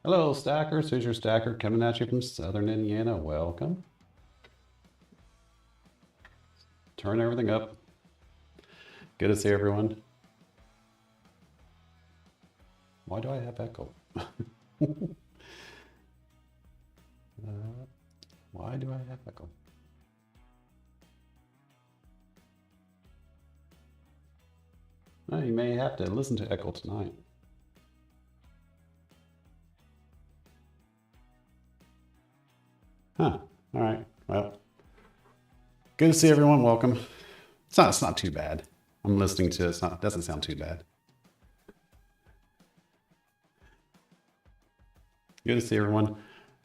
Hello, Stackers. Who's your Stacker coming at you from Southern Indiana? Welcome. Turn everything up. Good to see everyone. Why do I have echo? Why do I have echo? Well, you may have to listen to echo tonight. Huh. All right. Well, good to see everyone. Welcome. It's not too bad. I'm listening to it. It doesn't sound too bad. Good to see everyone.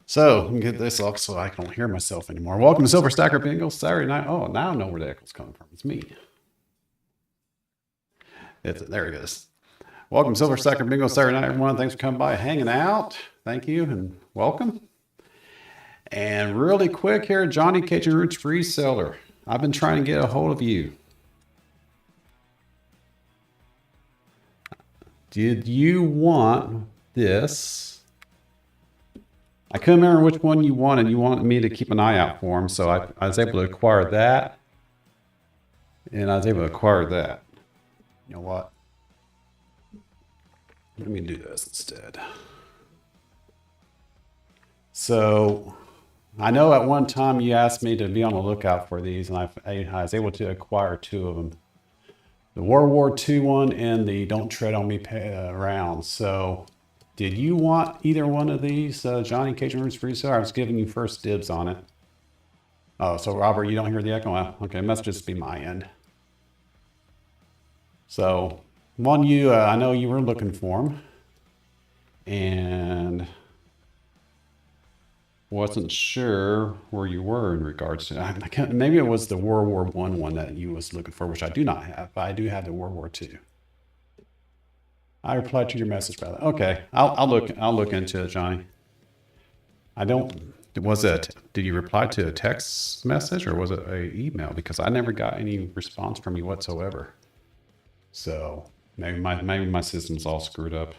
So let me get this off so I don't hear myself anymore. Welcome to Silver Stacker Bingo Saturday night. Oh, now I know where the echo's coming from. It's me. There it is. Welcome to Silver Stacker Bingo Saturday night, everyone. Thanks for coming by, hanging out. Thank you and welcome. And really quick here, Johnny Cajun Roots Reseller. I've been trying to get a hold of you. Did you want this? I couldn't remember which one you wanted. You wanted me to keep an eye out for them, so I was able to acquire that. And I was able to acquire that. You know what? Let me do this instead. So I know at one time you asked me to be on the lookout for these, and I was able to acquire two of them. The World War II one and the Don't Tread on Me round. So did you want either one of these, Johnny Cajun Roots Reseller? I was giving you first dibs on it. Oh, so Robert, you don't hear the echo? Well, okay, it must just be my end. So one I know you were looking for them, and wasn't sure where you were in regards to. Maybe it was the World War I one that you was looking for, which I do not have, but I do have the World War II. I replied to your message, brother. Okay, I'll look into it, Johnny. Did you reply to a text message or was it an email? Because I never got any response from you whatsoever. So maybe my system's all screwed up.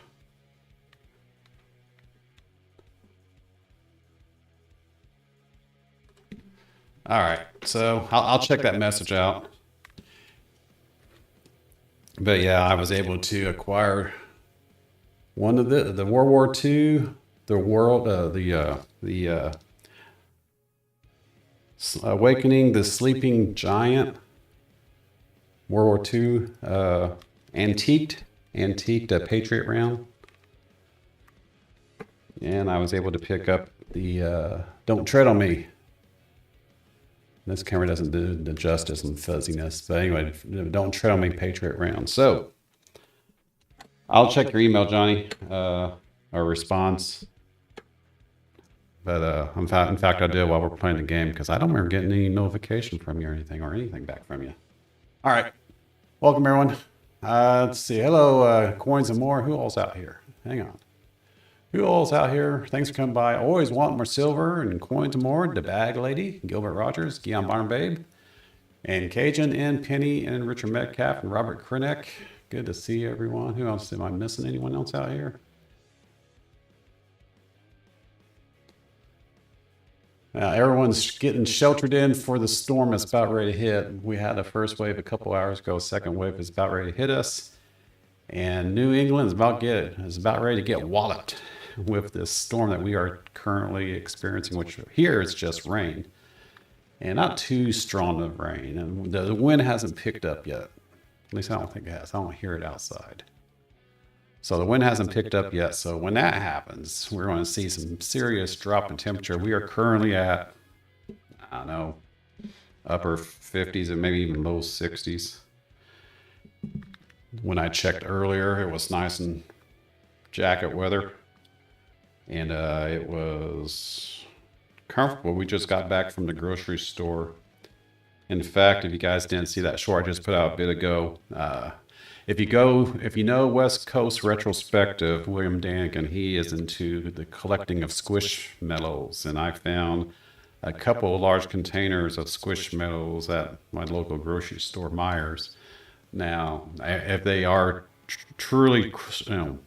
All right, so I'll check that message out. But yeah, I was able to acquire one of the World War II, the Awakening the Sleeping Giant, World War II, antiqued Patriot round, and I was able to pick up the Don't Tread on Me. This camera doesn't do the justice and fuzziness. But anyway, Don't Tread on Me Patriot round. So I'll check your email, Johnny, or response. But in fact, I did while we're playing the game because I don't remember getting any notification from you or anything back from you. All right. Welcome, everyone. Let's see. Hello, Coins and More. Who all's out here? Hang on. Who all's out here? Thanks for coming by. Always want more silver and coins and more. The Bag Lady, Gilbert Rogers, Guillaume Barn Babe, and Cajun and Penny and Richard Metcalf and Robert Krinek. Good to see everyone. Who else? Am I missing anyone else out here? Everyone's getting sheltered in for the storm that's about ready to hit. We had the first wave a couple hours ago. Second wave is about ready to hit us. And New England is about ready to get walloped with this storm that we are currently experiencing, which here it's just rain and not too strong of rain. And the wind hasn't picked up yet. At least I don't think it has. I don't hear it outside. So the wind hasn't picked up yet. So when that happens, we're going to see some serious drop in temperature. We are currently at, I don't know, upper 50s and maybe even low 60s. When I checked earlier, it was nice and jacket weather. And it was comfortable. We just got back from the grocery store. In fact, if you guys didn't see that short I just put out a bit ago, if you know West Coast Retrospective, William Daniken, he is into the collecting of Squishmallows. And I found a couple of large containers of Squishmallows at my local grocery store, Myers. Now, if they are truly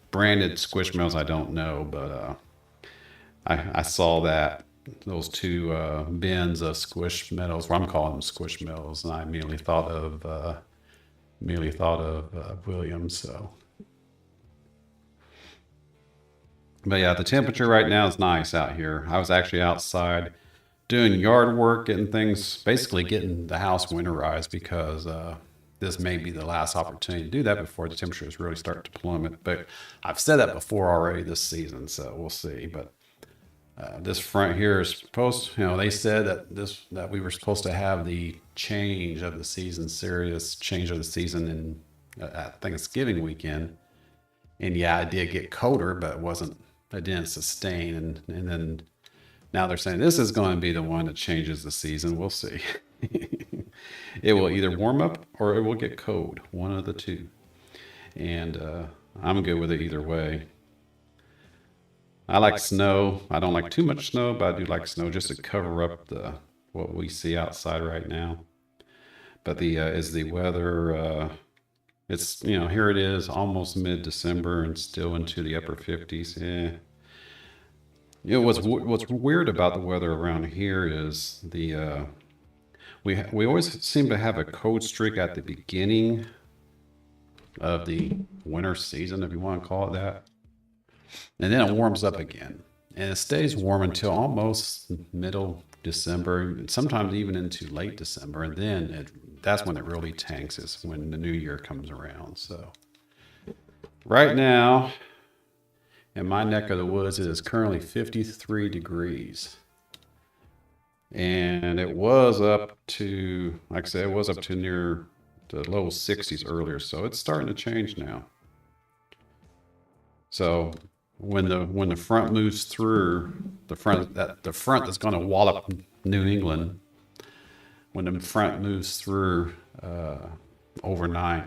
branded Squishmallows, I don't know, but I saw that those two bins of Squishmallows, well, I'm calling them Squishmallows, and I immediately thought of Williams. So, but yeah, the temperature right now is nice out here. I was actually outside doing yard work, getting things, basically getting the house winterized because this may be the last opportunity to do that before the temperatures really start to plummet. But I've said that before already this season, so we'll see. But this front here is supposed, they said that we were supposed to have the change of the season, serious change of the season at Thanksgiving weekend. And yeah, I did get colder, but it didn't sustain. And then now they're saying this is going to be the one that changes the season. We'll see. It will either warm up or it will get cold, one of the two. And I'm good with it either way. I like snow. I don't like too much snow, but I do like snow just to cover up what we see outside right now. But is the weather, it's, here it is almost mid-December and still into the upper 50s. Yeah. What's weird about the weather around here is we always seem to have a cold streak at the beginning of the winter season, if you want to call it that. And then it warms up again. And it stays warm until almost middle December, sometimes even into late December. And then that's when it really tanks, is when the new year comes around. So right now, in my neck of the woods, it is currently 53 degrees. And it was up to, like I said, it was up to near the low 60s earlier. So it's starting to change now. So when the front moves through, the front that's going to wallop New England, when the front moves through overnight,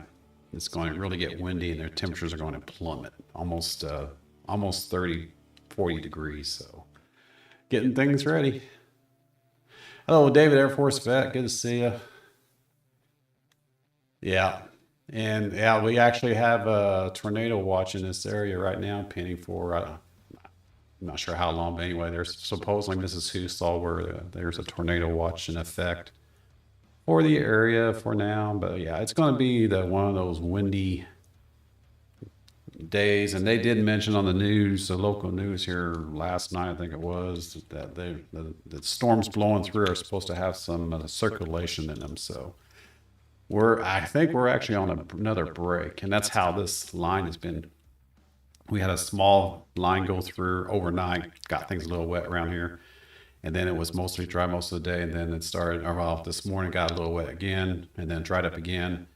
it's going to really get windy and their temperatures are going to plummet almost 30, 40 degrees. So getting things ready. Hello, David, Air Force vet. Good to see you. Yeah. And yeah, we actually have a tornado watch in this area right now, pending for, I'm not sure how long, but anyway, there's supposedly Mrs. Who saw where there's a tornado watch in effect for the area for now. But yeah, it's going to be one of those windy days. And they did mention on the news, the local news here last night, I think it was, that the storms blowing through are supposed to have some circulation in them. So I think we're actually on another break, and that's how this line has been. We had a small line go through overnight, got things a little wet around here, and then it was mostly dry most of the day, and then it started, this morning got a little wet again, and then dried up again,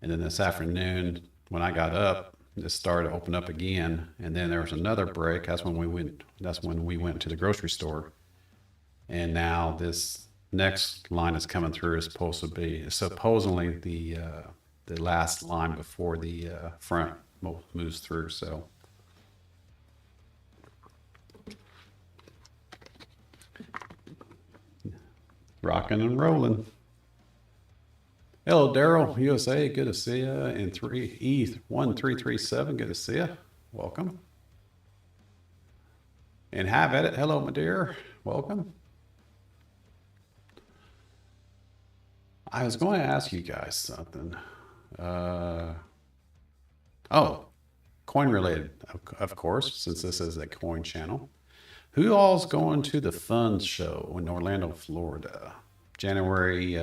and then this afternoon, when I got up, it started to open up again, and then there was another break. That's when we went to the grocery store, and now this next line that's coming through is supposed to be supposedly the last line before the front moves through. So rocking and rolling. Hello, Daryl, USA. Good to see you. And 3E1337. Good to see you. Welcome. And have at it. Hello, my dear. Welcome. I was going to ask you guys something. Coin related, of course, since this is a coin channel. Who all's going to the Fun Show in Orlando, Florida? January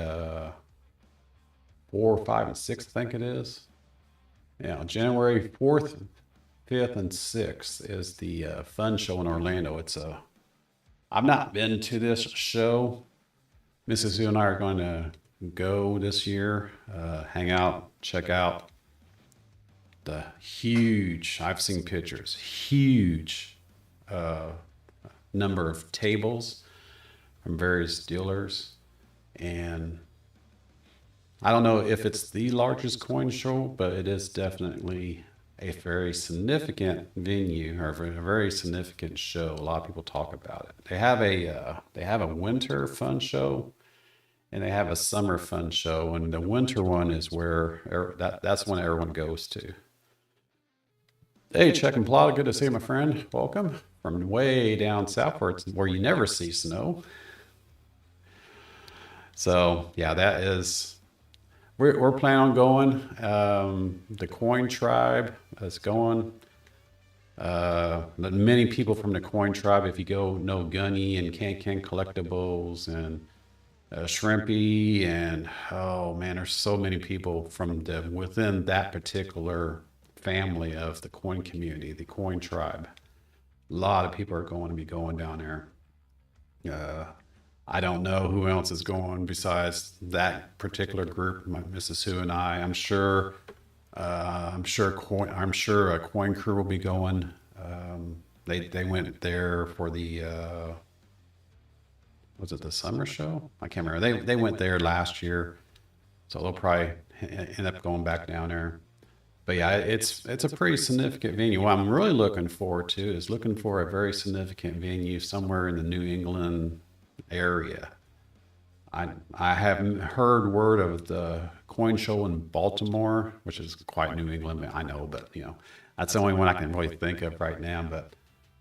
4, 5, and 6, I think it is. Yeah, January 4th, 5th, and 6th is the Fun Show in Orlando. I've not been to this show. Mrs. Who and I are going to go this year, hang out, check out the huge, I've seen pictures, huge number of tables from various dealers. And I don't know if it's the largest coin show, but it is definitely a very significant venue, or a very significant show. A lot of people talk about it. They have a winter fun show, and they have a summer fun show, and the winter one is where that's when everyone goes to. Hey, Check and Plot, good to see you, my friend. Welcome from way down south where you never see snow. So yeah, that is, we're planning on going. The Coin Tribe is going. Many people from the Coin Tribe, if you go, know Gunny and Can Collectibles and Shrimpy, and oh man, there's so many people from within that particular family of the coin community, the Coin Tribe. A lot of people are going to be going down there. I don't know who else is going besides that particular group, Mrs. Who and I. I'm sure a Coin Crew will be going. They went there for the was it the summer show? I can't remember. They went there last year, so they'll probably end up going back down there. But yeah, it's a pretty significant venue. What I'm really looking forward to is looking for a very significant venue somewhere in the New England area. I haven't heard word of the coin show in Baltimore, which is quite New England, I know, but that's the only one I can really think of right now. But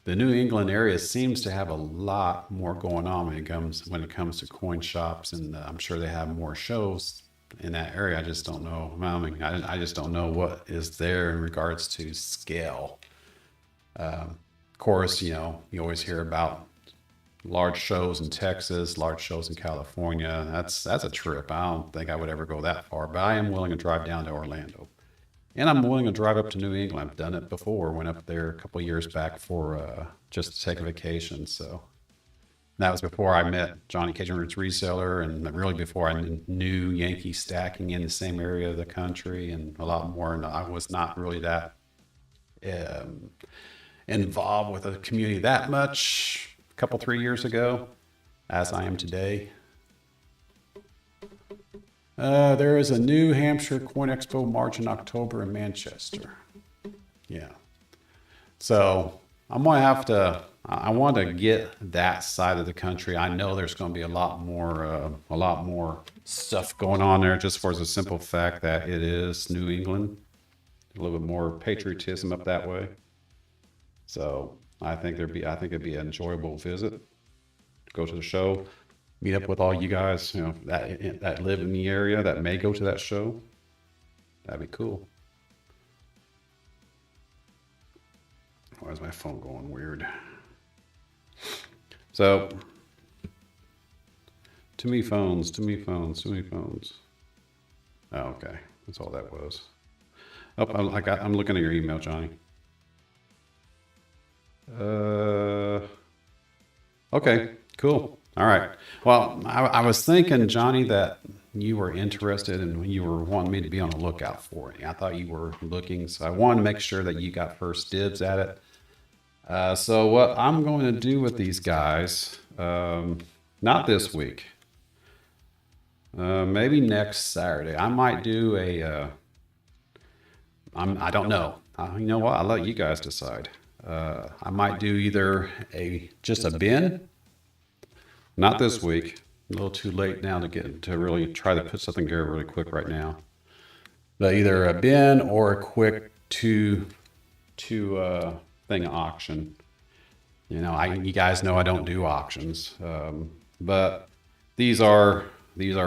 the New England area seems to have a lot more going on when it comes to coin shops, and I'm sure they have more shows in that area. I just don't know. I just don't know what is there in regards to scale. Of course, you always hear about large shows in Texas, large shows in California. That's a trip. I don't think I would ever go that far, but I am willing to drive down to Orlando. And I'm willing to drive up to New England. I've done it before. Went up there a couple of years back for just to take a vacation. So that was before I met Johnny Cajun Roots Reseller, and really before I knew Yankee Stacking in the same area of the country, and a lot more. And I was not really that involved with the community that much a couple, 3 years ago as I am today. There is a New Hampshire Coin Expo March in October in Manchester. Yeah. So I'm going to have to, I want to get that side of the country. I know there's going to be a lot more stuff going on there, just for the simple fact that it is New England. A little bit more patriotism up that way. So I think it'd be an enjoyable visit. Go to the show, meet up with all you guys, that live in the area that may go to that show. That'd be cool. Why is my phone going weird? So, too many phones. Oh, okay. That's all that was. Oh, I'm looking at your email, Johnny. Okay, cool. All right. Well, I was thinking, Johnny, that you were interested and you were wanting me to be on the lookout for it. I thought you were looking, so I wanted to make sure that you got first dibs at it. So what I'm going to do with these guys, not this week, maybe next Saturday, I might do I don't know. You know what? I'll let you guys decide. I might do either just a bin. Not this week. A little too late now to really try to put something together really quick right now. But either a bin or a quick two thing auction. You guys know I don't do auctions, but these are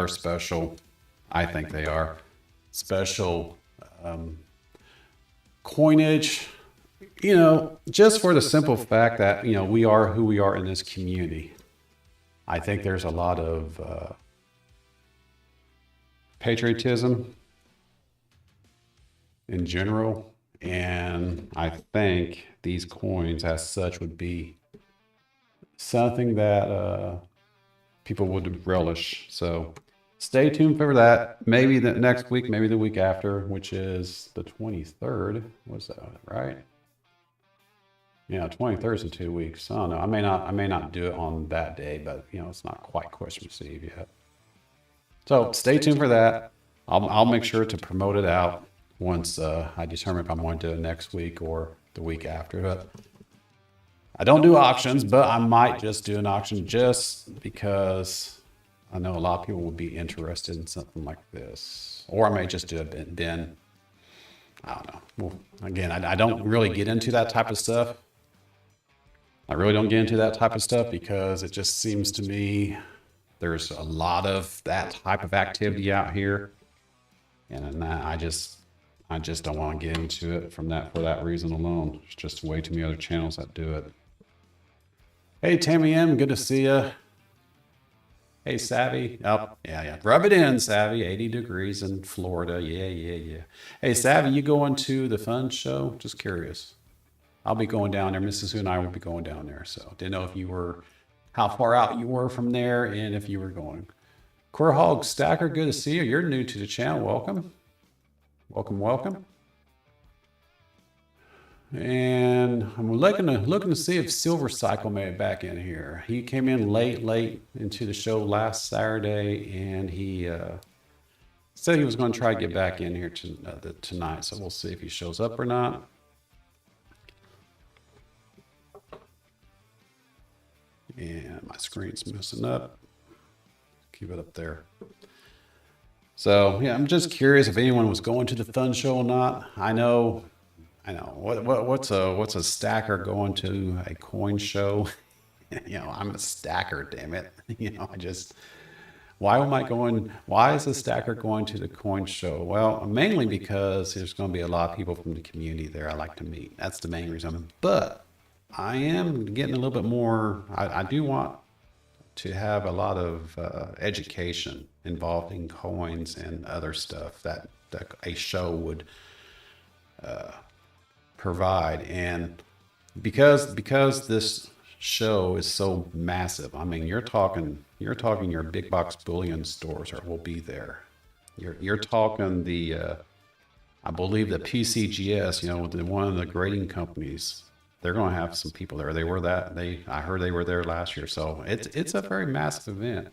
special. I think they are special coinage. Just for the simple fact that we are who we are in this community. I think there's a lot of patriotism in general, and I think these coins as such would be something that people would relish. So stay tuned for that. Maybe the next week, maybe the week after, which is the 23rd. What's that, right? Yeah, 23rd is in 2 weeks. I don't know. I may not do it on that day, but it's not quite Christmas Eve yet. So stay tuned for that. I'll make sure to promote it out once I determine if I'm going to do it next week or the week after. But I don't do auctions, but I might just do an auction just because I know a lot of people would be interested in something like this. Or I may just do a bin. I don't know. Well, again, I don't really get into that type of stuff. I really don't get into that type of stuff because it just seems to me there's a lot of that type of activity out here, and I just don't want to get into it for that reason alone. There's just way too many other channels that do it. Hey, Tammy M, good to see you. Hey, Savvy. Oh, yeah. Rub it in, Savvy. 80 degrees in Florida. Yeah. Hey, Savvy, you going to the fun show? Just curious. I'll be going down there. Mrs. Who and I will be going down there. So didn't know if you were, how far out you were from there and if you were going. Core Hog Stacker, good to see you. You're new to the channel. Welcome. Welcome. And I'm looking to see if Silver Cycle made it back in here. He came in late into the show last Saturday, and he said he was going to try to get back in here tonight. So we'll see if he shows up or not. And my screen's messing up. Keep it up there. So yeah, I'm just curious if anyone was going to the fun show or not. I know. What's a stacker going to a coin show? I'm a stacker, damn it. Why is a stacker going to the coin show? Well, mainly because there's going to be a lot of people from the community there I like to meet. That's the main reason. But I am getting a little bit more, I do want to have a lot of education involving coins and other stuff that a show would provide. And because this show is so massive, I mean, you're talking your big box bullion stores will be there. You're talking the I believe the PCGS, one of the grading companies, they're going to have some people there. I heard they were there last year. So it's a very massive event.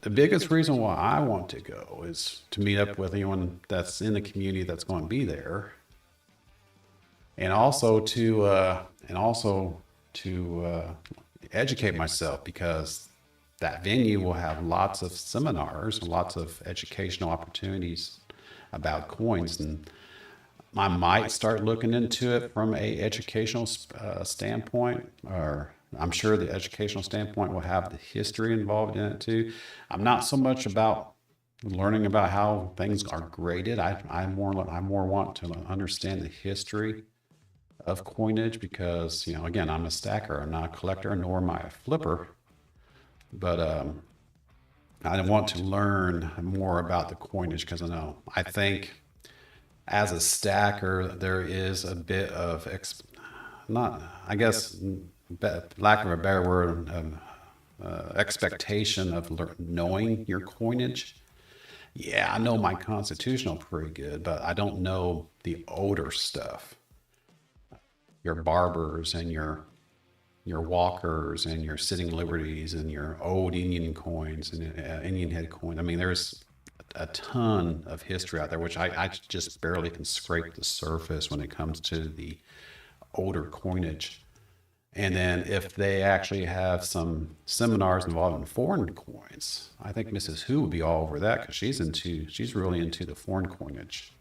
The biggest reason why I want to go is to meet up with anyone that's in the community that's going to be there. And also to educate myself, because that venue will have lots of seminars, lots of educational opportunities about coins, and I might start looking into it from a educational standpoint, or I'm sure the educational standpoint will have the history involved in it too. I'm not so much about learning about how things are graded. I more want to understand the history of coinage, because again, I'm a stacker. I'm not a collector, nor am I a flipper, but I want to learn more about the coinage, because I think as a stacker there is a bit of lack of a better word, expectation of knowing your coinage. Yeah, I know my constitutional pretty good, but I don't know the older stuff. Your barbers and your walkers and your sitting liberties and your old Indian coins and Indian head coins. I mean, there's a ton of history out there, which I just barely can scrape the surface when it comes to the older coinage. And then if they actually have some seminars involving foreign coins, I think Mrs. Who would be all over that, because she's really into the foreign coinage.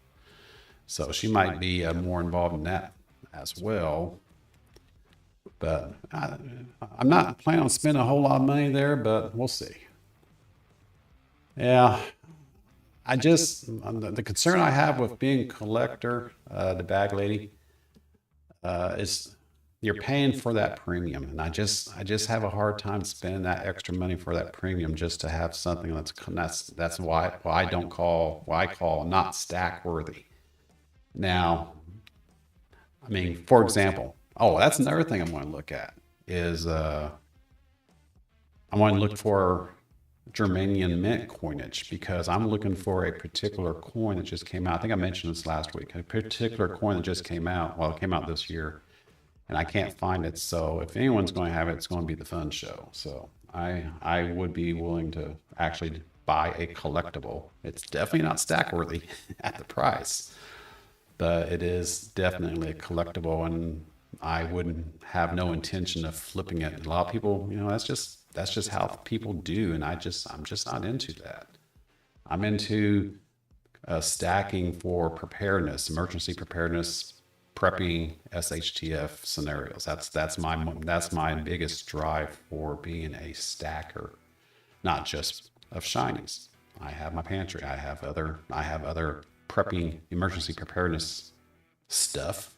So she might be more involved in that as well. But I'm not planning on spending a whole lot of money there, but we'll see. Yeah, the concern I have with being a collector, the bag lady, is you're paying for that premium, and I just have a hard time spending that extra money for that premium just to have something that's why I call not stack worthy. Now, I mean, for example, that's another thing I'm going to look at is I want to look for Germanian mint coinage, because I'm looking for a particular coin that just came out. I think I mentioned this last week. A particular coin that just came out. Well, it came out this year, and I can't find it. So if anyone's going to have it, it's going to be the fun show. So I would be willing to actually buy a collectible. It's definitely not stack worthy at the price, but it is definitely a collectible, and I wouldn't have no intention of flipping it. A lot of people, that's just how people do, and I'm just not into that. I'm into stacking for preparedness, emergency preparedness, prepping SHTF scenarios. That's my biggest drive for being a stacker, not just of shinies. I have my pantry. I have other prepping emergency preparedness stuff.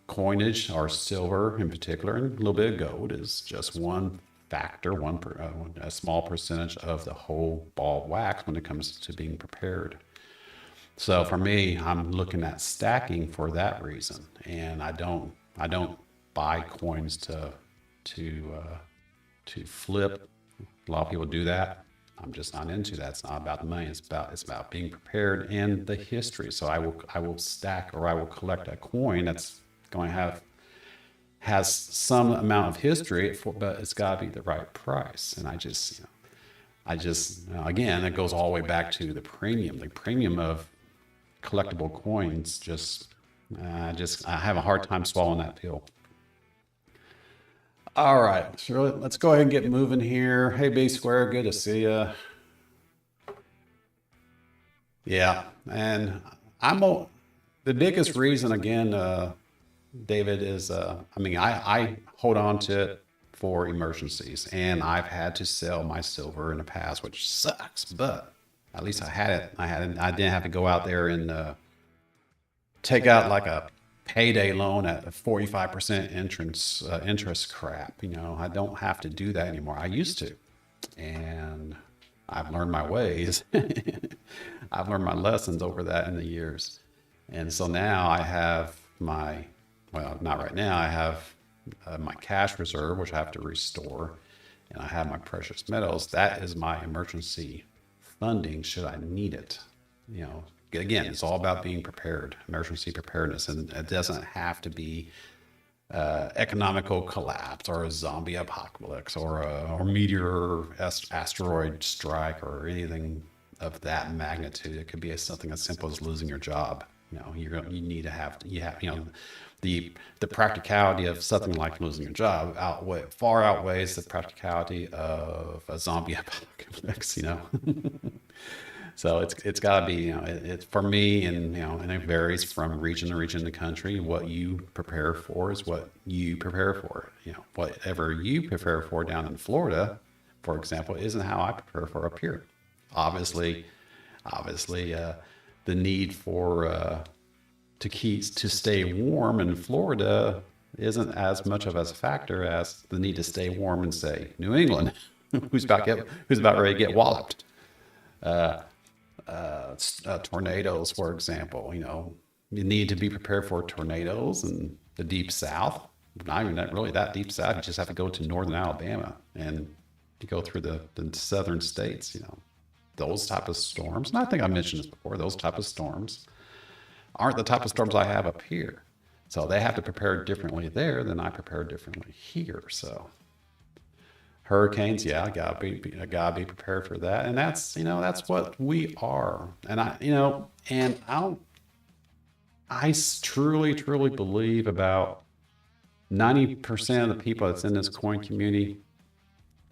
Coinage or silver in particular, and a little bit of gold is just one factor, a small percentage of the whole ball of wax when it comes to being prepared. So for me, I'm looking at stacking for that reason, and I don't buy coins to flip. A lot of people do that. I'm just not into that. It's not about the money. It's about being prepared and the history. So I will stack, or I will collect a coin that's going to has some amount of history, but it's got to be the right price. And I just again, it goes all the way back to the premium of collectible coins. I have a hard time swallowing that pill. All right, so let's go ahead and get moving here. Hey, B Square, good to see you. Yeah, and the biggest reason again, David, is I hold on to it for emergencies, and I've had to sell my silver in the past, which sucks, but at least I had it. I didn't have to go out there and take out like a payday loan at a 45% interest crap. I don't have to do that anymore. I used to, and I've learned my ways. I've learned my lessons over that in the years. And so now I have not right now, I have my cash reserve, which I have to restore, and I have my precious metals. That is my emergency funding should I need it. Again, it's all about being prepared, emergency preparedness, and it doesn't have to be economical collapse or a zombie apocalypse or a meteor or asteroid strike or anything of that magnitude. It could be something as simple as losing your job. You need to have the practicality of something like losing your job far outweighs the practicality of a zombie apocalypse. So it's got to be, it's for me, and it varies from region to region in the country. What you prepare for is what you prepare for. Whatever you prepare for down in Florida, for example, isn't how I prepare for up here. Obviously, the need for to stay warm in Florida isn't as much of a factor as the need to stay warm in, say, New England, who's about ready to get walloped. Tornadoes, for example, you need to be prepared for tornadoes in the deep south. Not even really that deep south. You just have to go to northern Alabama and you go through the southern states. Those type of storms, and I think I mentioned this before, those type of storms aren't the type of storms I have up here. So they have to prepare differently there than I prepare differently here. So hurricanes, yeah, I gotta be prepared for that. And that's what we are. And I truly believe about 90% of the people that's in this coin community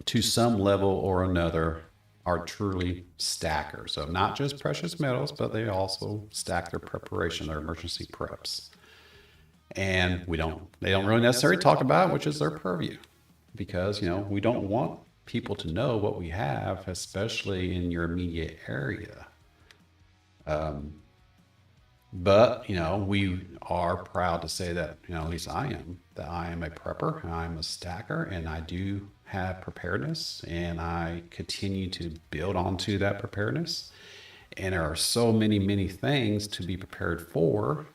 to some level or another are truly stackers. So not just precious metals, but they also stack their preparation, their emergency preps. And they don't really necessarily talk about it, which is their purview, because, we don't want people to know what we have, especially in your immediate area. But, we are proud to say that, at least I am a prepper, I'm a stacker, and I do have preparedness, and I continue to build onto that preparedness. And there are so many things to be prepared for,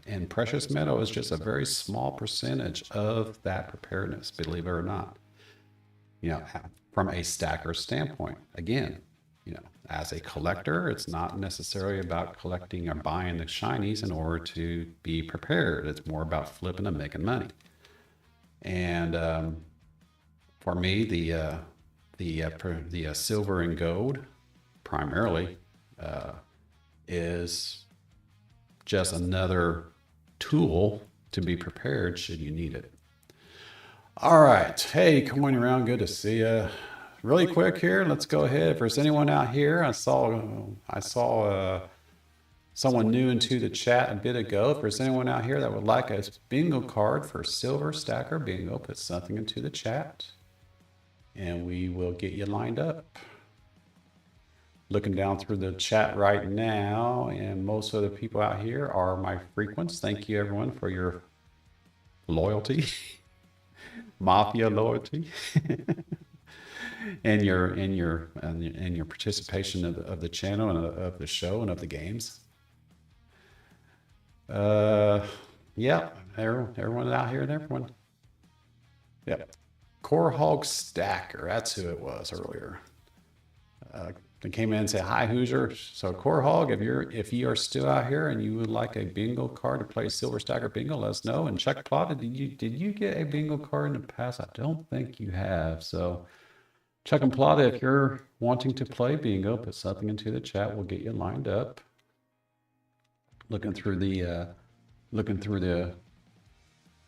and precious metal is just a very small percentage of that preparedness, believe it or not. From a stacker standpoint, again, as a collector, it's not necessarily about collecting or buying the shinies in order to be prepared. It's more about flipping and making money. And for me, the silver and gold primarily is just another tool to be prepared should you need it. All right. Hey, coming around. Good to see you. Really quick here. Let's go ahead. If there's anyone out here, I saw someone new into the chat a bit ago. If there's anyone out here that would like a bingo card for Silver Stacker Bingo, put something into the chat and we will get you lined up. Looking down through the chat right now, and most of the people out here are my frequents. Thank you everyone for your loyalty, mafia loyalty, and your participation of the channel and of the show and of the games. Yeah, everyone out here and everyone. Yep. Core Hog Stacker, that's who it was earlier. They came in and said, "Hi, Hoosier." So Core Hog, if you are still out here and you would like a bingo card to play Silver Stacker Bingo, let us know. And check Plotted, did you get a bingo card in the past? I don't think you have. So check and Plotted, if you're wanting to play bingo, put something into the chat. We'll get you lined up. Looking through the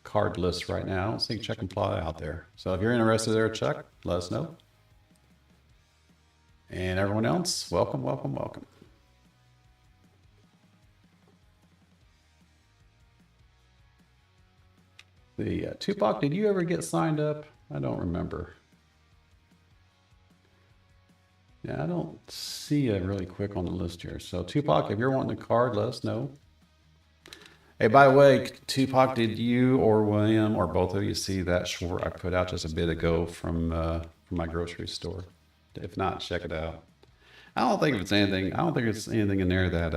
card list right now. I don't see Check and Plotted out there. So if you're interested there, Chuck, let us know. And everyone else, welcome, welcome, welcome. The Tupac, did you ever get signed up? I don't remember. Yeah, I don't see it really quick on the list here. So Tupac, if you're wanting a card, let us know. Hey, by the way, Tupac, did you or William or both of you see that short I put out just a bit ago from my grocery store? If not, check it out. I don't think it's anything. I don't think it's anything in there that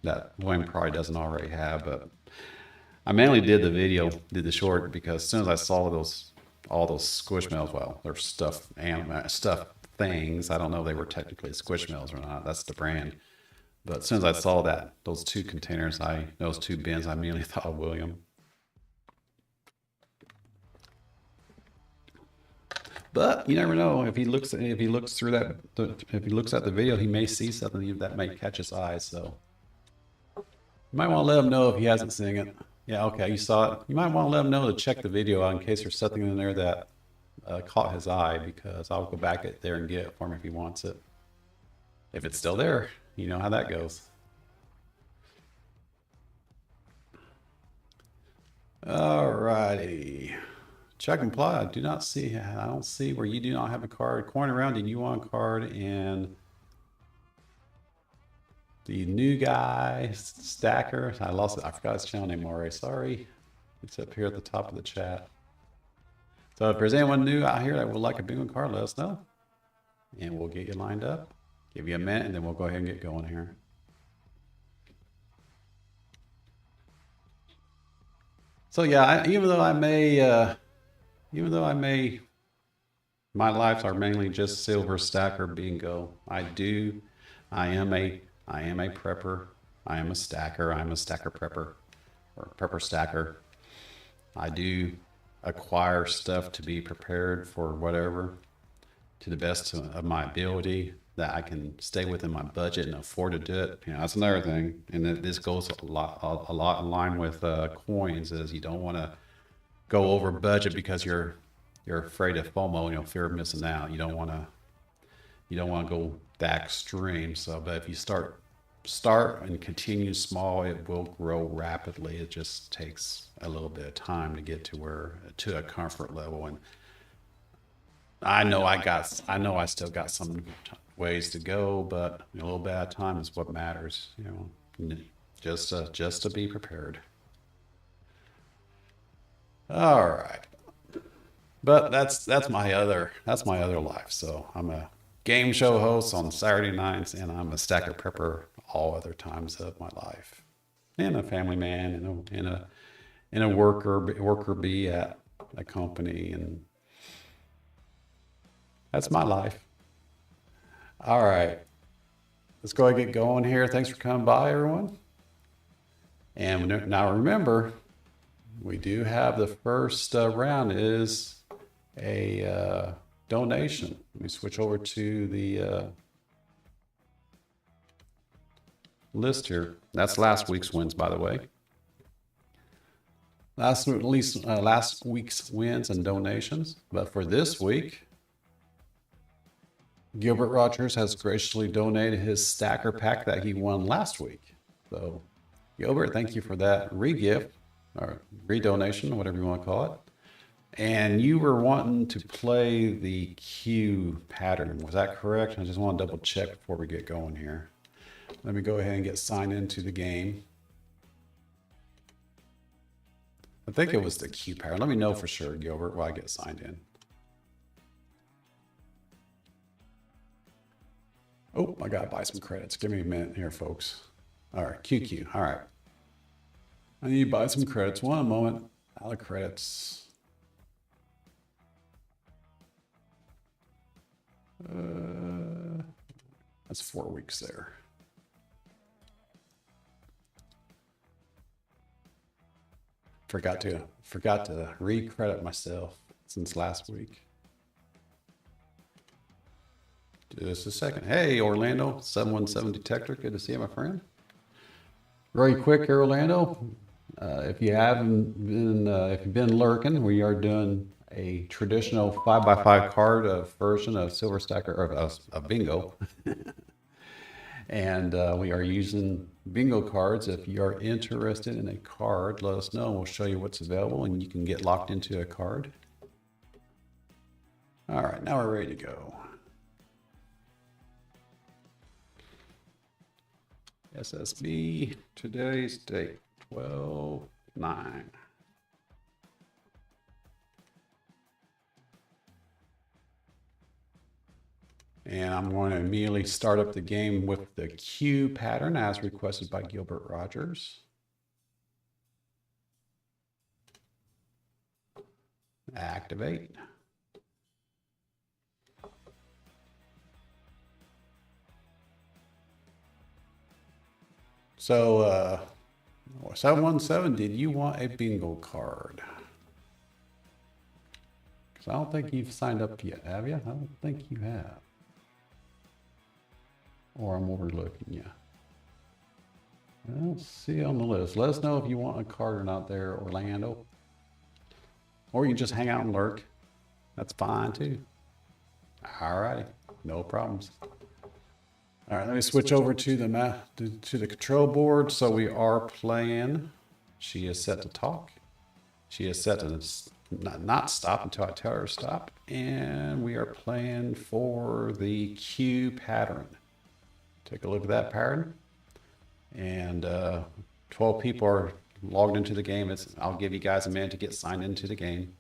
that William probably doesn't already have. But I mainly did the short because as soon as I saw all those Squishmallows, well, they're stuffed things. I don't know if they were technically Squishmallows or not. That's the brand. But as soon as I saw those two containers, those two bins, I immediately thought of William. But you never know. If he looks at the video, he may see something that may catch his eye. So you might want to let him know if he hasn't seen it. Yeah, okay, you saw it. You might want to let him know to check the video out in case there's something in there that caught his eye, because I'll go back there and get it for him if he wants it. If it's still there, you know how that goes. All righty. Check and Plot. I don't see where you do not have a card. Coin around and you want a card, and the new guy Stacker. I forgot his channel name already. Sorry. It's up here at the top of the chat. So if there's anyone new out here that would like a bingo card, let us know, and we'll get you lined up. Give you a minute, and then we'll go ahead and get going here. So yeah, even though my lives are mainly just Silver Stacker Bingo, I am a prepper. I am a stacker. I'm a stacker prepper, or prepper stacker. I do acquire stuff to be prepared for whatever, to the best of my ability, that I can stay within my budget and afford to do it. You know, that's another thing. And this goes a lot in line with coins, is you don't want to go over budget because you're afraid of FOMO, fear of missing out. You don't want to go that extreme. So, but if you start and continue small, it will grow rapidly. It just takes a little bit of time to get to a comfort level. And I know I still got some ways to go, but a little bit at a time is what matters. Just to be prepared. All right, but that's my other life. So I'm a game show host on Saturday nights, and I'm a stacker prepper all other times of my life, and a family man, and a worker bee at a company, and that's my life. All right, let's go ahead and get going here. Thanks for coming by, everyone. And now remember, we do have the first round is a donation. Let me switch over to the list here. That's last week's wins, by the way. Last week's wins and donations. But for this week, Gilbert Rogers has graciously donated his stacker pack that he won last week. So, Gilbert, thank you for that re-gift or redonation, whatever you want to call it. And you were wanting to play the Q pattern. Was that correct? I just want to double check before we get going here. Let me go ahead and get signed into the game. I think it was the Q pattern. Let me know for sure, Gilbert, while I get signed in. Oh, I gotta buy some credits. Give me a minute here, folks. All right, QQ. All right. I need to buy some credits. One moment. Out of credits. That's 4 weeks there. Forgot to re-credit myself since last week. Just a second. Hey, Orlando, 717 Detector. Good to see you, my friend. Very quick, Orlando. If you haven't been, if you've been lurking, we are doing a traditional 5x5 card version of Silver Stacker of Bingo. And we are using bingo cards. If you are interested in a card, let us know. We'll show you what's available and you can get locked into a card. All right, now we're ready to go. SSB, today's date, 12/9. And I'm going to immediately start up the game with the Q pattern as requested by Gilbert Rogers. Activate. So, 717, did you want a bingo card? Because I don't think you've signed up yet, have you? I don't think you have. Or I'm overlooking you. Let's see on the list. Let us know if you want a card or not there, Orlando. Or you can just hang out and lurk. That's fine too. All righty, no problems. All right, let me switch over to the control board. So we are playing. She is set to talk. She is set to not stop until I tell her to stop. And we are playing for the Q pattern. Take a look at that pattern. And 12 people are logged into the game. I'll give you guys a minute to get signed into the game.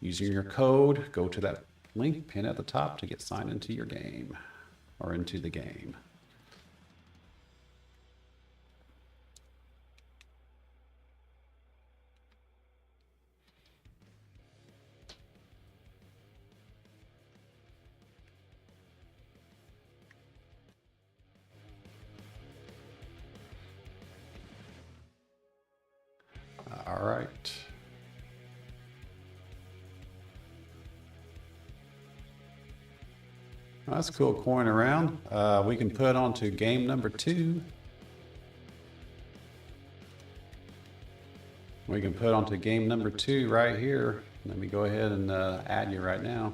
Using your code, go to that link, pin at the top to get signed into your game. Or into the game. All right. That's a cool coin around. We can put onto game number 2. We can put onto game number 2 right here. Let me go ahead and add you right now.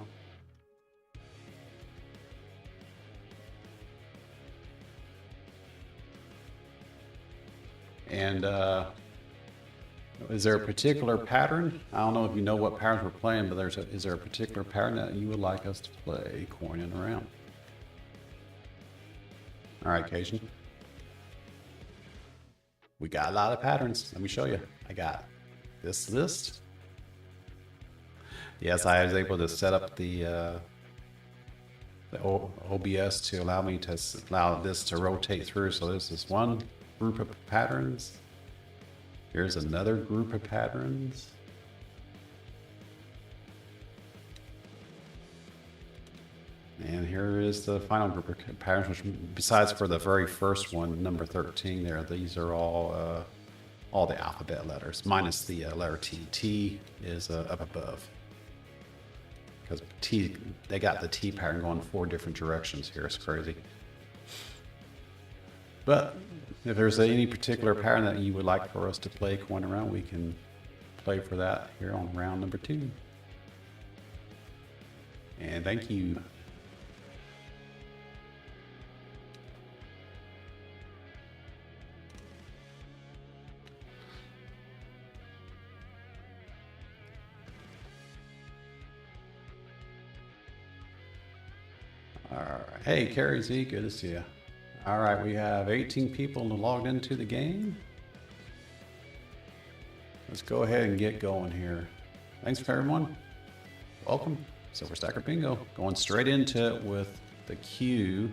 And is there a particular pattern? I don't know if you know what patterns we're playing, but is there a particular pattern that you would like us to play coining around? All right, Cajun. We got a lot of patterns. Let me show you. I got this list. Yes, I was able to set up the OBS to allow me to allow this to rotate through. So this is one group of patterns. Here's another group of patterns. And here is the final group of patterns, which besides for the very first one, number 13 there, these are all the alphabet letters, minus the letter T. T is up above. Because T, they got the T pattern going 4 different directions here. It's crazy. But if there's any particular pattern that you would like for us to play coin around, we can play for that here on round number 2. And thank you. Hey, Carrie Z, good to see you. All right, we have 18 people logged into the game. Let's go ahead and get going here. Thanks for everyone. Welcome. Silver Stacker Bingo. Going straight into it with the Q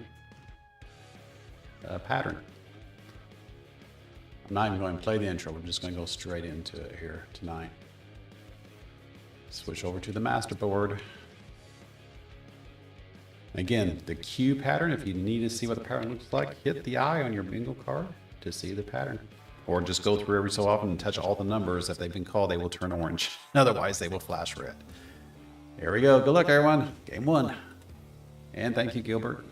pattern. I'm not even going to play the intro. We're just going to go straight into it here tonight. Switch over to the master board. Again, the Q pattern, if you need to see what the pattern looks like, hit the eye on your bingo card to see the pattern. Or just go through every so often and touch all the numbers. If they've been called, they will turn orange. Otherwise, they will flash red. Here we go. Good luck, everyone. Game one. And thank you, Gilbert.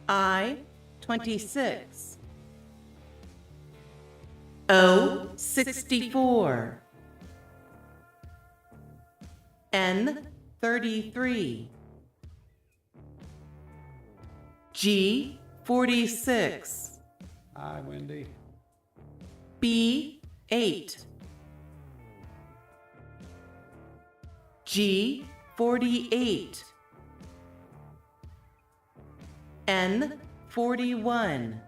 I-26. O-64. N-33. G-46. Hi, Wendy. B-8. G-48. N-41.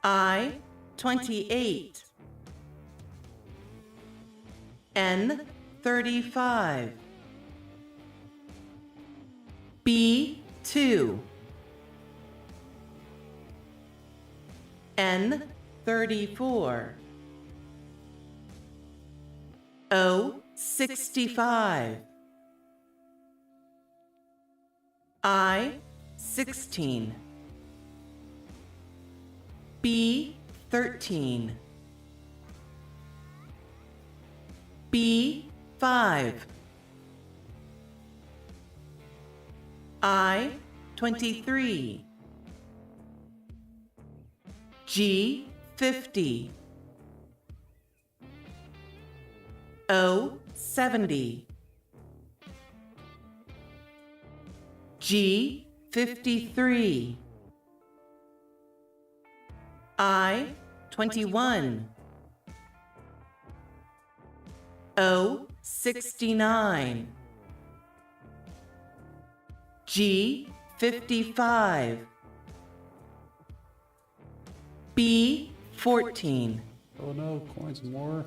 I-28. N-35. B-2. N-34. O-65. I-16. B-13. B-5. I-23. G-50. O-70. G-53. I-21. O-69. G-55. B-14. Oh no, coins more.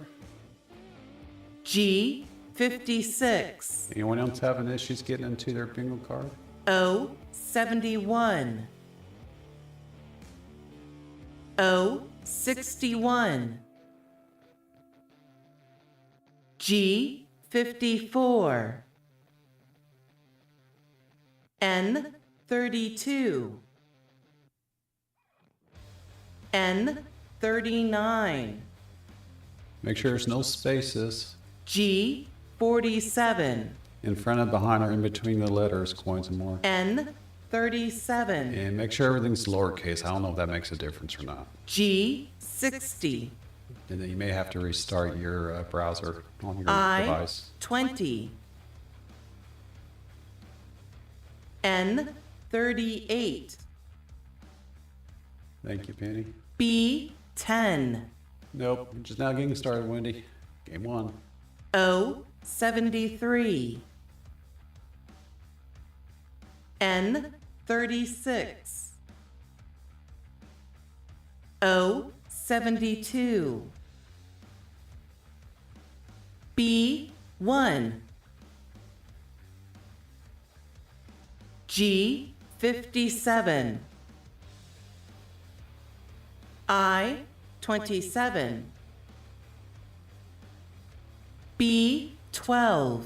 G-56. Anyone else having issues getting into their bingo card? O-71. O-61. G-54. N-32. N-39. Make sure there's no spaces. G-47. In front and behind or in between the letters, coins and more. N-37. And make sure everything's lowercase. I don't know if that makes a difference or not. G-60. And then you may have to restart your browser on your device. I-20. N-38. Thank you, Penny. B-10. Nope, we're just now getting started, Wendy. Game one. O-73. N-36. O-72. B-1. G-57. I-27. B-12.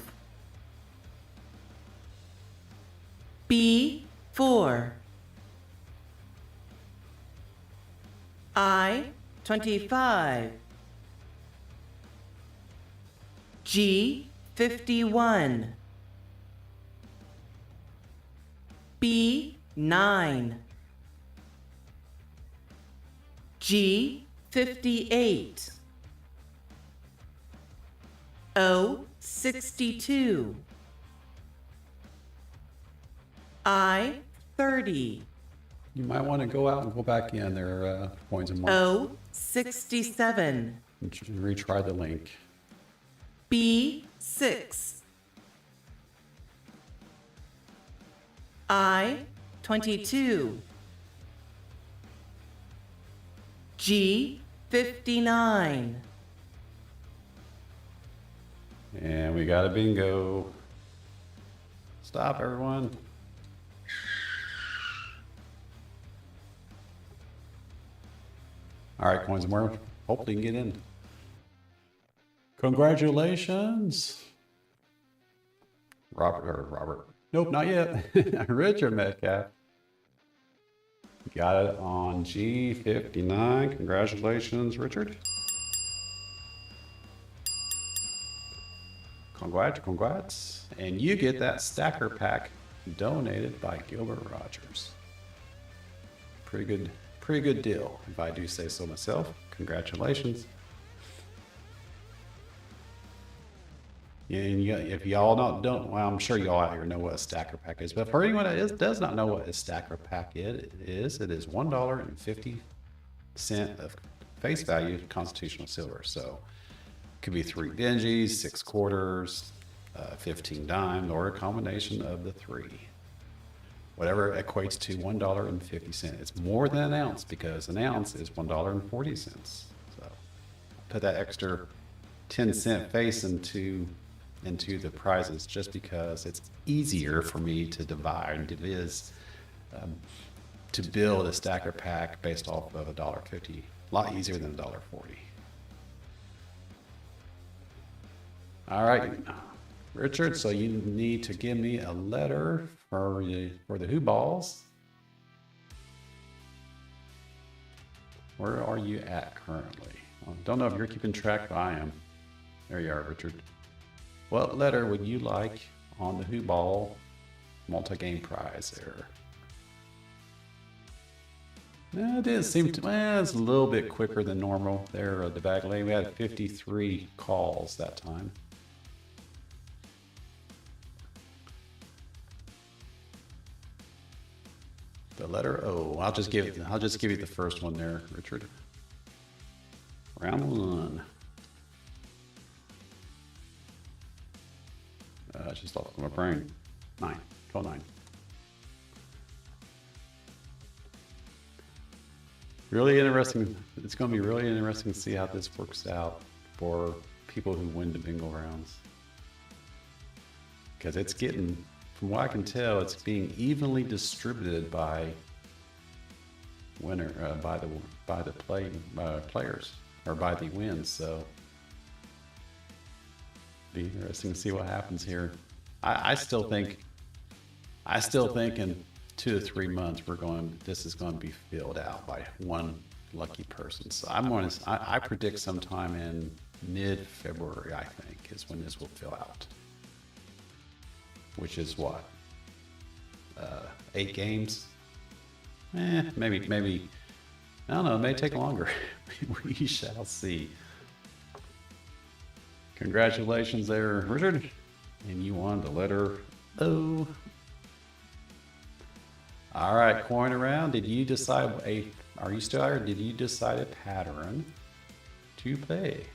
B-4. I-25. G-51. B-9. G-58. O-62. I-30. You might want to go out and go back in there, coins and more. O-67. Retry the link. B 6. I, 22. G, 59. And we got a bingo. Stop, everyone. All right, coins and more. Hopefully you can get in. Congratulations. Robert. Nope, not yet. Richard Metcalf. Got it on G59. Congratulations, Richard. Congrats. And you get that stacker pack donated by Gilbert Rogers. Pretty good deal, if I do say so myself. Congratulations. And if y'all don't, well, I'm sure y'all out here know what a stacker pack is, but for anyone that does not know what a stacker pack is, it is $1.50 of face value constitutional silver. So it could be 3 dingies, 6 quarters, 15 dimes, or a combination of the 3. Whatever equates to $1.50. It's more than an ounce because an ounce is $1.40. So put that extra 10-cent face into the prizes just because it's easier for me to to build a stacker pack based off of $1.50. A lot easier than $1.40. All right, Richard, so you need to give me a letter for the HooBalls. Where are you at currently? Well, don't know if you're keeping track, but I am. There you are, Richard. What letter would you like on the HooBall multi-game prize there? It didn't seem to, well, it's a little bit quicker than normal there at the back lane. We had 53 calls that time. The letter O. I'll just give you the first one there, Richard. Round 1. Just off my brain. 9. 12-9. Really interesting. It's going to be really interesting to see how this works out for people who win the bingo rounds. Because it's getting, from what I can tell, it's being evenly distributed by winner, by the players, or by the wins. So be interesting to see what happens here. I still think in 2 to 3 months this is going to be filled out by one lucky person. So I predict sometime in mid-February, I think, is when this will fill out. Which is what? 8 games? Maybe, I don't know, it may take longer. We shall see. Congratulations there, Richard. And you won the letter O. All right, coin around. Did you decide are you still here? Did you decide a pattern to play?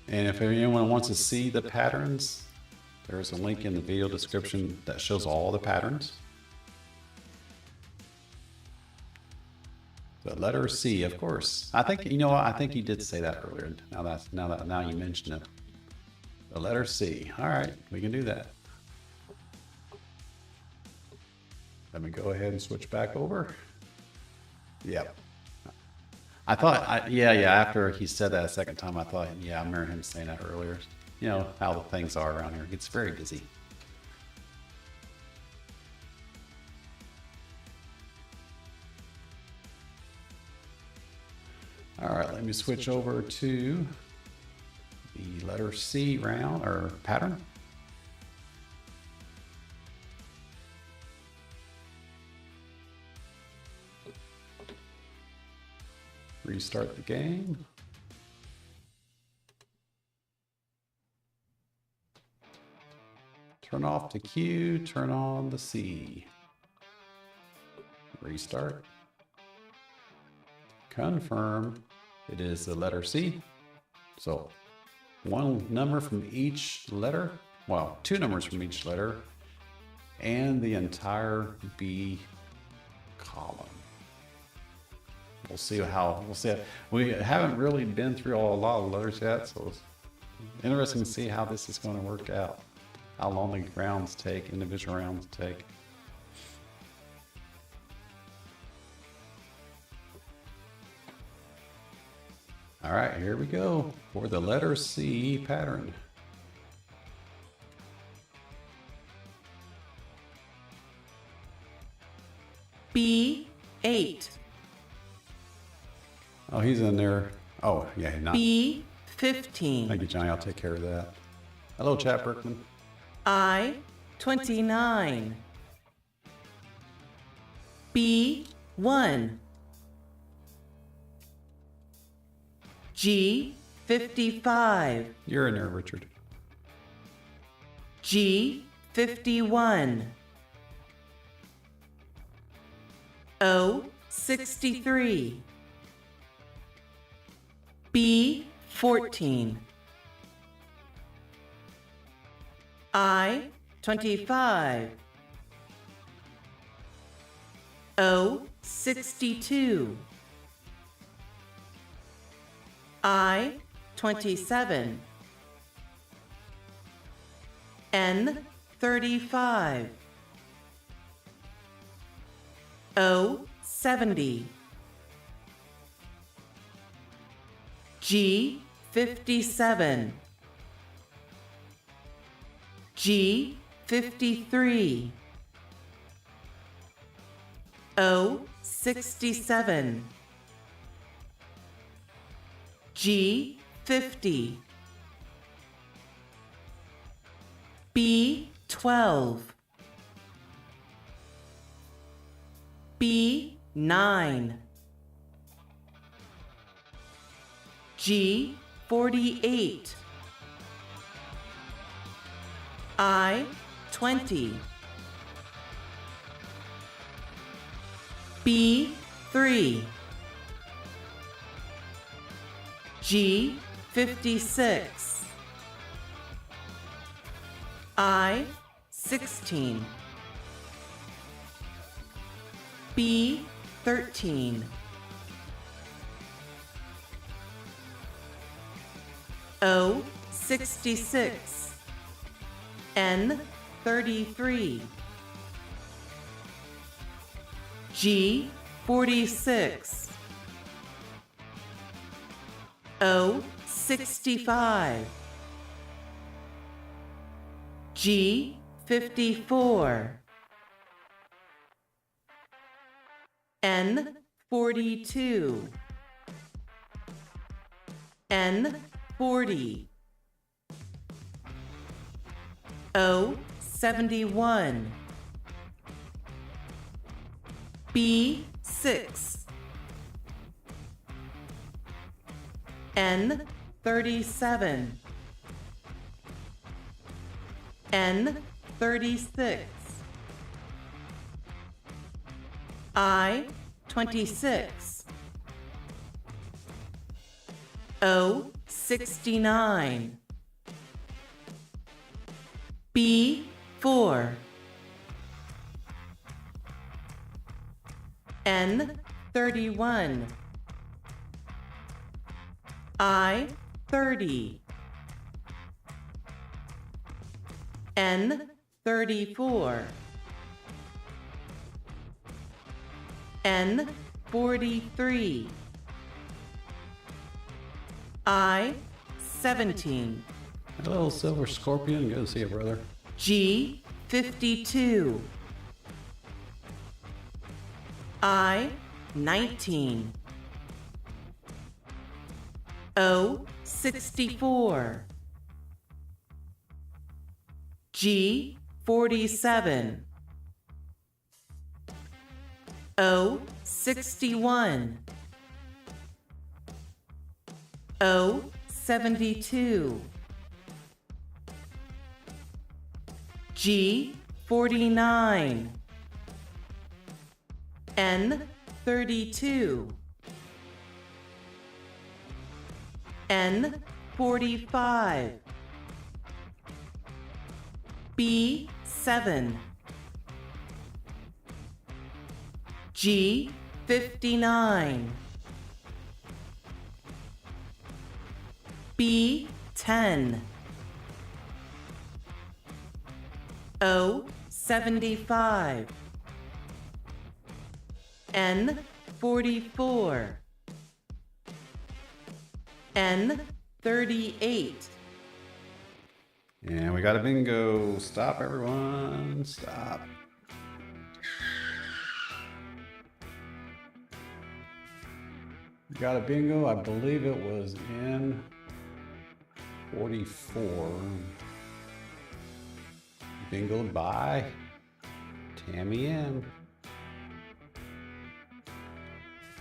And if anyone wants to see the patterns, there's a link in the video description that shows all the patterns. The letter C, of course. I think, you know what? I think you did say that earlier. Now you mention it. The letter C. All right, we can do that. Let me go ahead and switch back over. Yep. I thought, yeah, after he said that a second time, I thought, yeah, I remember him saying that earlier. You know how the things are around here. It gets very busy. All right, let me switch over to the letter C round, or pattern. Restart the game. Turn off the Q, turn on the C. Restart. confirm it is the letter C. So one number from each letter, well, two numbers from each letter, and the entire B column. We'll see. We haven't really been through a lot of letters yet, so it's interesting to see how this is going to work out. How long the rounds take, individual rounds take. All right, here we go for the letter C pattern. B8. Oh, he's in there. Oh, yeah, not. B15. Thank you, Johnny. I'll take care of that. Hello, Chad Berkman. I29. B1. G55. You're in there, Richard. G51. O63. B14. I25. O62. I27. N35. O70. G57. G53. O67. G50. B12. B9. G48. I20. B3. G56. I16. B13. O66. N33. G46. O65. G54. N42. N40. O71. B6. N37. N36. I26. O69. B4. N31. I30. N34. N43. I17. Hello, Silver Scorpion. Good to see you, brother. G52. I19. O64. G47. O61. O72. G49. N32. N 45, B 7, G 59, B 10, O 75, N 44, N 38. And we got a bingo. Stop, everyone. Stop. Got a bingo. I believe it was in 44. Bingoed by Tammy M.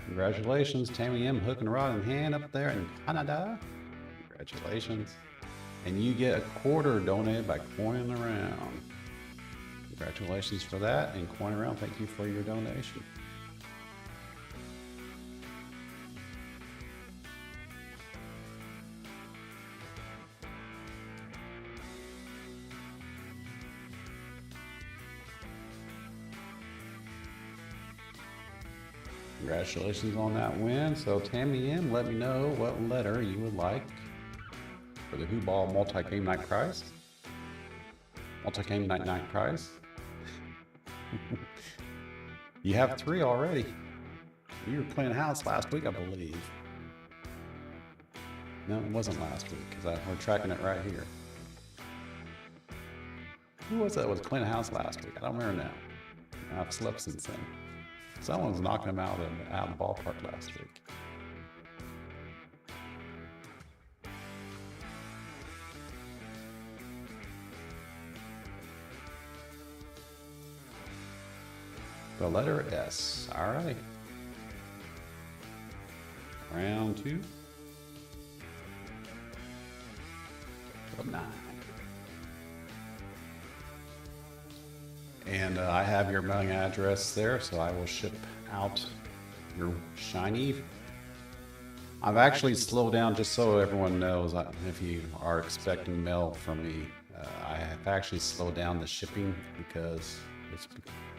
Congratulations, Tammy M. Hook and rod in hand up there in Canada. Congratulations. And you get a quarter donated by coining around. Congratulations for that. And coin around, thank you for your donation. Congratulations on that win. So Tammy M, let me know what letter you would like for the HooBall multi-game night prize. Multi-game night prize. You have 3 already. You were playing house last week, I believe. No, it wasn't last week because we're tracking it right here. Who was that was playing house last week? I don't remember now. I've slept since then. Someone's knocking him out of the ballpark last week. The letter S. All right. Round 2. 9. And I have your mailing address there, so I will ship out your shiny. I've actually slowed down just so everyone knows, if you are expecting mail from me, I have actually slowed down the shipping because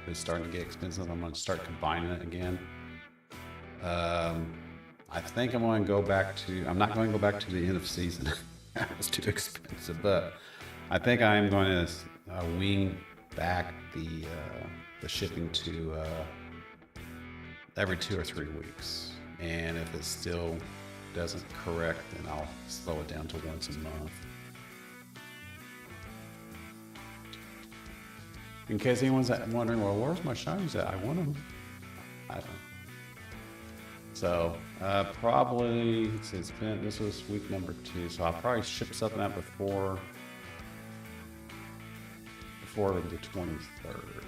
it's starting to get expensive. I'm going to start combining it again. I think I'm going to go back to, I'm not going to go back to the end of season. That was too expensive, but I think I'm going to wing back the shipping to every 2 or 3 weeks, and if it still doesn't correct, then I'll slow it down to once a month. In case anyone's wondering, well, where's my shinies at? I want them. I don't know. So probably this was week number 2, so I'll probably ship something out before the 23rd.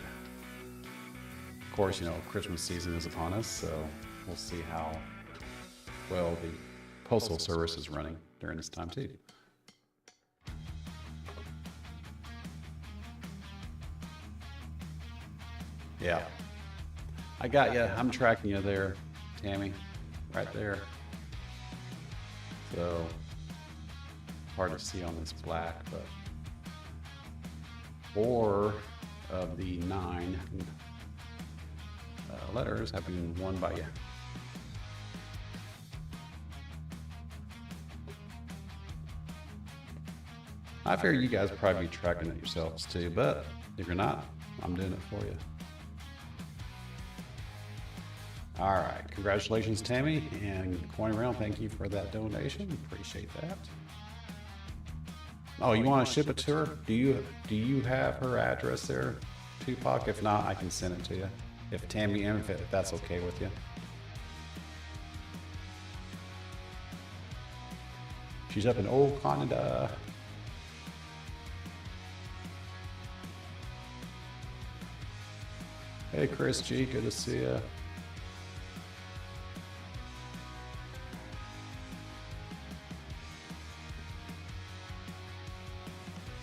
Of course, you know, Christmas season is upon us, so we'll see how well the postal service is running during this time too. Yeah, I got you. I'm tracking you there, Tammy, right there. So hard to see on this black, but 4 of the 9 letters have been won by you. I figure you guys probably be tracking it yourselves too, but if you're not, I'm doing it for you. All right, congratulations, Tammy, and Coin Around, thank you for that donation. Appreciate that. Oh, you want to ship it to her? Do you have her address there, Tupac? If not, I can send it to you. If Tammy M, if that's okay with you. She's up in Old Canada. Hey, Chris G, good to see you.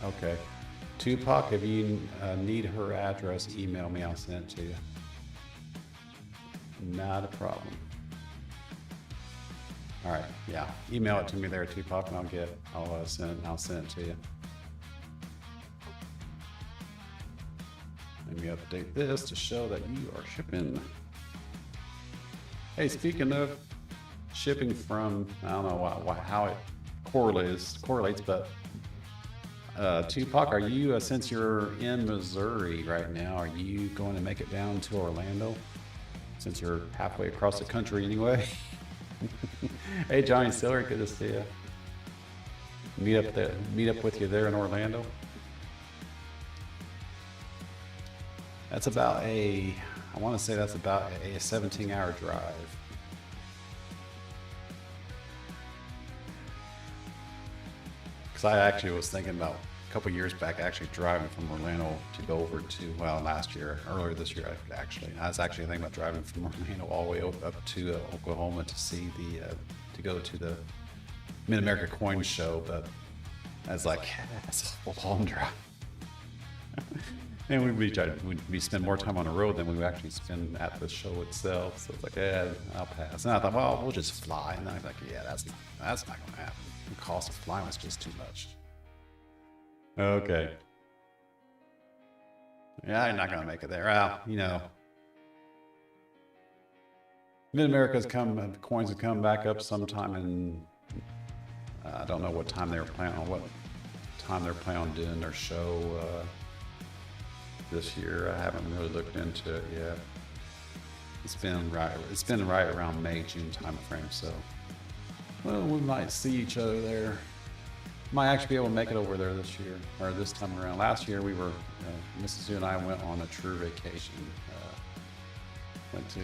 Okay. Tupac, if you need her address, email me. I'll send it to you. Not a problem. All right, yeah. Email it to me there, Tupac, and I'll send it to you. Let me update this to show that you are shipping. Hey, speaking of shipping from, I don't know how it correlates, but Tupac, are you, since you're in Missouri right now, are you going to make it down to Orlando? Since you're halfway across the country anyway. Hey, Johnny Siller, good to see you. Meet up with you there in Orlando. That's about I want to say that's about a 17-hour drive. Because I actually was thinking about a couple years back, actually driving from Orlando to go over to, well, earlier this year, actually. I was actually thinking about driving from Orlando all the way up to Oklahoma to see to go to the Mid-America Coin Show, but I was like, that's a long drive. And we'd spend more time on the road than we would actually spend at the show itself. So it's like, yeah, I'll pass. And I thought, well, we'll just fly. And I was like, yeah, that's not going to happen. The cost of flying was just too much. Okay. Yeah, I'm not going to make it there. Well, you know, Mid-America's coins have come back up sometime in, I don't know what time they're planning on doing their show this year. I haven't really looked into it yet. It's been right around May, June time frame, so well, we might see each other there. Might actually be able to make it over there this year, or this time around. Last year we were, Mrs. Sue and I went on a true vacation. Went to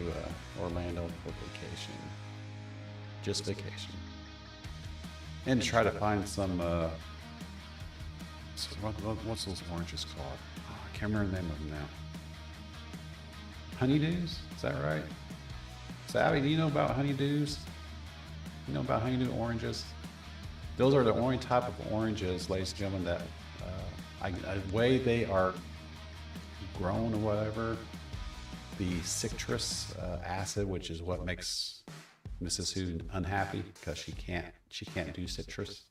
Orlando for vacation. Just vacation. And try to find some, what's those oranges called? Oh, I can't remember the name of them now. Honeydews? Is that right? Savvy, do you know about honeydews? You know about honeydew oranges? Those are the only type of oranges, ladies and gentlemen, that the way they are grown or whatever, the citrus acid, which is what makes Mrs. Who unhappy because she can't do citrus.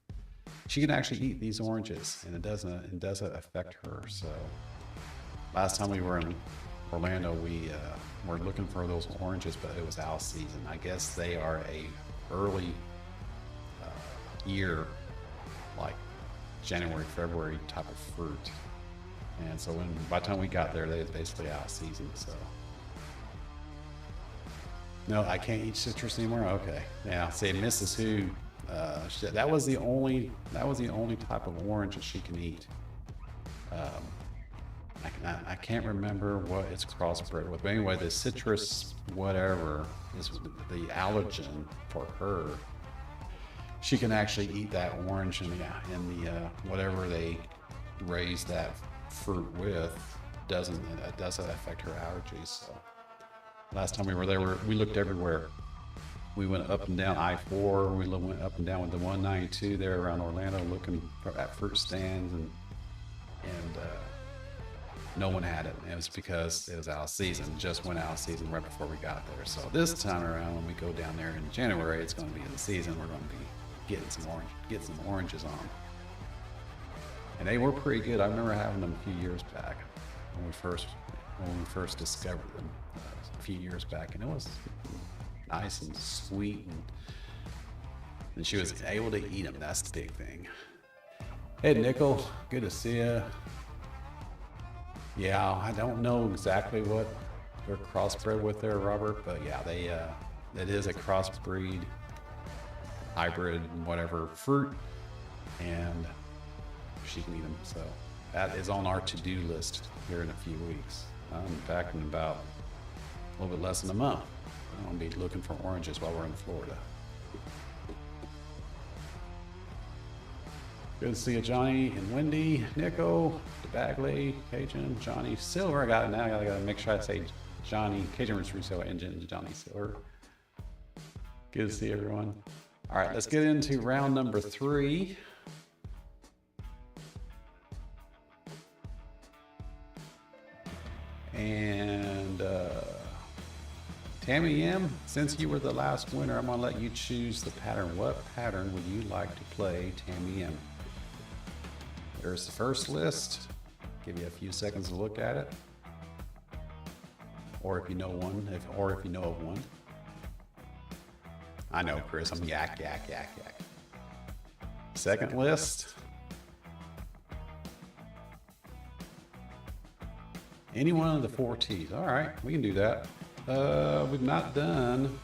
She can actually eat these oranges, and it doesn't affect her. So last time we were in Orlando, we were looking for those oranges, but it was out of season. I guess they are a early year, like January, February type of fruit. And so by the time we got there, they was basically out of season. So no, I can't eat citrus anymore. Okay, yeah. See, Mrs. Who, that was the only type of orange that she can eat. I can't remember what it's crossbred with, but anyway, the citrus whatever is the allergen for her. She can actually eat that orange in the whatever they raise that fruit with doesn't affect her allergies. So last time we were there, we looked everywhere. We went up and down I-4. We went up and down with the 192 there around Orlando, looking at fruit stands, and no one had it. It was because it was out of season. Just went out of season right before we got there. So this time around, when we go down there in January, it's going to be in the season. We're going to be getting some oranges on. And they were pretty good. I remember having them a few years back when we first discovered them a few years back, and it was nice and sweet, and she was able to eat them. That's the big thing. Hey, Nickel, good to see you. Yeah, I don't know exactly what they're crossbred with there, Robert, but yeah, it is a crossbreed, hybrid, whatever fruit, and she can eat them. So that is on our to-do list here in a few weeks. In fact, in about a little bit less than a month, I'm gonna be looking for oranges while we're in Florida. Good to see you, Johnny and Wendy, Nico, DeBagley, Cajun, Johnny Silver. I got it now. I gotta make sure I say Johnny, Cajun Resale Engine, Johnny Silver. Good to see everyone. All right, let's get into round number 3. And Tammy M, since you were the last winner, I'm going to let you choose the pattern. What pattern would you like to play, Tammy M? There's the first list. Give you a few seconds to look at it. Or if you know one, or if you know of one. I know, Chris, I'm yak. Second list. Any one of the 4 T's. All right, we can do that. We've not done.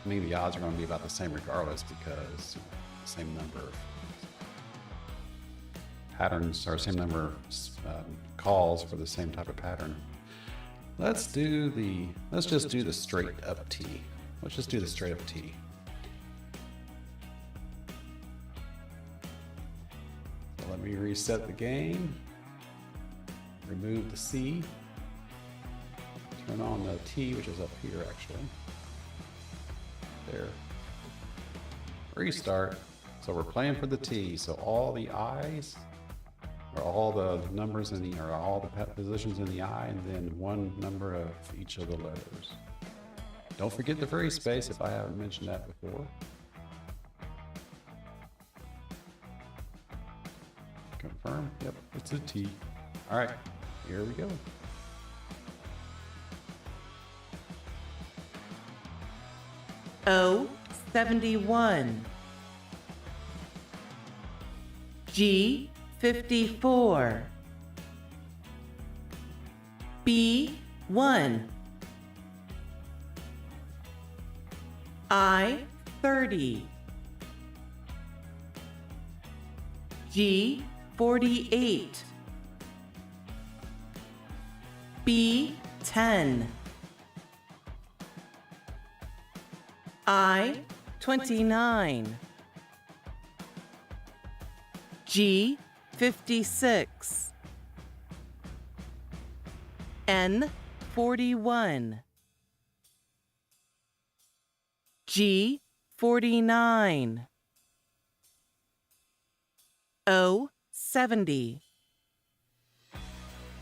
I mean, the odds are going to be about the same regardless because the same number of patterns or same number of calls for the same type of pattern. Let's just do the straight up T. Let's just do the straight up T. So let me reset the game. Remove the C. Turn on the T, which is up here actually. There. Restart. So we're playing for the T. So all the I's, or all the numbers in the, or all the positions in the I, and then one number of each of the letters. Don't forget the free space if I haven't mentioned that before. Confirm. Yep, it's a T. All right, here we go. O71, G54, B1, I30, G48, B10, I29, G56, N41, G49, O70,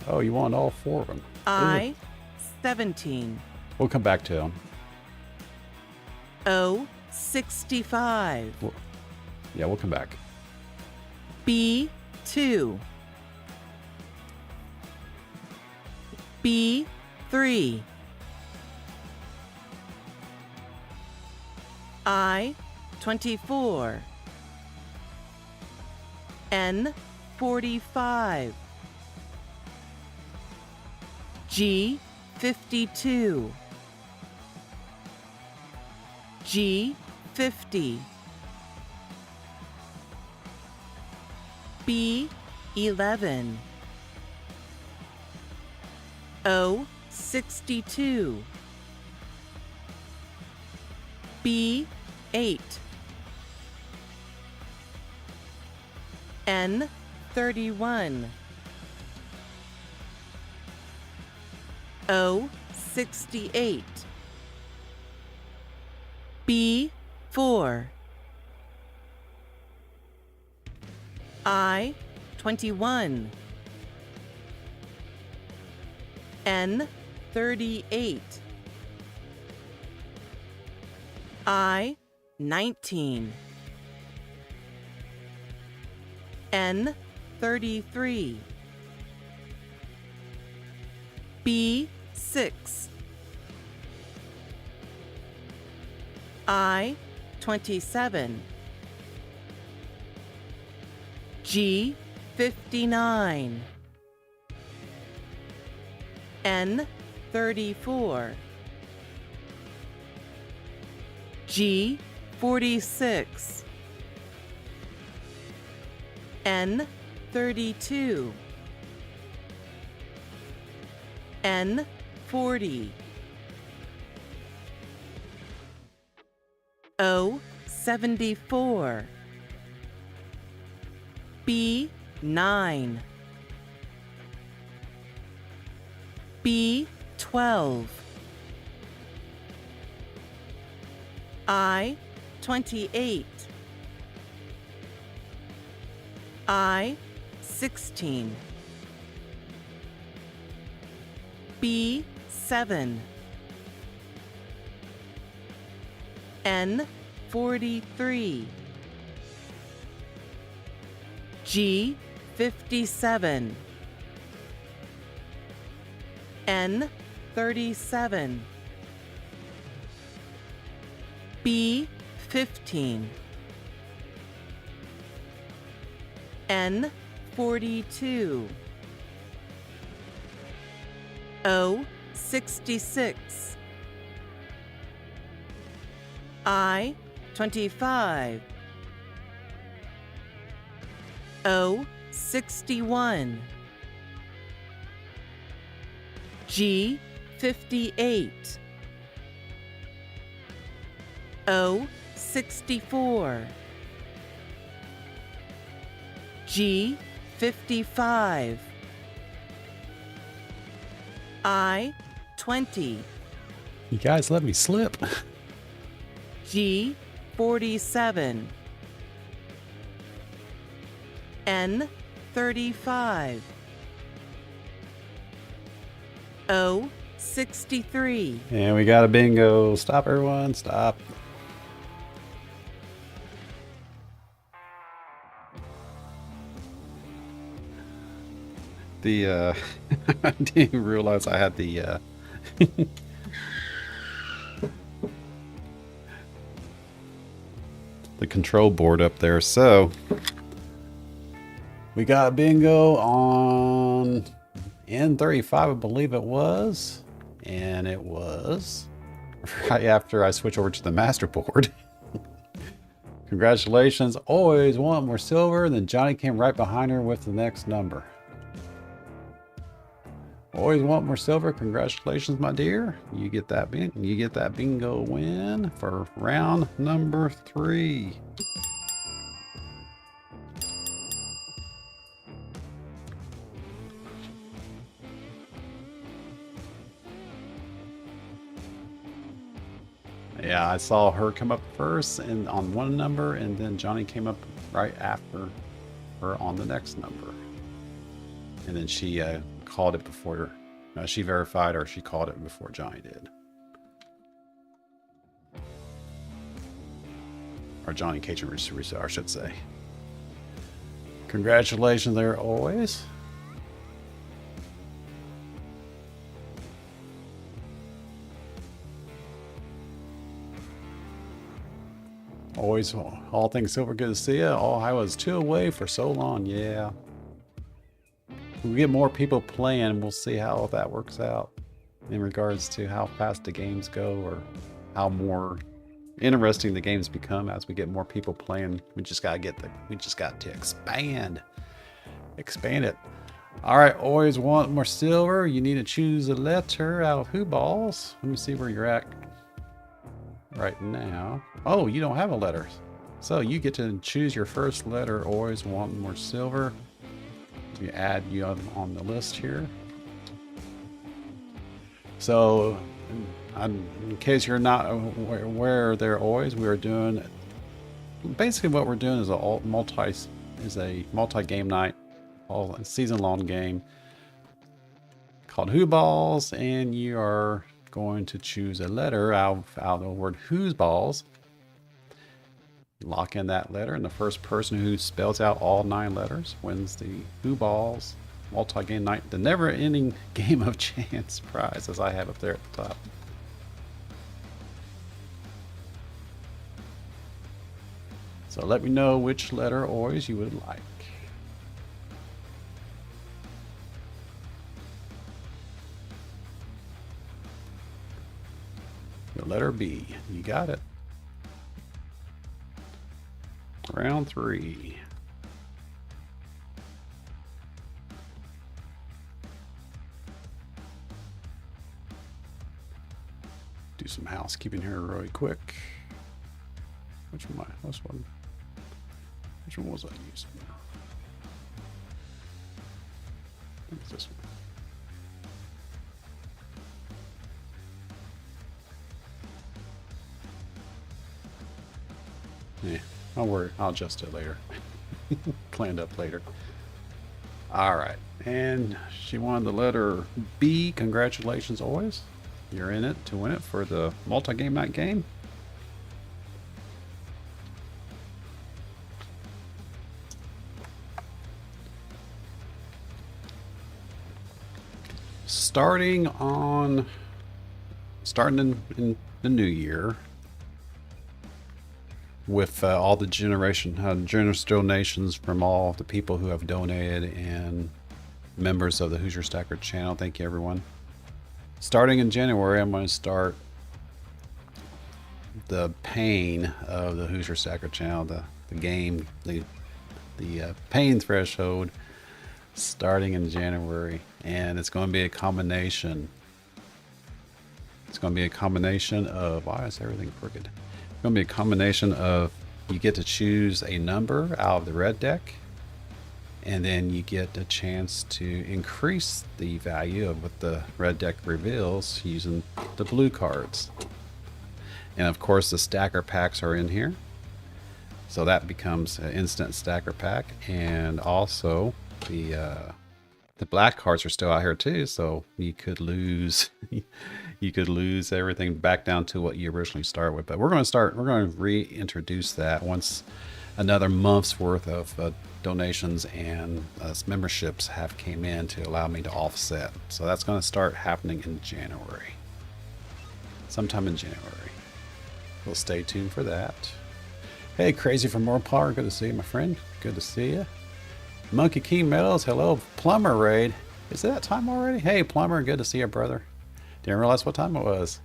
Oh, you want all 4 of them? I17, We'll come back to them. O65, Yeah, we'll come back. B2, B3, I24, N45, G52, G50, B11, O62, B8, N31, O68, B4, I21, N38, I19, N33, B6, I27, G59, N34, G46, N32, N40, O74, B9, B12, I28, I16, B7, N43, G57, N37, B15, N42, O66, I25, O61, G58, O64, G55, I20, You guys let me slip. G47, N35, O63, And we got a bingo. Stop, everyone. Stop. I didn't even realize I had the the control board up there. So we got bingo on N35, I believe it was, and it was right after I switch over to the master board. Congratulations. Always want more silver. And then Johnny came right behind her with the next number. Always want more silver. Congratulations, my dear. You get that bingo win for round number 3. Yeah, I saw her come up first and on one number, and then Johnny came up right after her on the next number. And then she called it before she verified, or she called it before Johnny did. Or Johnny Cajun Russo, I should say. Congratulations there, always. Always, all things silver, good to see you. Oh, I was 2 away for so long, yeah. We get more people playing, we'll see how that works out in regards to how fast the games go, or how more interesting the games become as we get more people playing. We just got to expand it. All right, always want more silver. You need to choose a letter out of HooFAM. Let me see where you're at right now. Oh, you don't have a letter, so you get to choose your first letter. Always want more silver. We add you on the list here. So in case you're not aware there, always, we are doing basically what we're doing is a multi game night, all season long game called HoosBalls, and you are going to choose a letter out of the word HoosBalls. Lock in that letter, and the first person who spells out all 9 letters wins the HoosBalls multi-game night, the never-ending game of chance prize, as I have up there at the top. So let me know which letter always you would like. The letter B, you got it. Round 3. Do some housekeeping here really quick. Which one was I using? I think it's this one. Yeah. Don't worry, I'll adjust it later. Planned up later. All right. And she wanted the letter B. Congratulations, always. You're in it to win it for the multi-game night game. Starting in the new year with all the generous donations from all the people who have donated and members of the Hoosier Stacker channel. Thank you, everyone. Starting in January, I'm going to start the pain of the Hoosier Stacker channel, the game, the pain threshold, starting in January, and it's going to be a combination. It's going to be a combination of, why is everything crooked? It's going to be a combination of, you get to choose a number out of the red deck, and then you get a chance to increase the value of what the red deck reveals using the blue cards. And of course the stacker packs are in here, so that becomes an instant stacker pack. And also the black cards are still out here too, so you could lose you could lose everything back down to what you originally start with. But we're going to reintroduce that once another month's worth of donations and memberships have came in to allow me to offset. So that's going to start happening in January, sometime in January. We'll stay tuned for that. Hey, Crazy from More Power, good to see you, my friend. Good to see you. Monkey King Meadows, hello. Plumber Raid, is it that time already? Hey, Plumber, good to see you, brother. Didn't realize what time it was.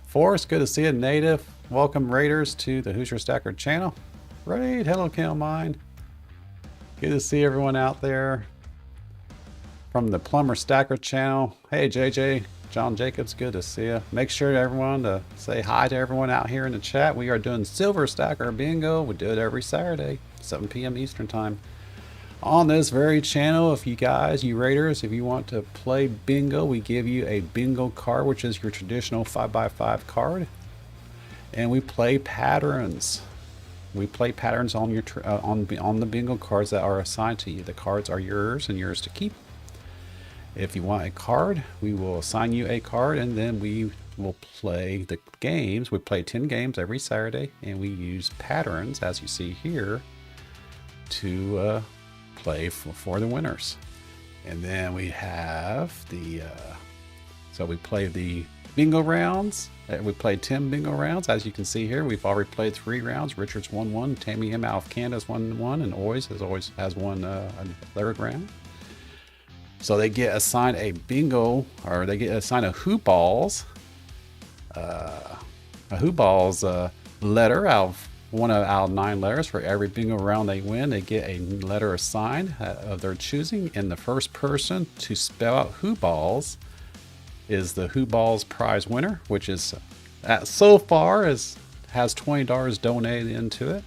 Forrest, good to see you. Native, welcome Raiders to the Hoosier Stacker channel. Raid, hello, Kill Mine. Good to see everyone out there from the Plumber Stacker channel. Hey, JJ, John Jacobs, good to see you. Make sure everyone to say hi to everyone out here in the chat. We are doing Silver Stacker Bingo. We do it every Saturday, 7 p.m. Eastern time. On this very channel, if you guys, you Raiders, if you want to play bingo, we give you a bingo card, which is your traditional 5x5 card. And we play patterns. We play patterns on your on the bingo cards that are assigned to you. The cards are yours and yours to keep. If you want a card, we will assign you a card, and then we will play the games. We play 10 games every Saturday, and we use patterns, as you see here, to play for the winners. And then we have the so we play the bingo rounds. We played 10 bingo rounds. As you can see here, we've already played 3 rounds. Richard's won 1, Tammy M out of Canada's won 1, and always has won a third round. So they get assigned a bingo, or they get assigned a HoosBalls, letter out of 9 letters. For every bingo round they win, they get a letter assigned of their choosing, and the first person to spell out HoosBalls is the HoosBalls prize winner, which is so far has $20 donated into it.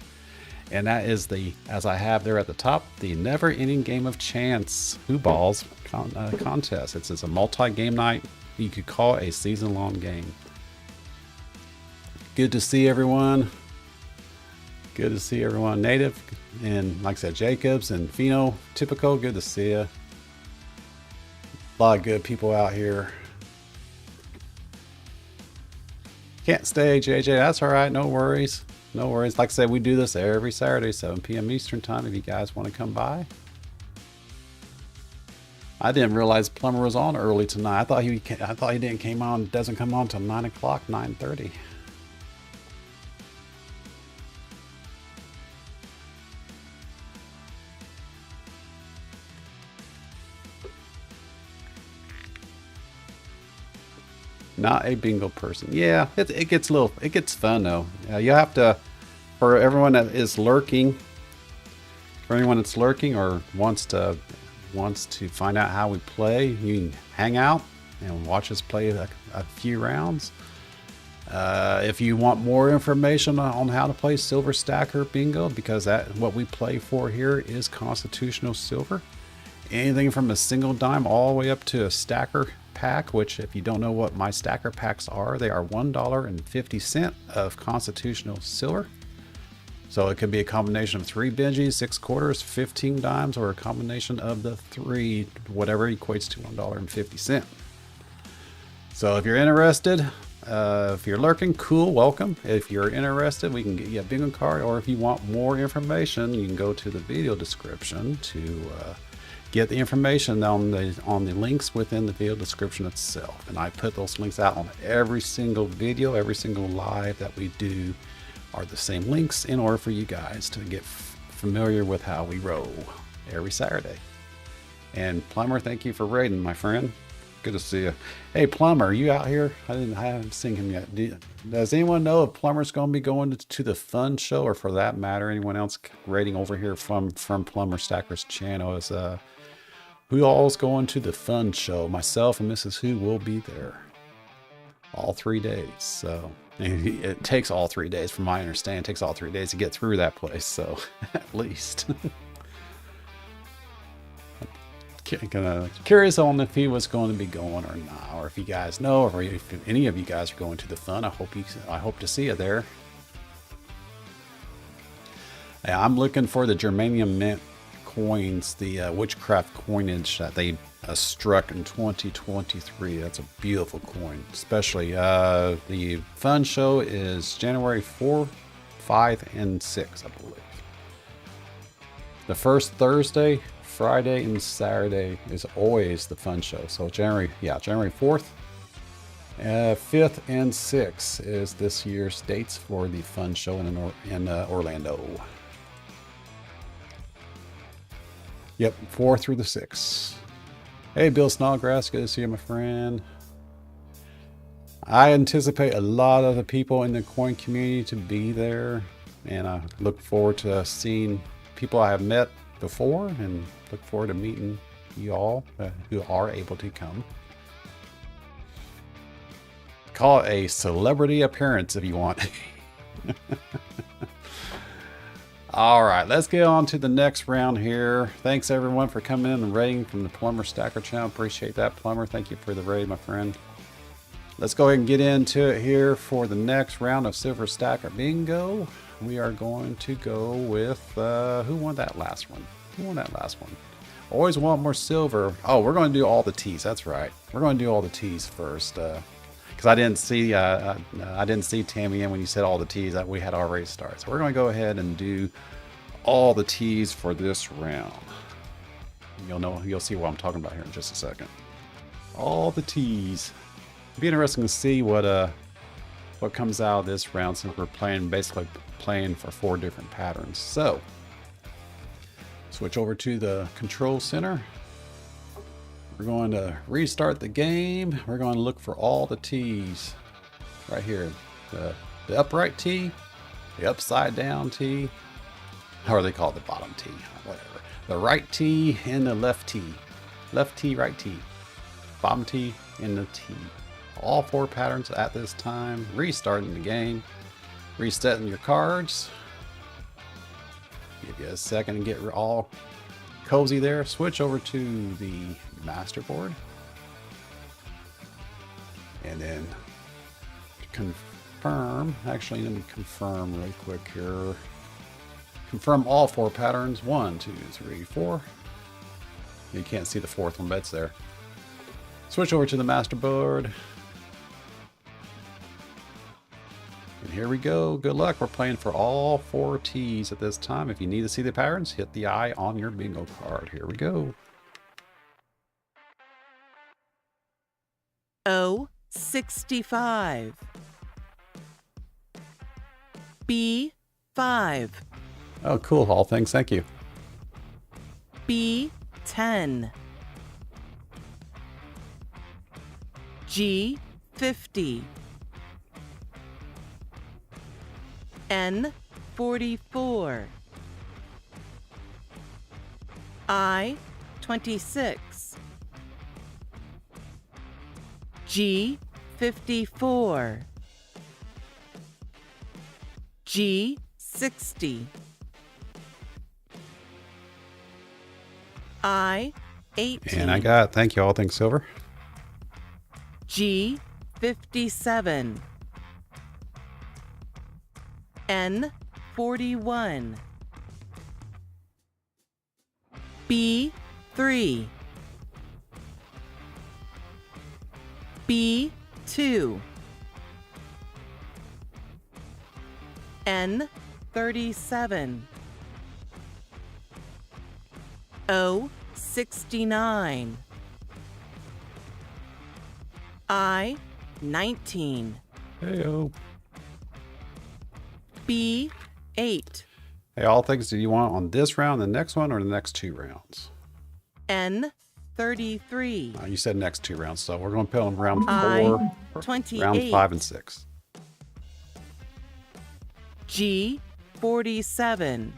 And that is the, as I have there at the top, the never ending game of chance HoosBalls contest. It's a multi-game night. You could call it a season-long game. Good to see everyone. Good to see everyone. Native and, like I said, Jacobs and Pheno Typical, good to see you. A lot of good people out here. Can't stay, JJ. That's all right. No worries. No worries. Like I said, we do this every Saturday, 7 p.m. Eastern time, if you guys want to come by. I didn't realize Plumber was on early tonight. I thought he doesn't come on till 9 o'clock, 9:30. Not a bingo person. Yeah, it gets fun though. You have to, for everyone that is lurking, or wants to find out how we play, you can hang out and watch us play a few rounds. If you want more information on how to play Silver Stacker Bingo, because what we play for here is constitutional silver. Anything from a single dime all the way up to a stacker pack, which, if you don't know what my stacker packs are, they are $1.50 of constitutional silver. So it could be a combination of 3 Benjis, 6 quarters, 15 dimes, or a combination of the 3, whatever equates to $1.50. So if you're interested, if you're lurking, cool, welcome. If you're interested, we can get you a bingo card, or if you want more information, you can go to the video description to get the information on the links within the video description itself. And I put those links out on every single video, every single live that we do are the same links in order for you guys to get familiar with how we roll every Saturday. And Plumber, thank you for raiding, my friend. Good to see you. Hey, Plumber, are you out here? I haven't seen him yet. Does anyone know if Plumber's going to be going to the fun show, or for that matter, anyone else raiding over here from Plumber Stacker's channel? Is who all's going to the fun show? Myself and Mrs. Who will be there all 3 days. So it takes all 3 days, from my understanding. It takes all 3 days to get through that place. So at least. Curious on if he was going to be going or not, or if you guys know, or if any of you guys are going to the fun. I hope to see you there. Yeah, I'm looking for the germanium mint coins, the witchcraft coinage that they struck in 2023. That's a beautiful coin. Especially the fun show is January 4th, 5th, and 6th, I believe. The first Thursday, Friday, and Saturday is always the fun show. So January 4th, 5th, and 6th is this year's dates for the fun show in Orlando. Yep, 4 through the 6th. Hey, Bill Snodgrass, good to see you, my friend. I anticipate a lot of the people in the coin community to be there, and I look forward to seeing people I have met before, and look forward to meeting you all who are able to come. Call it a celebrity appearance if you want. All right, let's get on to the next round here. Thanks everyone for coming in and raiding from the Plumber Stacker channel. Appreciate that, Plumber. Thank you for the raid, my friend. Let's go ahead and get into it here for the next round of Silver Stacker Bingo. We are going to go with, who won that last one? Always want more silver. Oh, we're going to do all the T's. That's right. We're going to do all the T's first. Because I didn't see Tammy in when you said all the T's, that we had already started. So we're going to go ahead and do all the T's for this round. You'll see what I'm talking about here in just a second. All the T's. It'll be interesting to see what comes out of this round, since we're basically playing for 4 different patterns. So switch over to the control center. We're going to restart the game. We're going to look for all the T's right here. The upright T, the upside down T, or they call it the bottom T, whatever. The right T and the left T. Left T, right T. Bottom T and the T. All 4 patterns at this time. Restarting the game. Resetting your cards. Give you a second to get all cozy there. Switch over to the master board, and then confirm. Actually, let me confirm really quick here. Confirm all 4 patterns. 1, 2, 3, 4. You can't see the 4th one, but it's there. Switch over to the master board. And here we go. Good luck. We're playing for all 4 T's at this time. If you need to see the patterns, hit the eye on your bingo card. Here we go. O65. B5. Oh, cool. All things. Thank you. B10. G50. N44. I26. G54. G60. I18. And I got, thank you, all things silver. G57. 41. B3. B2. N37. O69. I19. Hey-o. B8. Hey, all things do you want on this round, the next one, or the next 2 rounds? N33. You said next 2 rounds, so we're going to put on round 4, I28. round 5 and 6. G47.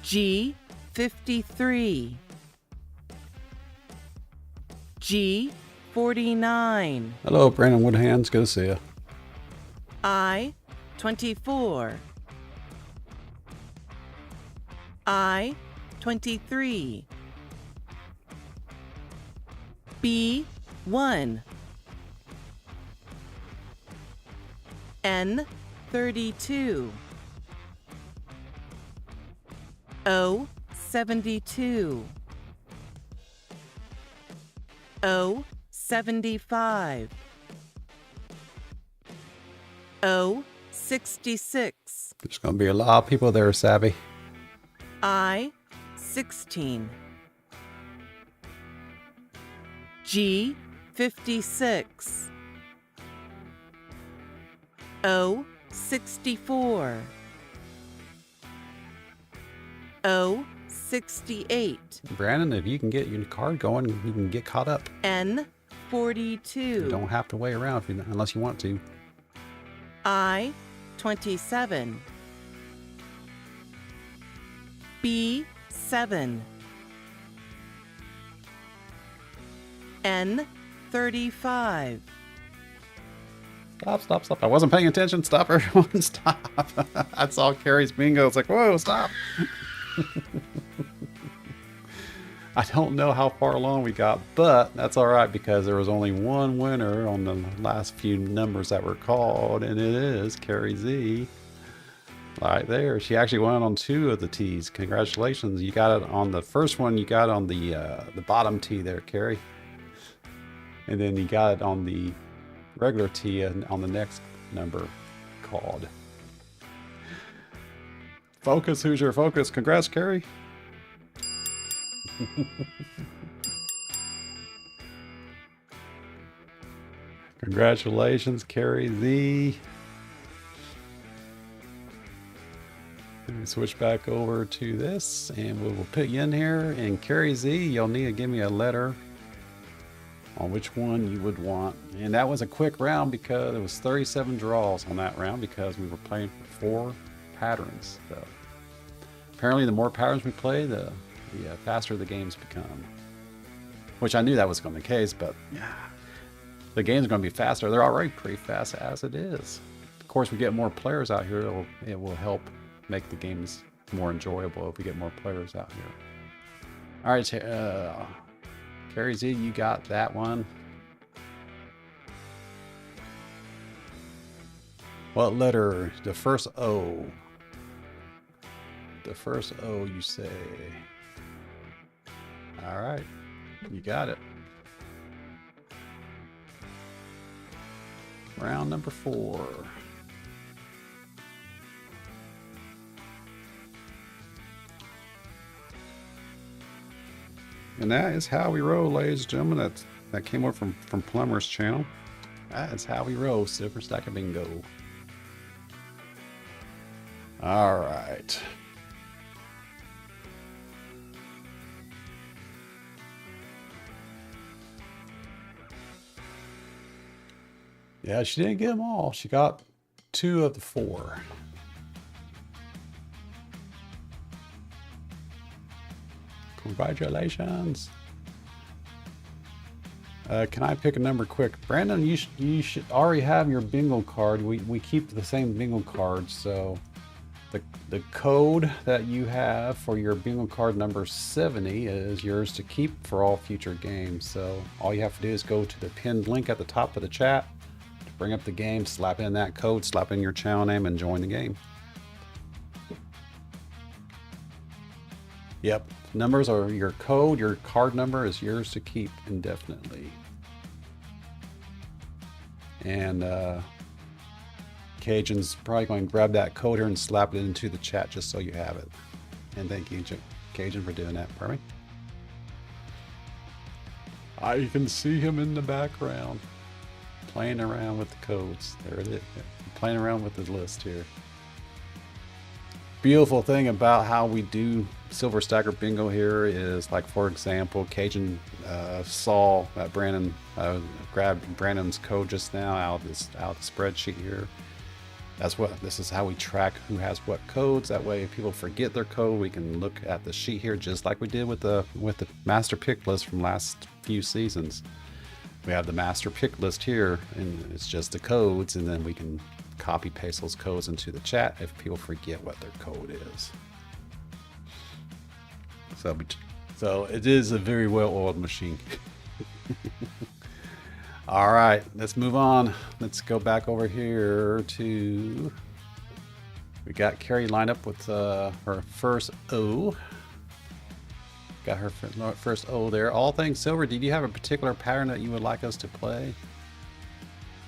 G53. G49. Hello, Brandon Woodhands. Good to see you. I24. I23. B1. N32. O72. O75. O66. There's going to be a lot of people there, Savvy. I16. G56. O64. O68. Brandon, if you can get your card going, you can get caught up. N42. You don't have to wait around unless you want to. I27. B7. N35. Stop. I wasn't paying attention. Stop, everyone. Stop. I saw Carrie's bingo. It's like, whoa, stop. I don't know how far along we got, but that's all right because there was only one winner on the last few numbers that were called, and it is Carrie Z. Right there. She actually won on 2 of the T's. Congratulations. You got it on the first one. You got it on the bottom T there, Carrie. And then you got it on the regular T on the next number called. Focus, who's your focus? Congrats, Carrie. Congratulations, Carrie Z. Let me switch back over to this and we will put you in here. And Carrie Z, you'll need to give me a letter on which one you would want. And that was a quick round because it was 37 draws on that round because we were playing for 4 patterns. So apparently the more patterns we play, the faster the games become. Which I knew that was going to be the case, but yeah, the game's going to be faster. They're already pretty fast as it is. Of course, we get more players out here. It will help make the games more enjoyable if we get more players out here. All right, Carrie Z, you got that one. What letter? The first O. The first O, you say. All right, you got it. Round number 4. And that is how we roll, ladies and gentlemen. That came over from Plumber's channel. That is how we roll, Silver Stack of Bingo. All right. Yeah, she didn't get them all. She got 2 of the 4. Congratulations. Can I pick a number quick? Brandon, you should already have your bingo card. We keep the same bingo cards, so the code that you have for your bingo card number 70 is yours to keep for all future games. So all you have to do is go to the pinned link at the top of the chat, bring up the game, slap in that code, slap in your channel name, and join the game. Yep, numbers are your code. Your card number is yours to keep indefinitely. And Cajun's probably going to grab that code here and slap it into the chat just so you have it. And thank you, Cajun, for doing that for me. I can see him in the background playing around with the codes. There it is. Playing around with the list here. Beautiful thing about how we do Silver Stacker Bingo here is, like, for example, Cajun saw that Brandon grabbed Brandon's code just now out of the spreadsheet here. This is how we track who has what codes. That way, if people forget their code, we can look at the sheet here, just like we did with the master pick list from last few seasons. We have the master pick list here, and it's just the codes, and then we can copy paste those codes into the chat if people forget what their code is. So it is a very well-oiled machine. All right, let's move on. Let's go back over here to, we got Carrie lined up with her first O. Got her first O there. All things silver. Did you have a particular pattern that you would like us to play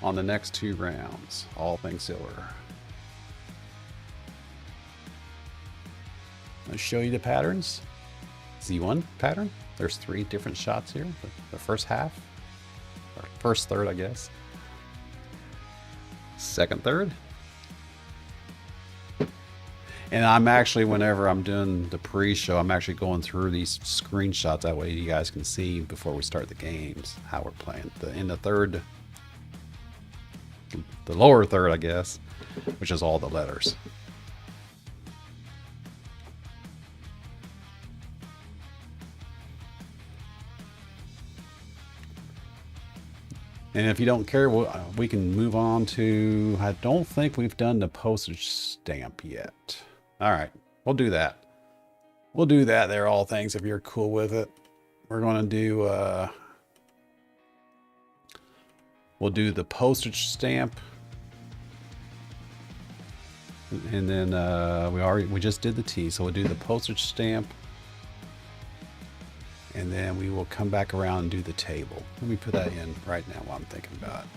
on the next 2 rounds? All things silver. I'll show you the patterns. Z1 pattern. There's 3 different shots here. The first half, or first third, I guess. Second third. And I'm actually, whenever I'm doing the pre-show, I'm actually going through these screenshots. That way you guys can see before we start the games how we're playing. In the third, the lower third, I guess, which is all the letters. And if you don't care, we can move on to, I don't think we've done the postage stamp yet. All right, we'll do that. We'll do that there, all things, if you're cool with it. We're going to do, we'll do the postage stamp. And then we just did the T, so we'll do the postage stamp. And then we will come back around and do the table. Let me put that in right now while I'm thinking about it.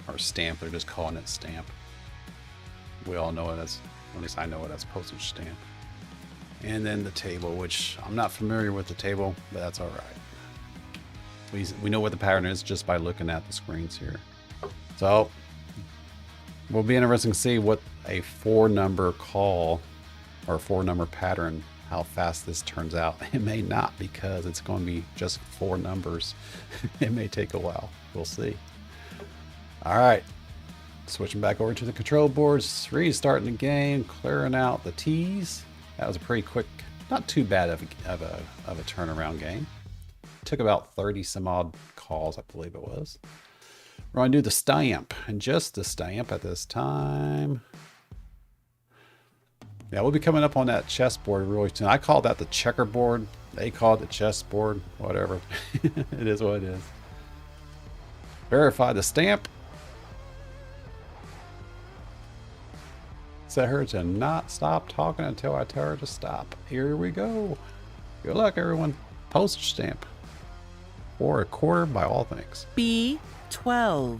Or stamp, they're just calling it stamp. We all know it as, at least I know it as postage stamp. And then the table, which I'm not familiar with the table, but that's all right. We know what the pattern is just by looking at the screens here. So we'll be interesting to see what a 4-number call or 4-number pattern, how fast this turns out. It may not, because it's going to be just 4 numbers. It may take a while. We'll see. All right, switching back over to the control boards, restarting the game, clearing out the T's. That was a pretty quick, not too bad of a turnaround game. Took about 30 some odd calls, I believe it was. We're going to do the stamp, and just the stamp at this time. Yeah, we'll be coming up on that chessboard really soon. I call that the checkerboard. They call it the chessboard. Whatever. It is what it is. Verify the stamp. Set her to not stop talking until I tell her to stop. Here we go. Good luck, everyone. Postage stamp. Or a quarter by all things. B12.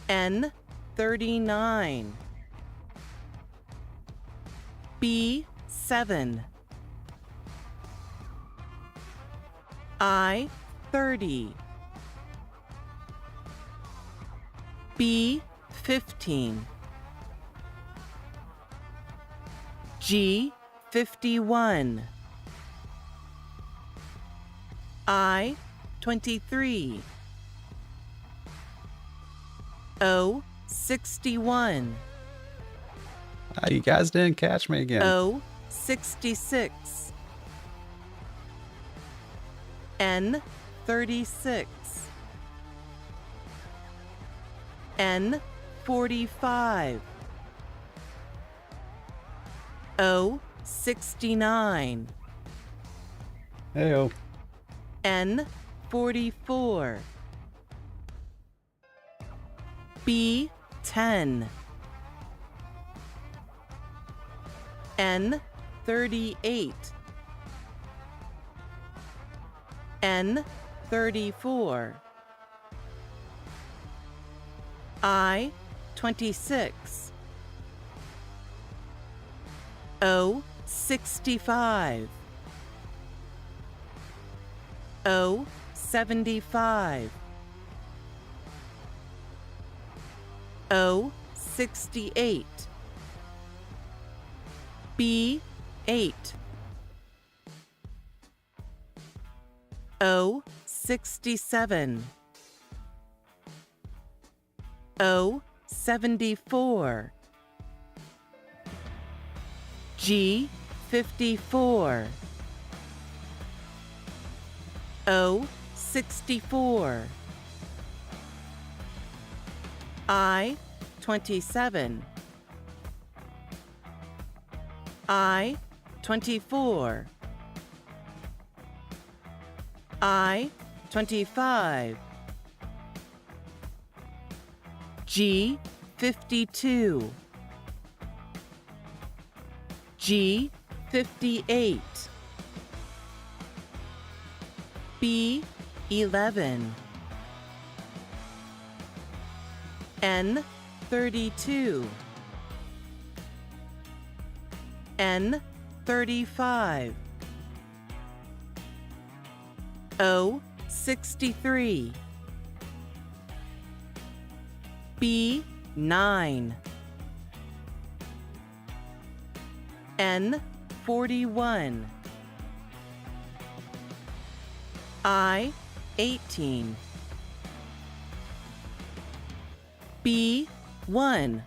N39. B7. I30. B15. G51. I23. O61. You guys didn't catch me again. O66. N36. N45. O69. Heyo. N44. B 10, N 38, N 34, I 26, O 65, O 75, O 68, B 8, O 67, O 74, G 54, O 64, I 27, I 24, I 25, G 52, G 58, B 11, N 32, N 35, O 63, B 9, N 41, I 18, B 1,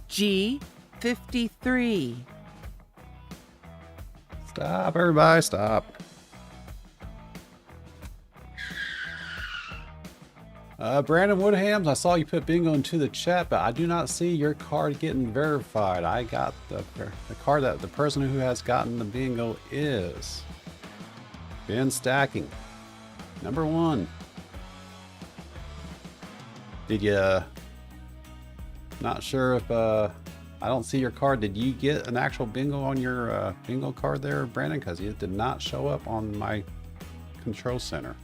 G 53. Stop, everybody, stop. Brandon Woodhams, I saw you put bingo into the chat, but I do not see your card getting verified. I got the card that the person who has gotten the bingo is Ben Stacking, number 1. Did you? Not sure if I don't see your card. Did you get an actual bingo on your bingo card there, Brandon? Because it did not show up on my control center.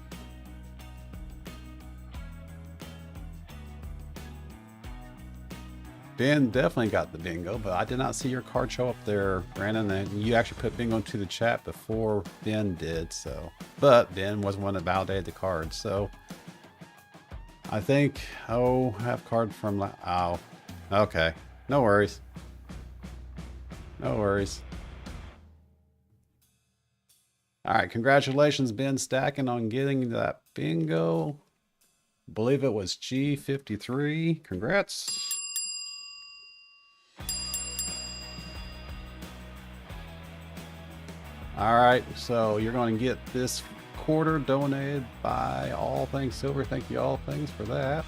Ben definitely got the bingo, but I did not see your card show up there, Brandon. And you actually put bingo into the chat before Ben did, so. But Ben was one that validated the card, so. I think, I have card from, oh, okay. No worries. No worries. All right, congratulations, Ben Stacking, on getting that bingo. I believe it was G53. Congrats. All right, so you're going to get this quarter donated by All Things Silver. Thank you, All Things, for that.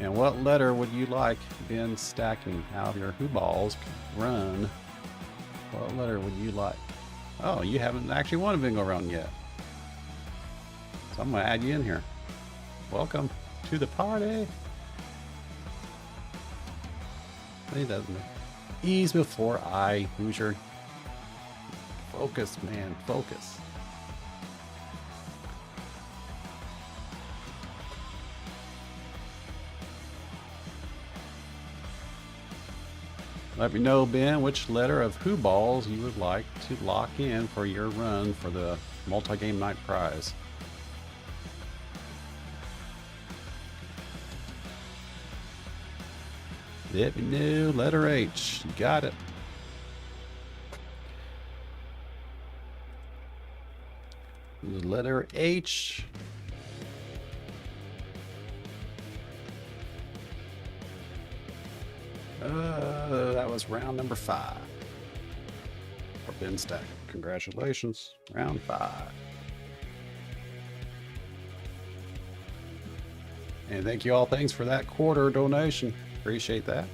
And what letter would you like Ben Stacking out of your HoosBalls run? What letter would you like? Oh, you haven't actually won a bingo run yet. So I'm going to add you in here. Welcome to the party. He doesn't. Ease before I. Hoosier. Focus, man. Focus. Let me know, Ben, which letter of HooFAM you would like to lock in for your run for the multi-game night prize. Let me know, letter H. Got it. Letter H. That was round number 5 for Ben Stack. Congratulations, round 5. And thank you, All Things, for that quarter donation. Appreciate that.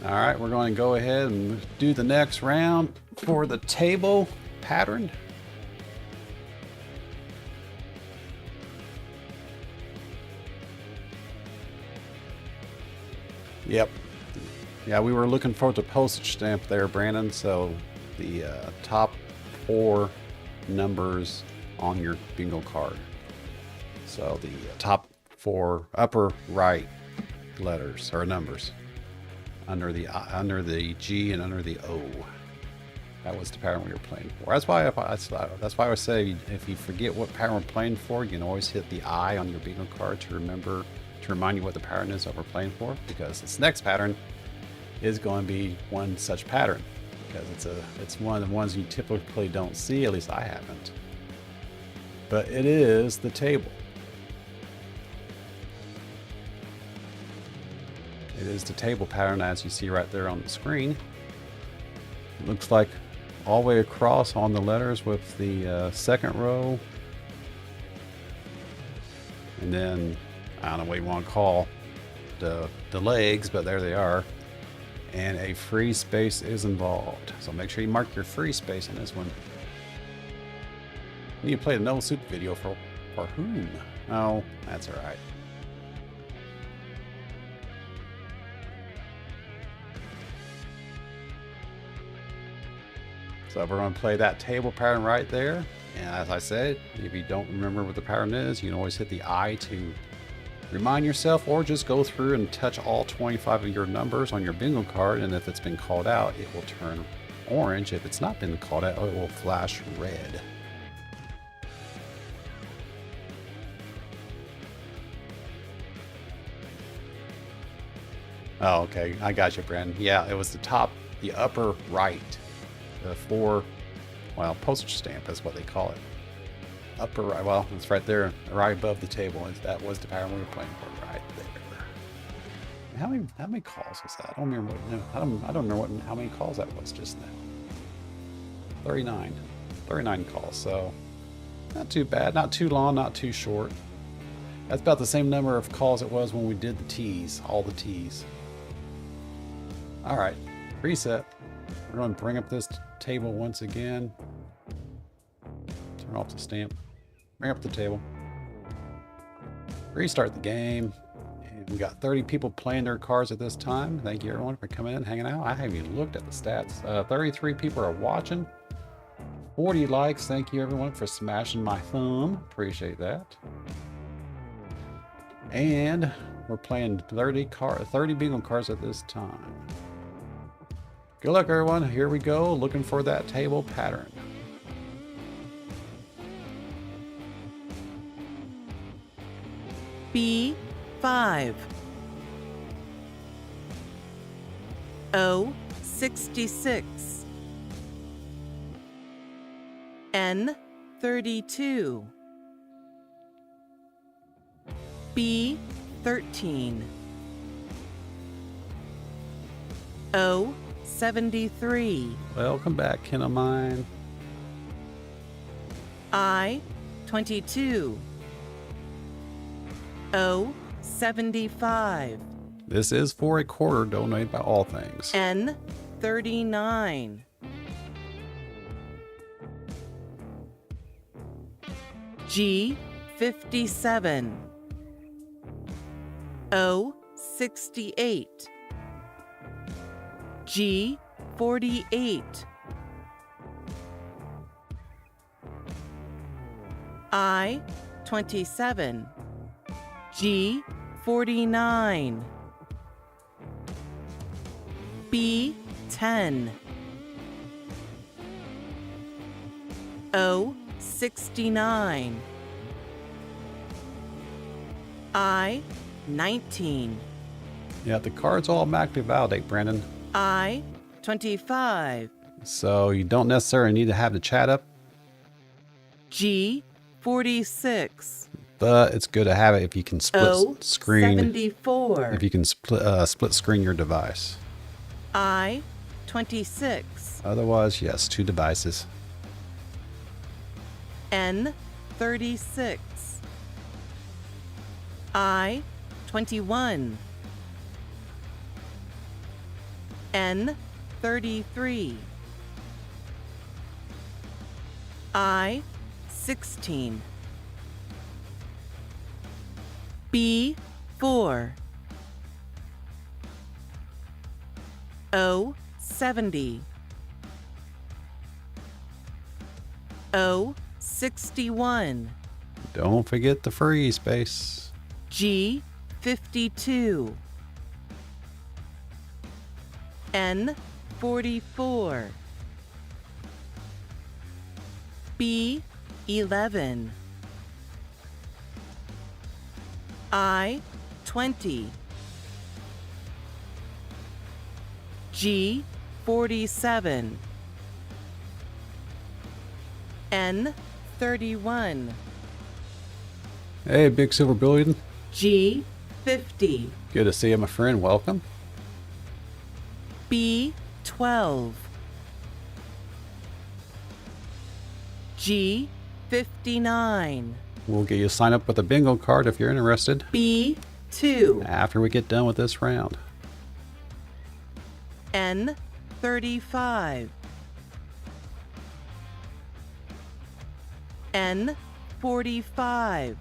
All right, we're going to go ahead and do the next round for the table pattern. Yep. Yeah, we were looking for the postage stamp there, Brandon. So the top 4 numbers on your bingo card. So the top 4 upper right letters or numbers under the G and under the O. That was the pattern we were playing for. That's why I would say if you forget what pattern we're playing for, you can always hit the I on your bingo card to remind you what the pattern is that we're playing for, because this next pattern is going to be one such pattern, because it's one of the ones you typically don't see, at least I haven't. But it is the table. It is the table pattern as you see right there on the screen. It looks like all the way across on the letters with the second row, and then I don't know what you want to call the legs, but there they are. And a free space is involved. So make sure you mark your free space in this one. You need to play the No Soup video for whom? Oh, that's all right. So we're going to play that table pattern right there. And as I said, if you don't remember what the pattern is, you can always hit the I to remind yourself, or just go through and touch all 25 of your numbers on your bingo card, and if it's been called out, it will turn orange. If it's not been called out, it will flash red. Oh, okay. I got you, Brandon. Yeah, it was the upper right. The 4, well, postage stamp is what they call it. Upper right, well, it's right there, right above the table. That was the pattern we were playing for right there. How many calls was that? I don't remember. I don't remember how many calls that was just now. 39 calls. So not too bad, not too long, not too short. That's about the same number of calls it was when we did the T's, all the T's. All right, reset. We're going to bring up this table once again. Turn off the stamp. Bring up the table. Restart the game. And we got 30 people playing their cards at this time. Thank you everyone for coming in, hanging out. I haven't even looked at the stats. 33 people are watching. 40 likes. Thank you everyone for smashing my thumb. Appreciate that. And we're playing 30 bingo cards at this time. Good luck everyone. Here we go. Looking for that table pattern. B5 O66 N32 B13 O73 Welcome back, kin of mine. I22 O75 This is for a quarter donated by All Things. N39 G57 O68 G48 I27 G49 B10 O69 I19 Yeah, the cards all automatically validate, Brandon. I25 So you don't necessarily need to have the chat up, G46 but it's good to have it if you can split screen. 74 If you can split screen your device. I26 Otherwise, yes, 2 devices. N36 I21 N 33, I 16, B 4, O 70, O 61, Don't forget the free space. G 52, N 44, B 11, I 20, G 47, N 31, Hey, Big Silver Billion. G 50, Good to see you, my friend. Welcome. B 12, G 59, We'll get you signed up with a bingo card if you're interested B 2, after we get done with this round. N 35, N 45,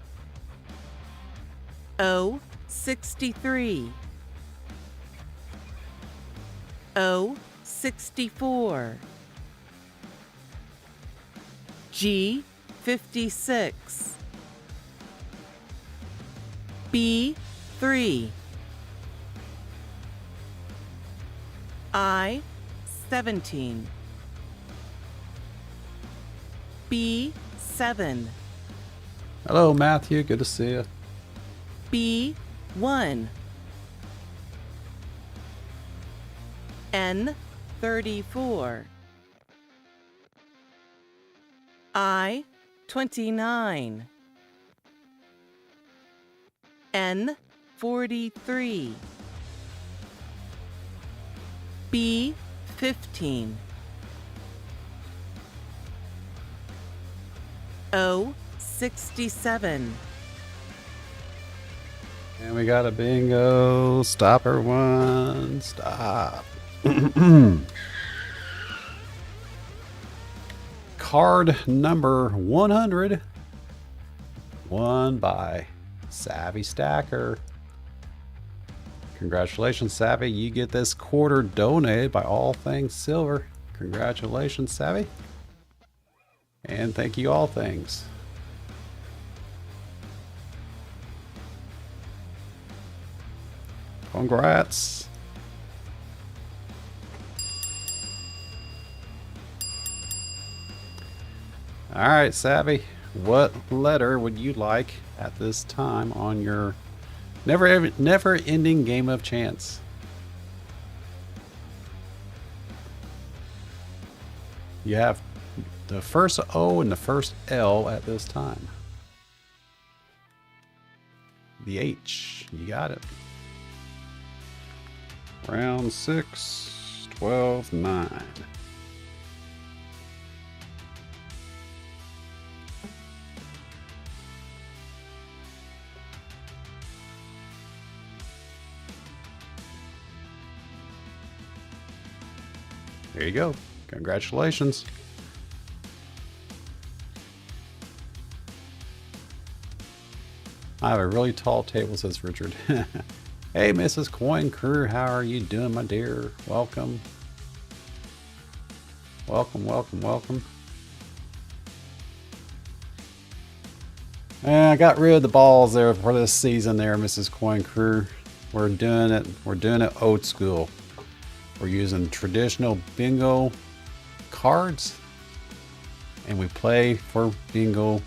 O 63, O 64, G 56, B 3, I 17, B 7, Hello, Matthew. Good to see you. B 1, N 34, I 29, N 43, B 15, O 67, And we got a bingo. Stop, everyone. Stop. Card number 100. Won by Savvy Stacker. Congratulations, Savvy. You get this quarter donated by All Things Silver. Congratulations, Savvy. And thank you, All Things. Congrats. All right, Savvy. What letter would you like at this time on your never-ending game of chance? You have the first O and the first L at this time. The H. You got it. Round 6, 12, 9. There you go. Congratulations. I have a really tall table, says Richard. Hey, Mrs. Coin Crew, how are you doing, my dear? Welcome. Welcome, welcome, welcome. And I got rid of the balls there for this season there, Mrs. Coin Crew. We're doing it old school. We're using traditional bingo cards, and we play for bingo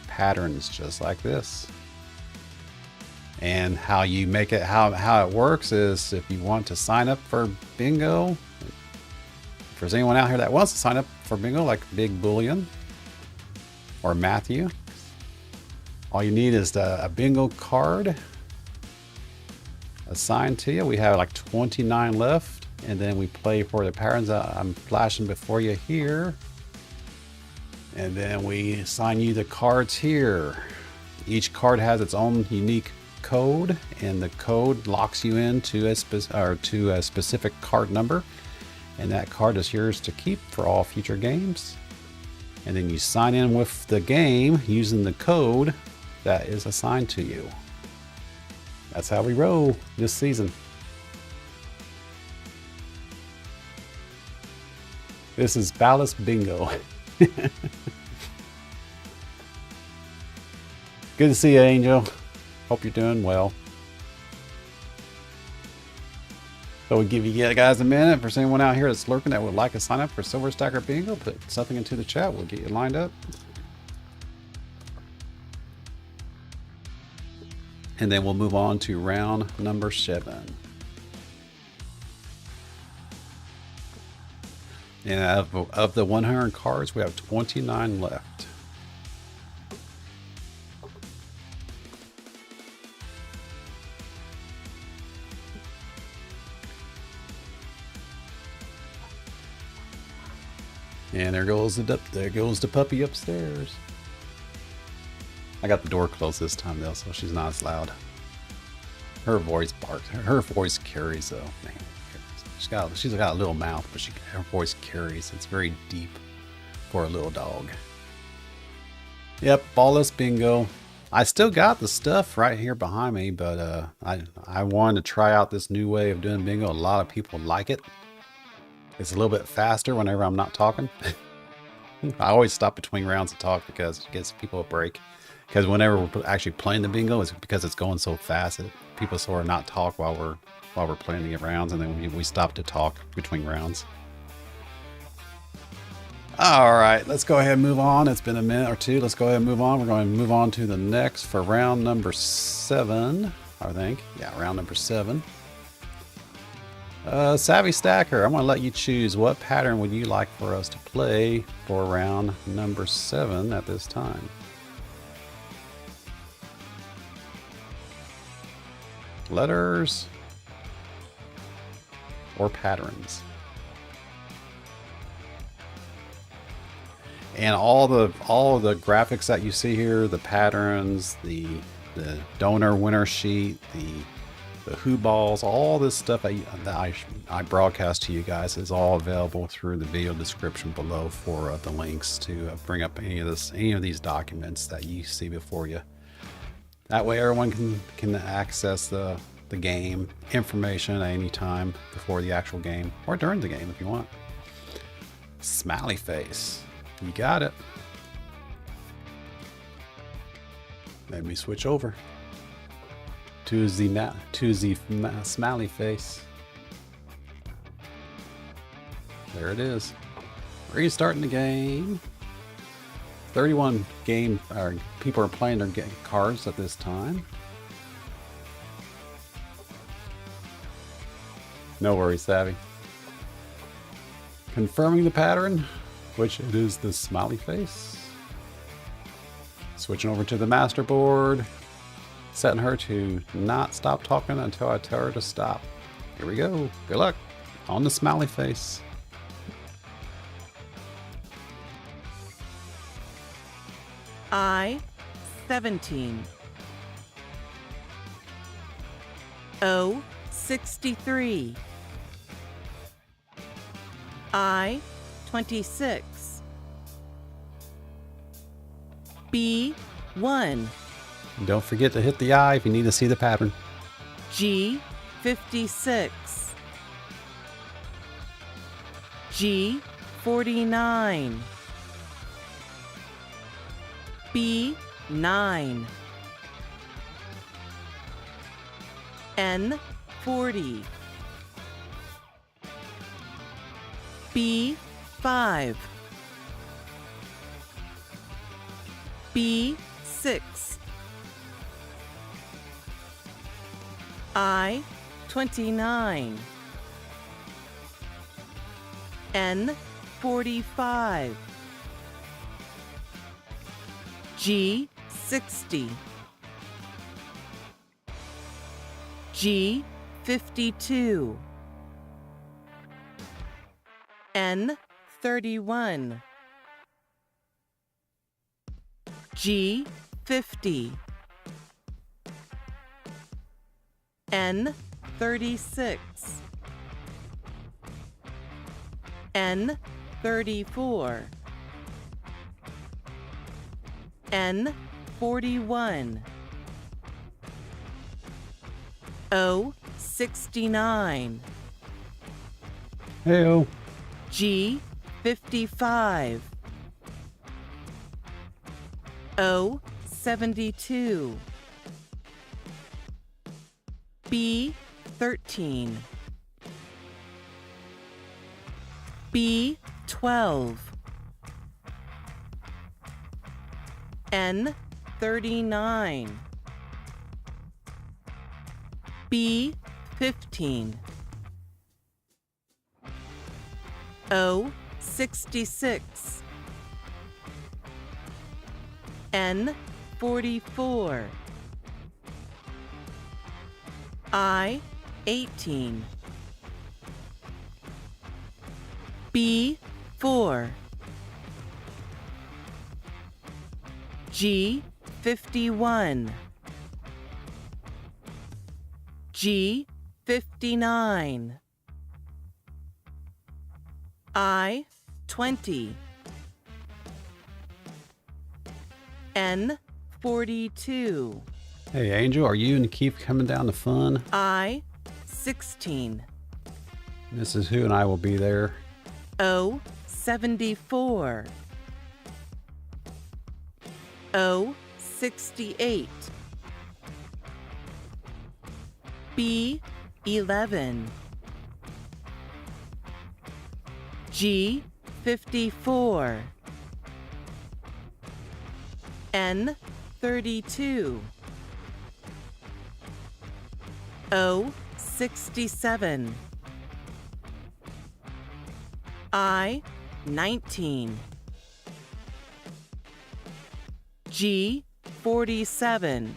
patterns just like this. And how you make it, how it works is if you want to sign up for bingo, if there's anyone out here that wants to sign up for bingo, like Big Bullion or Matthew, all you need is a bingo card assigned to you. We have like 29 left, and then we play for the patterns that I'm flashing before you here. And then we assign you the cards here. Each card has its own unique code, and the code locks you into a specific card number, and that card is yours to keep for all future games. And then you sign in with the game using the code that is assigned to you. That's how we roll this season. This is Ballast Bingo. Good to see you, Angel. Hope you're doing well. So we'll give you guys a minute. For anyone out here that's lurking that would like to sign up for Silver Stacker Bingo, put something into the chat. We'll get you lined up. And then we'll move on to round number 7. And of the 100 cards, we have 29 left. And there goes the puppy upstairs. I got the door closed this time though, so she's not as loud. Her voice barks. Her voice carries though. Man, she's got a little mouth, but her voice carries. It's very deep for a little dog. Yep, Ballast Bingo. I still got the stuff right here behind me, but I wanted to try out this new way of doing bingo. A lot of people like it. It's a little bit faster whenever I'm not talking. I always stop between rounds to talk because it gives people a break. Because whenever we're actually playing the bingo, it's because it's going so fast that people sort of not talk while we're playing the rounds, and then we stop to talk between rounds. All right, let's go ahead and move on. It's been a minute or two. Let's go ahead and move on. We're going to move on to the next for round number 7, I think. Yeah, round number 7. Savvy Stacker, I'm going to let you choose what pattern would you like for us to play for round number 7 at this time. Letters or patterns. And all the graphics that you see here, the patterns, the donor winner sheet, the HoosBalls, all this stuff that I broadcast to you guys is all available through the video description below for the links to bring up any of these documents that you see before you. That way everyone can access the game information at any time before the actual game or during the game if you want. Smiley face. You got it. Let me switch over to the smiley face. There it is. Restarting the game. 31 people are playing their cards at this time. No worries, Savvy. Confirming the pattern, which it is the smiley face. Switching over to the master board. Setting her to not stop talking until I tell her to stop. Here we go. Good luck on the smiley face. I 17. O 63. I 26. B 1. Don't forget to hit the eye if you need to see the pattern. G 56. G 49. B 9. N 40. B 5. B 6. I 29. N 45. G 60. G 52. N 31. G 50. N36, N34, N41, O69, Heyo. G55, O72, B13, B12, N39, B15, O66, N44, I18, B4, G51, G59, I20, N42, Hey, Angel, are you and Keith coming down to fun? I16, This is who and I will be there. O74, O68, B11, G54, N32, O67, I19, G47,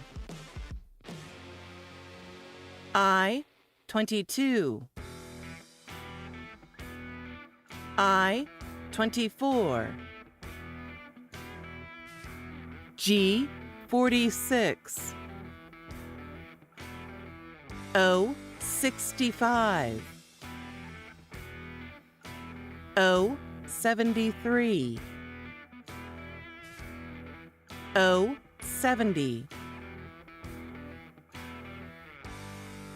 I22, I24, G46, O65, O73, O70,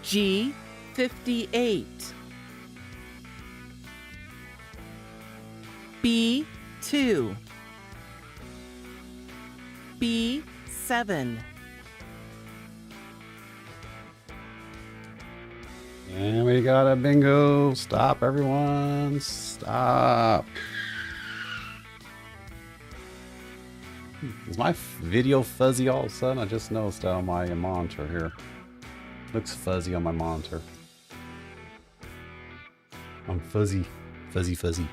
G58, B2, B7, And we got a bingo. Stop, everyone. Stop. Is my video fuzzy all of a sudden? I just noticed that on my monitor here. Looks fuzzy on my monitor. I'm fuzzy. Fuzzy.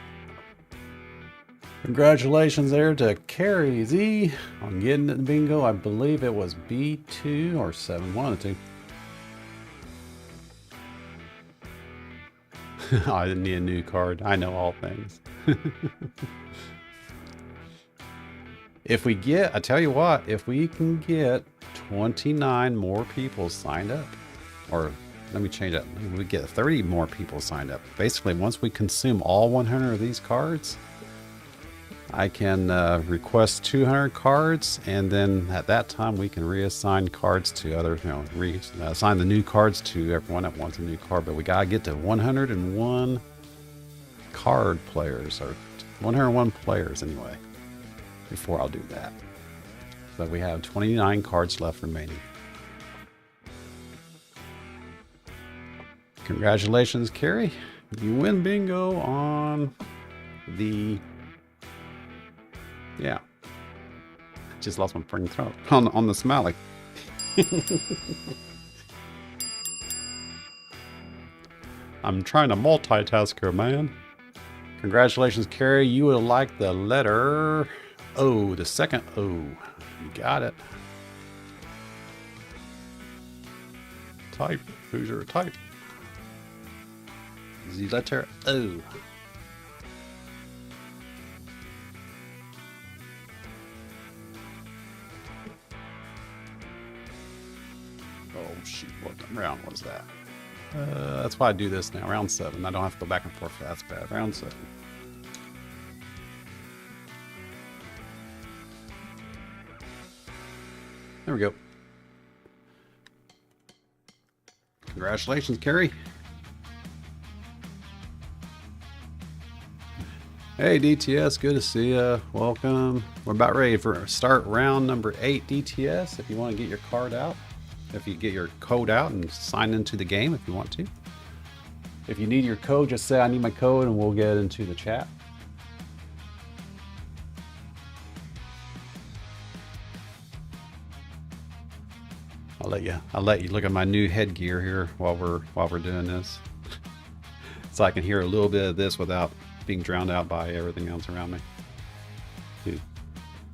Congratulations there to Carrie Z on getting the bingo. I believe it was B2 or 7, one of the two. I didn't need a new card. I know all things. If we get, I tell you what, if we can get 29 more people signed up, or let me change that. We get 30 more people signed up. Basically, once we consume all 100 of these cards, I can request 200 cards, and then at that time we can reassign cards to other, assign the new cards to everyone that wants a new card. But we gotta get to 101 card players, or 101 players anyway, before I'll do that. So we have 29 cards left remaining. Congratulations, Carrie. You win bingo on the... Yeah. Just lost my freaking throat. On the smiley. I'm trying to multitask here, man. Congratulations, Carrie. You would like the letter O, the second O. You got it. Type. Who's your type? The letter O. Oh shoot, what the? round was that? That's why I do this now. Round 7. I don't have to go back and forth. That's bad. Round 7. There we go. Congratulations, Carrie. Hey, DTS, good to see ya. Welcome. We're about ready for start round number 8, DTS. If you want to get your card out, if you get your code out and sign into the game if you want to. If you need your code, just say I need my code and we'll get into the chat. I'll let you look at my new headgear here while we're doing this. So I can hear a little bit of this without being drowned out by everything else around me. Dude,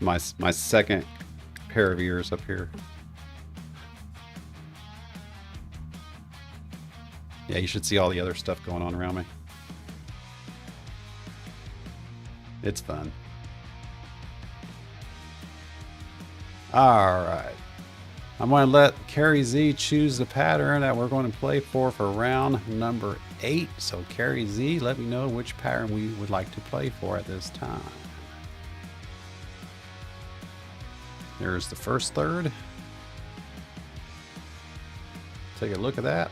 my second pair of ears up here. Yeah, you should see all the other stuff going on around me. It's fun. All right. I'm going to let Carrie Z choose the pattern that we're going to play for round number 8. So Carrie Z, let me know which pattern we would like to play for at this time. There's the first third. Take a look at that.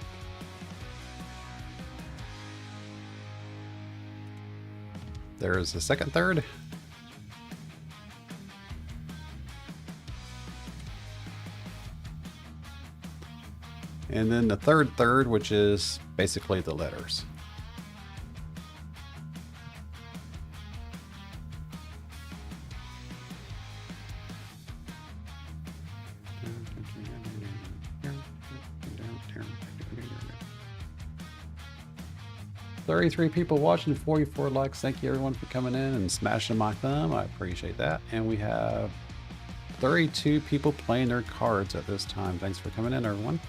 There's the second third. And then the third third, which is basically the letters. $33 people watching, 44 likes. Thank you everyone for coming in and smashing my thumb. I appreciate that. And we have 32 people playing their cards at this time. Thanks for coming in, everyone.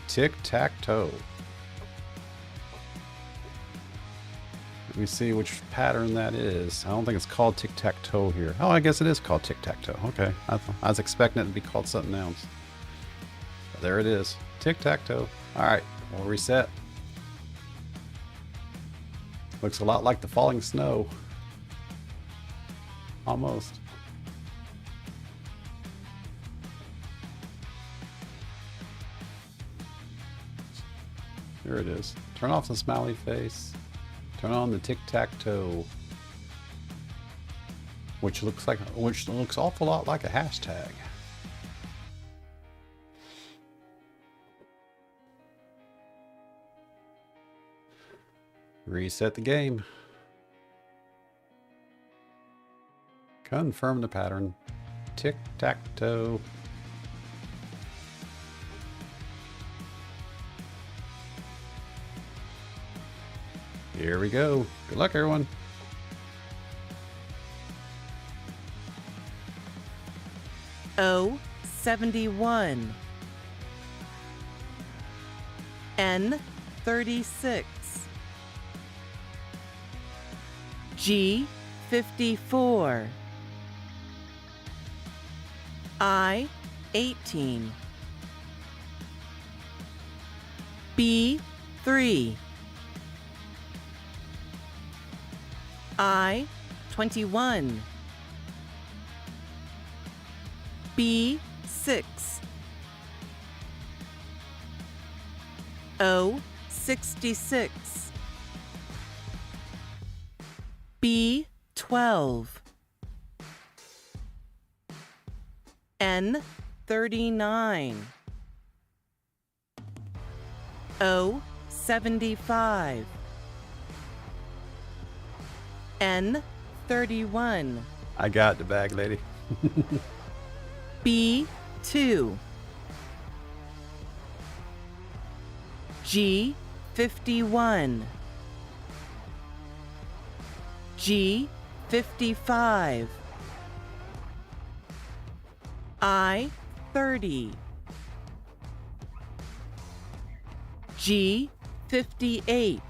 Tic-tac-toe. Let me see which pattern that is. I don't think it's called tic-tac-toe here. Oh, I guess it is called tic-tac-toe. Okay. I was expecting it to be called something else. But there it is. Tic-tac-toe. All right. We'll reset. Looks a lot like the falling snow. Almost. Here it is. Turn off the smiley face. Turn on the tic-tac-toe. Which looks awful lot like a hashtag. Reset the game. Confirm the pattern. Tic-tac-toe. Here we go. Good luck, everyone. O71. N36. G54. I18. B3. I21. B6. O66. B12. N39. O75. N31. I got the bag, lady. B2. G51. G55. I30. G58.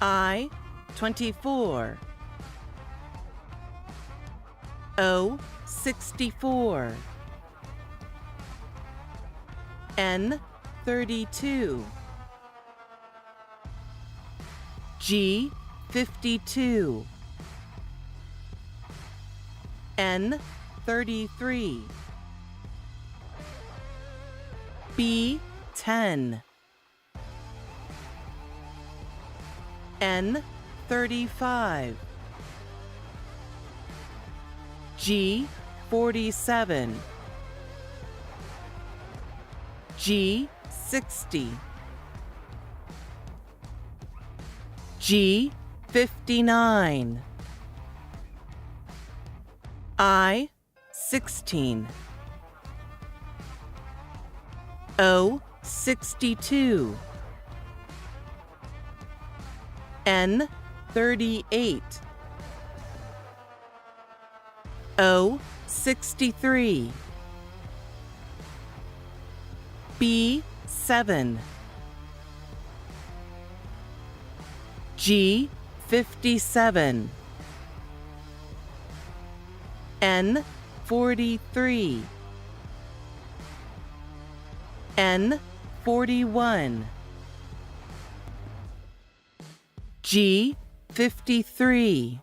I24. O6. 64, N 32, G 52, N 33, B 10, N 35, G 47, G 60, G 59, I 16, O 62, N 38, O 63, B 7, G 57, N 43, N 41, G 53,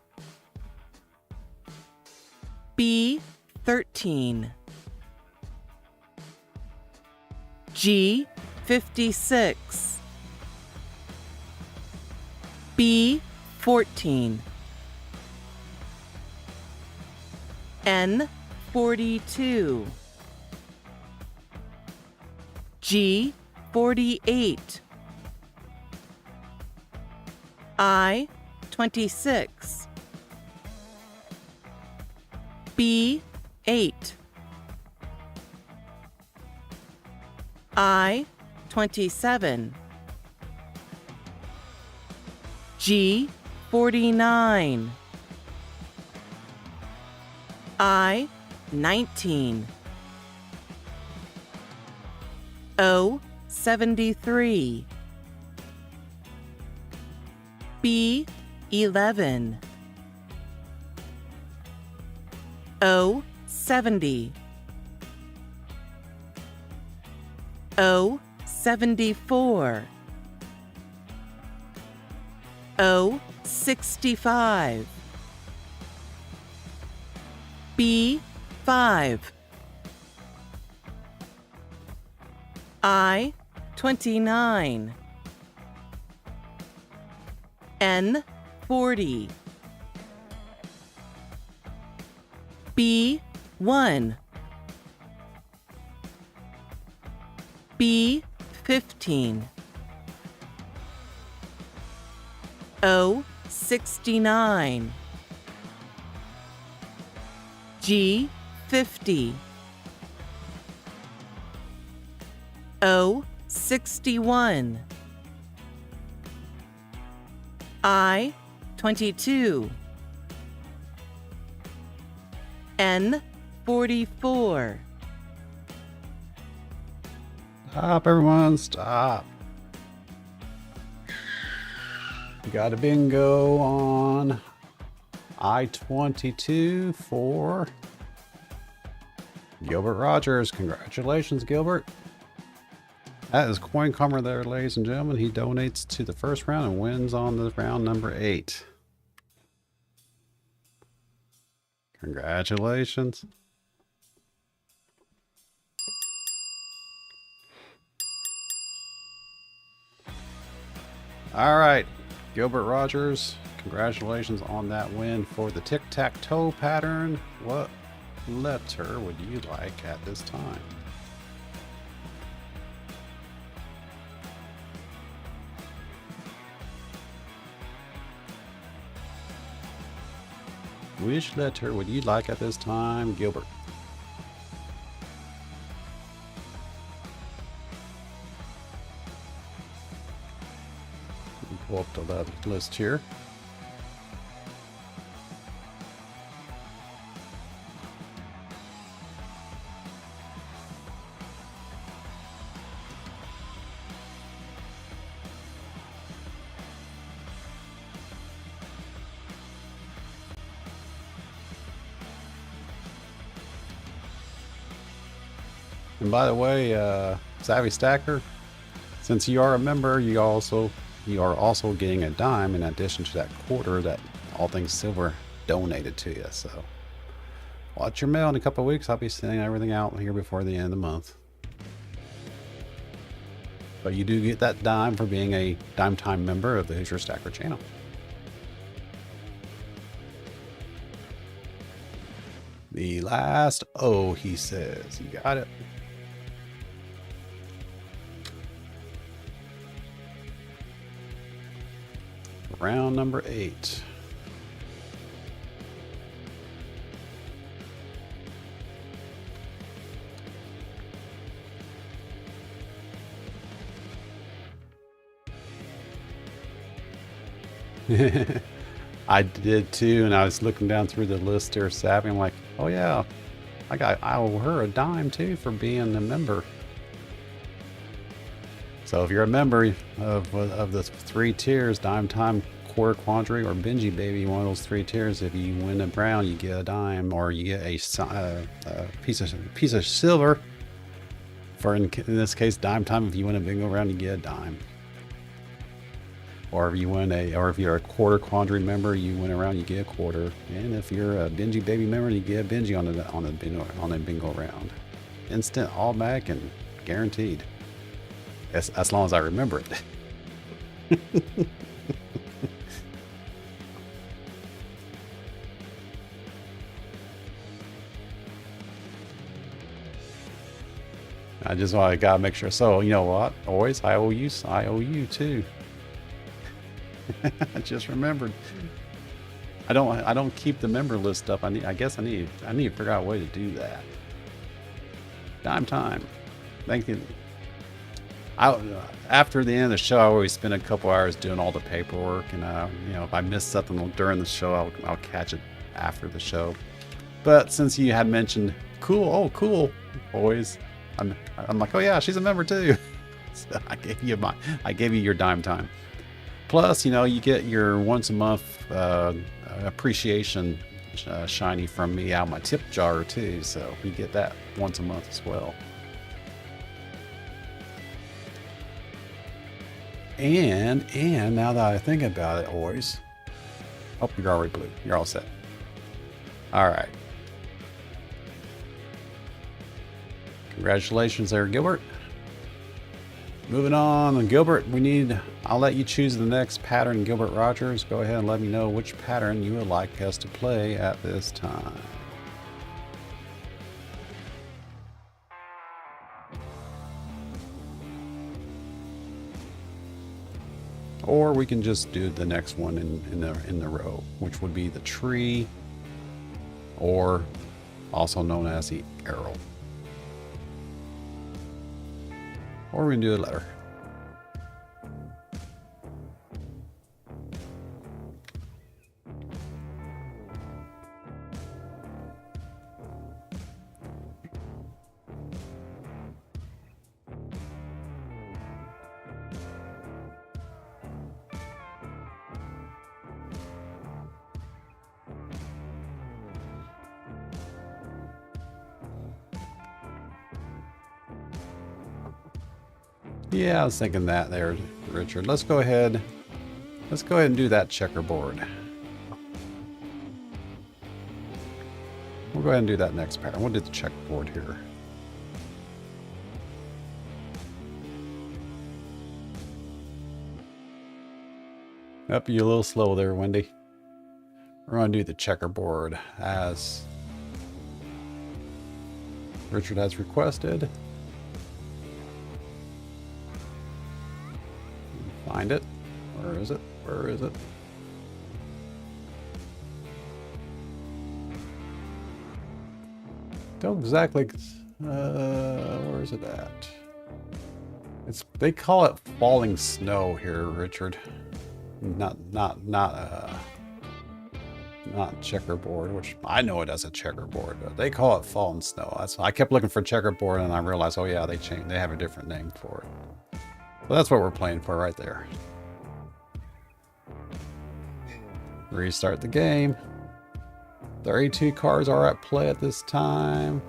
B 13, G 56, B 14, N 42, G 48, I 26, B 8, I 27, G 49, I 19, O 73, B 11, O 70, O 74, O 65, B 5, I 29, N 40, B 1, B 15, O 69, G 50, O 61, I 22, N 44. Stop, everyone, stop. We got a bingo on I-22 for Gilbert Rogers. Congratulations, Gilbert. That is Coin Commer there, ladies and gentlemen. He donates to the first round and wins on the round number 8. Congratulations. All right, Gilbert Rogers, congratulations on that win for the tic-tac-toe pattern. What letter would you like at this time? Which letter would you like at this time, Gilbert? Pull up the list here. And by the way, Savvy Stacker, since you are a member, you are also getting a dime in addition to that quarter that All Things Silver donated to you. So watch your mail in a couple of weeks. I'll be sending everything out here before the end of the month. But you do get that dime for being a Dime Time member of the Hoosier Stacker channel. The last O, he says. You got it. Round number 8. I did too, and I was looking down through the list there, Savvy. I'm like, oh yeah, I owe her a dime too for being a member. So if you're a member of the 3 tiers, Dime Time, Quarter Quandary, or Benji Baby, one of those 3 tiers, if you win a brown, you get a dime, or you get a piece of silver. For in this case, Dime Time, if you win a bingo round, you get a dime. Or if you're a Quarter Quandary member, you win a round, you get a quarter. And if you're a Benji Baby member, you get a Benji on a bingo round. Instant, automatic, and guaranteed. As long as I remember it. I gotta make sure. So you know what? Always, I owe you too. I just remembered. I don't keep the member list up. I guess I need to figure out a way to do that. Dime Time. Thank you. After the end of the show, I always spend a couple hours doing all the paperwork, and if I miss something during the show, I'll catch it after the show. But since you had mentioned cool, boys, I'm like, oh yeah, she's a member too. So I gave you your Dime Time. Plus, you get your once a month appreciation shiny from me out of my tip jar too. So you get that once a month as well. And now that I think about it, boys. Oh, you're already blue. You're all set. All right. Congratulations there, Gilbert. Moving on, Gilbert, I'll let you choose the next pattern, Gilbert Rogers. Go ahead and let me know which pattern you would like us to play at this time. Or we can just do the next one in the row, which would be the tree, or also known as the arrow. Or we can do a letter. Yeah, I was thinking that there, Richard. Let's go ahead and do that checkerboard. We'll go ahead and do that next pattern. We'll do the checkerboard here. Up, you a little slow there, Wendy. We're going to do the checkerboard as Richard has requested. Find it. Where is it? Where is it? Don't exactly. Where is it at? They call it falling snow here, Richard. Not checkerboard, which I know it as a checkerboard, but they call it falling snow. I kept looking for checkerboard, and I realized, oh yeah, they have a different name for it. So that's what we're playing for right there. Restart the game. 32 cards are at play at this time.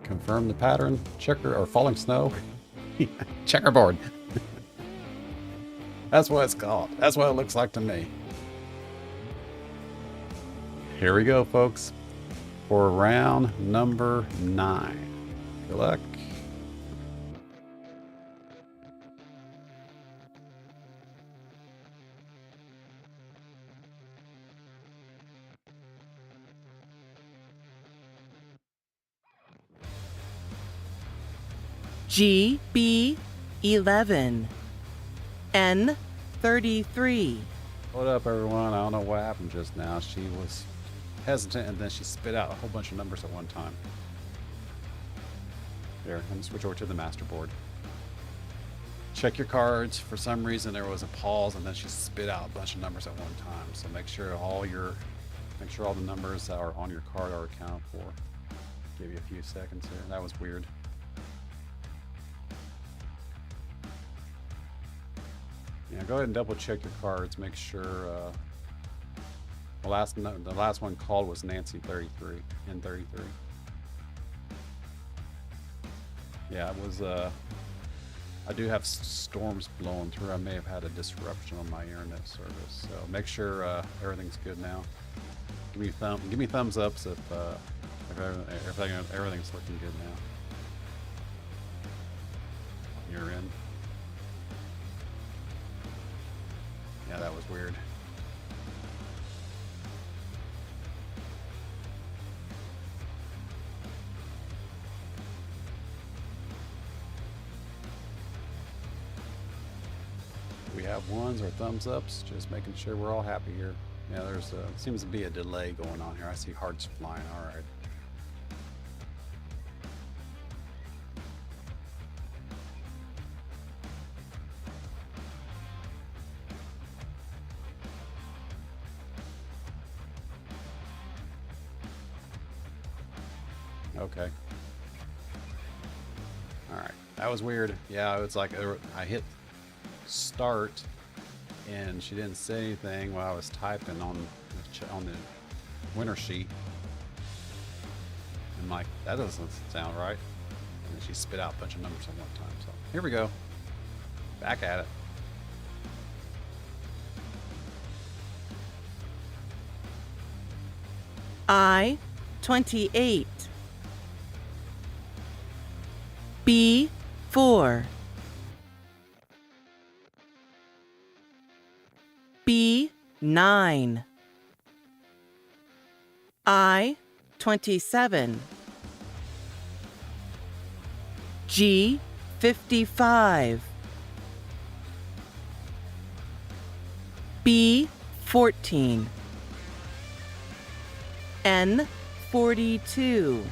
Confirm the pattern. Checker or falling snow. Checkerboard. That's what it's called. That's what it looks like to me. Here we go, folks, for round number 9. Good luck. GB 11, N 33. Hold up, everyone. I don't know what happened just now. She was hesitant, and then she spit out a whole bunch of numbers at one time. There, let me switch over to the master board. Check your cards. For some reason, there was a pause, and then she spit out a bunch of numbers at one time. So make sure all the numbers that are on your card are accounted for. Give you a few seconds here. That was weird. Yeah, go ahead and double check your cards. Make sure the last one called was Nancy 33 in 33. Yeah, it was. I do have storms blowing through. I may have had a disruption on my internet service, so make sure everything's good now. Give me thumbs ups if everything's looking good now. You're in. Yeah, that was weird. We have ones or thumbs ups, just making sure we're all happy here. Yeah, there's seems to be a delay going on here. I see hearts flying. All right. Okay. All right. That was weird. Yeah, it's like I hit start and she didn't say anything while I was typing on the winner sheet. I'm like, that doesn't sound right. And then she spit out a bunch of numbers at one time. So here we go. Back at it. I 28. B 4. B 9. I 27. G 55. B 14. N 42.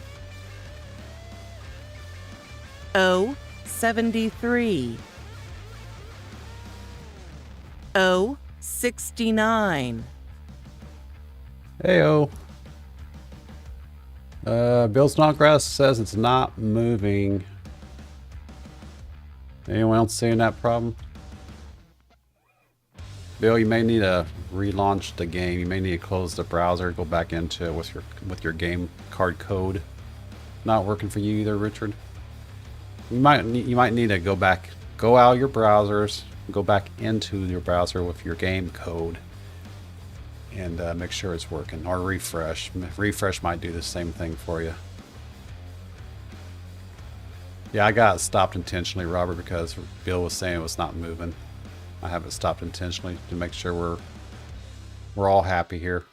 O 73. O 69. Heyo. Bill Snodgrass says it's not moving. Anyone else seeing that problem? Bill, you may need to relaunch the game. You may need to close the browser, go back into it with your game card code. Not working for you either, Richard. You might need to go out of your browsers, go back into your browser with your game code, and make sure it's working, or refresh. Refresh might do the same thing for you. Yeah, I got it stopped intentionally, Robert, because Bill was saying it was not moving. I have it stopped intentionally to make sure we're all happy here.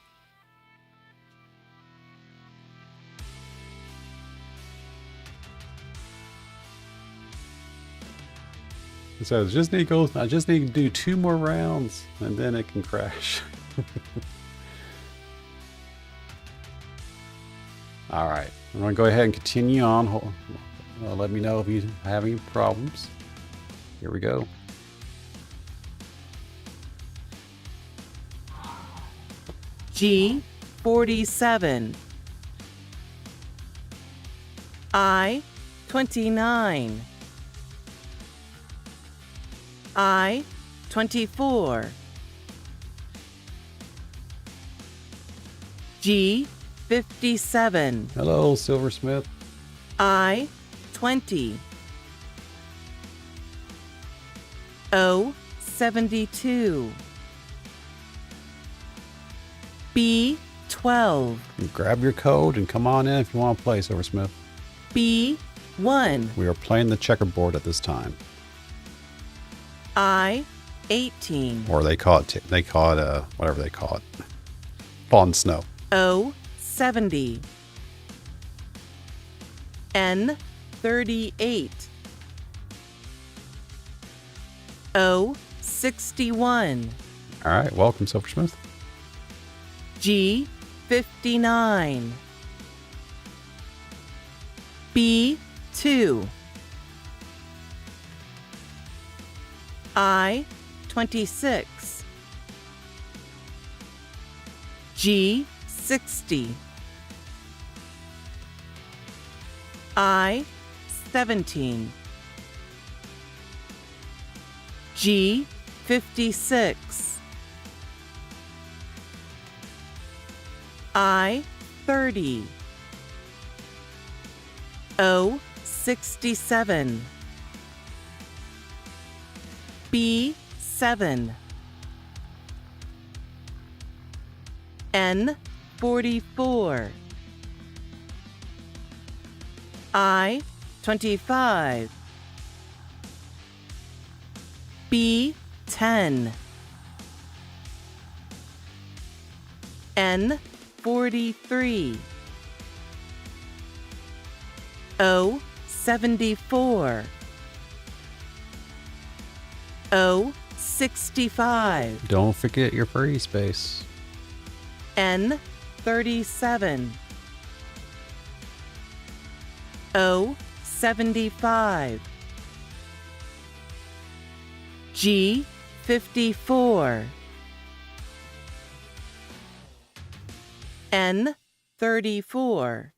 It says I just need to do 2 more rounds and then it can crash. All right, I'm gonna go ahead and continue on. Let me know if you have any problems. Here we go. G 47. I 29. I 24. G 57. Hello, Silversmith. I 20. O 72. B 12. Grab your code and come on in if you want to play, Silversmith. B 1. We are playing the checkerboard at this time. I 18. Or they call it whatever they call it. Fallen snow. O 70. N 38. O 61. All right, welcome, Silversmith. G 59. B 2. I 26. G 60. I 17. G 56. I 30. O 67. B 7. N 44. I 25. B 10. N 43. O 74. O 65. Don't forget your free space. N 37. O 75. G 54. N 34.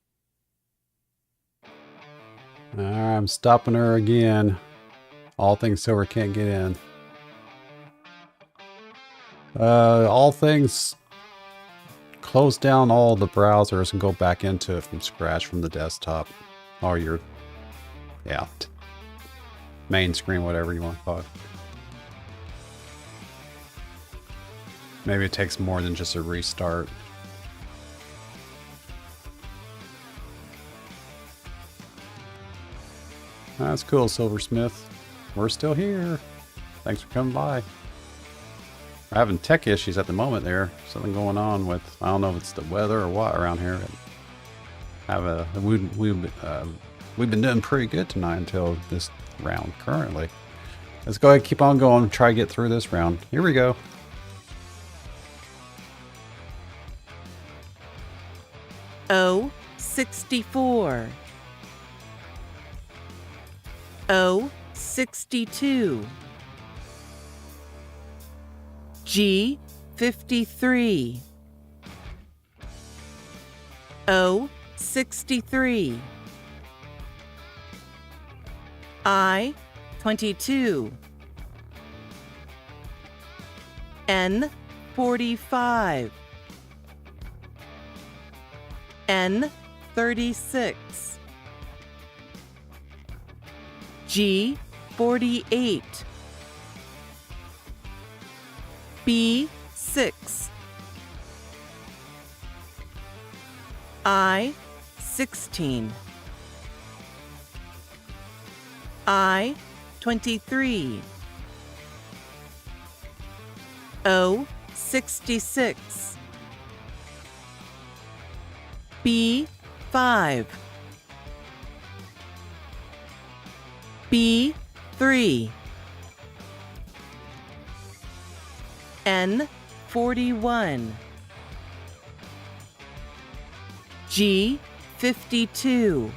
I'm stopping her again. All things silver can't get in. All things, close down all the browsers and go back into it from scratch from the desktop. Or your, main screen, whatever you want to call it. Maybe it takes more than just a restart. That's cool, Silversmith. We're still here. Thanks for coming by. We're having tech issues at the moment there. Something going on with, I don't know if it's the weather or what around here. We've been doing pretty good tonight until this round currently. Let's go ahead and keep on going. Try to get through this round. Here we go. O 64. O 62. G 53. O 63. I 22. N 45. N 36. G 48. B 6. I 16. I 23. O 66. B 5. B 3. N 41. G 52.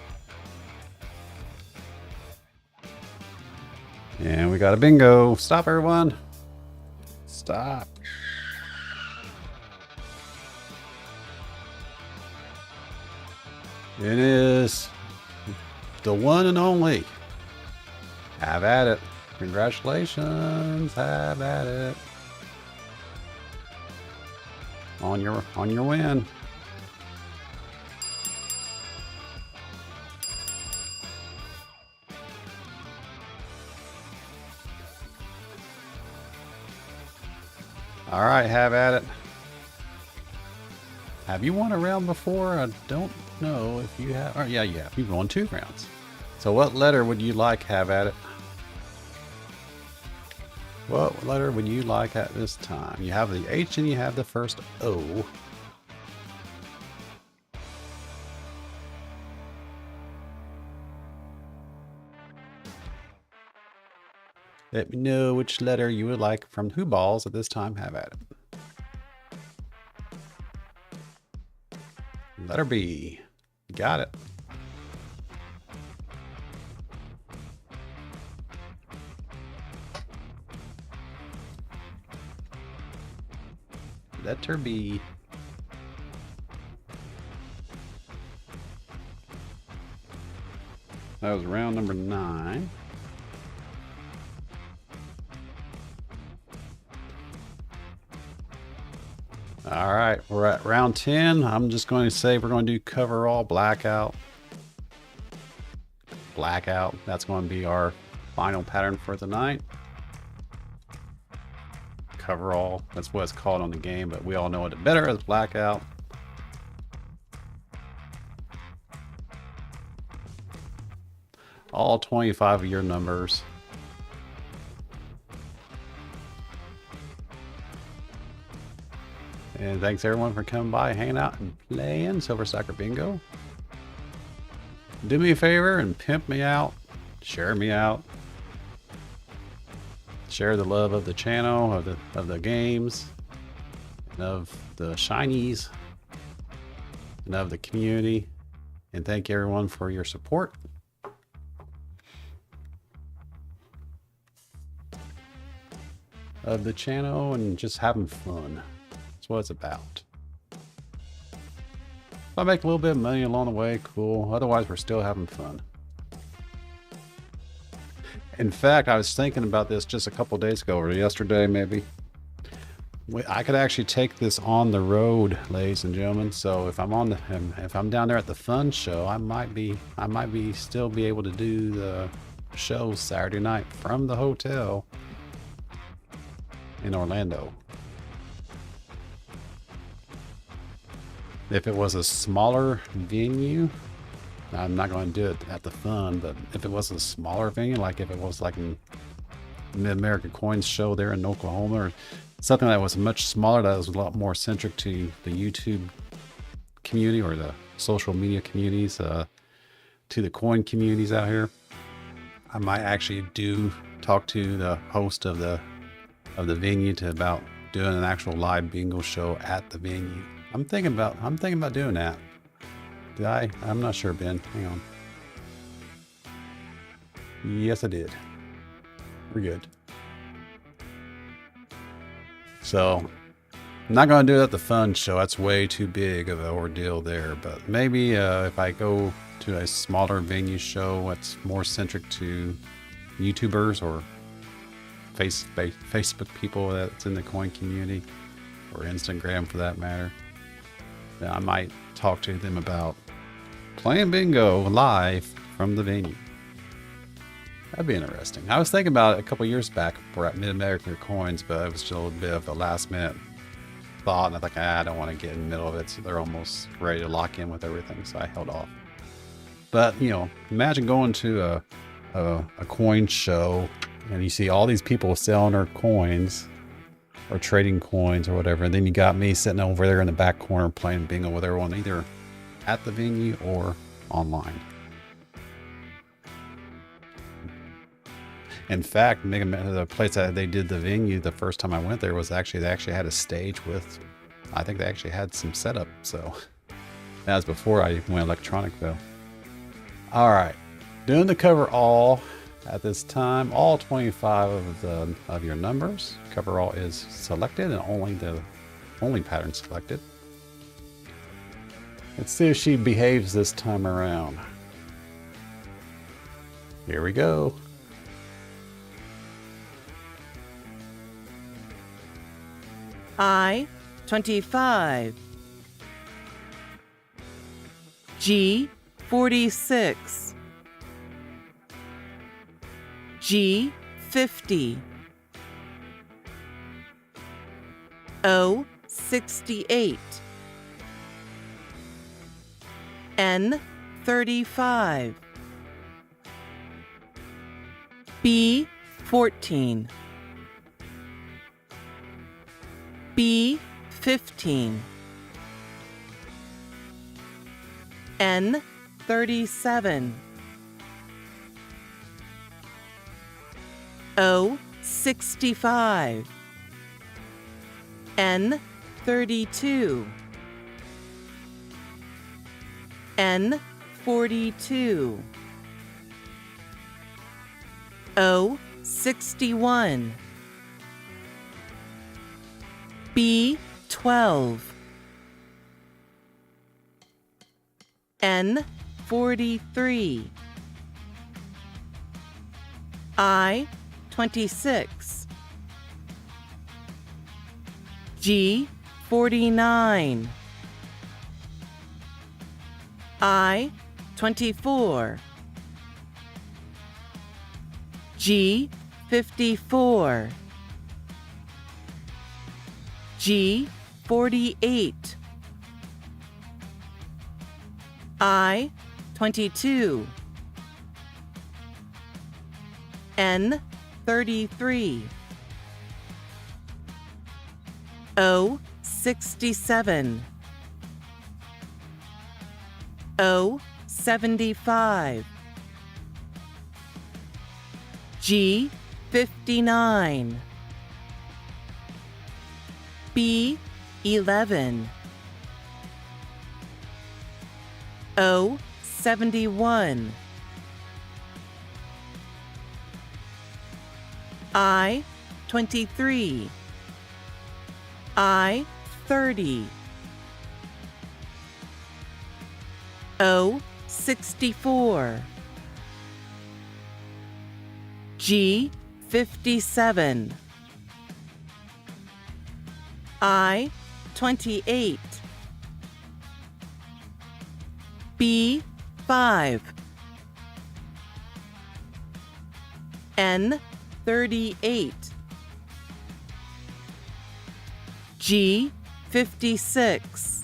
And we got a bingo. Stop, everyone. Stop. It is the one and only. Have at it. Congratulations. Have at it. On your win. All right, have at it. Have you won a round before? I don't know if you have. Yeah, you have. You've won 2 rounds. So what letter would you like? Have at it. What letter would you like at this time? You have the H and you have the first O. Let me know which letter you would like from HoosBalls at this time. Have at it. Letter B. Got it. Letter B. That was round number 9. All right, we're at round 10. I'm just going to say we're going to do cover all blackout. Blackout. That's going to be our final pattern for the night. Cover all. That's what it's called on the game, but we all know it better as blackout. All 25 of your numbers. And thanks everyone for coming by, hanging out, and playing Silver Soccer Bingo. Do me a favor and pimp me out. Share me out. Share the love of the channel, of the games, and of the shinee'ees, and of the community. And thank everyone for your support. Of the channel and just having fun. That's what it's about. If I make a little bit of money along the way, cool. Otherwise, we're still having fun. In fact, I was thinking about this just a couple days ago, or yesterday maybe. I could actually take this on the road, ladies and gentlemen. So if I'm if I'm down there at the fun show, I might still be able to do the show Saturday night from the hotel in Orlando. If it was a smaller venue, I'm not going to do it at the fun, but if it was a smaller venue, like if it was like in Mid-American Coins show there in Oklahoma, or something that was much smaller, that was a lot more centric to the YouTube community or the social media communities, to the coin communities out here, I might actually talk to the host of the venue about doing an actual live bingo show at the venue. I'm thinking about doing that. Did I? I'm not sure, Ben. Hang on. Yes, I did. We're good. So, I'm not going to do it at the fun show. That's way too big of an ordeal there. But maybe if I go to a smaller venue show that's more centric to YouTubers or Facebook people that's in the coin community, or Instagram for that matter, then I might talk to them about playing bingo live from the venue. That'd be interesting. I was thinking about it a couple years back. We're at Mid-American Coins, but it was just a little bit of a last minute thought, and I thought, I don't want to get in the middle of it. So they're almost ready to lock in with everything, so I held off. But imagine going to a coin show and you see all these people selling their coins or trading coins or whatever, and then you got me sitting over there in the back corner playing bingo with everyone, either at the venue or online. In fact, the place that they did the venue the first time I went there was they actually had a stage with, I think they actually had some setup. So that was before I went electronic though. All right, doing the cover all at this time. All 25 of your numbers. Cover all is selected and only pattern selected. Let's see if she behaves this time around. Here we go. I 25, G 46, G 50, O 68, N 35, B 14, B 15, N 37, O 65, N 32, N 42, O 61, B 12, N 43, I 26, G 49, I 24, G 54, G 48, I 22, N 33, O 67, O 75, G 59, B 11, O 71, I 23, I 30, O 64, G 57, I 28, B 5, N 38, G 56,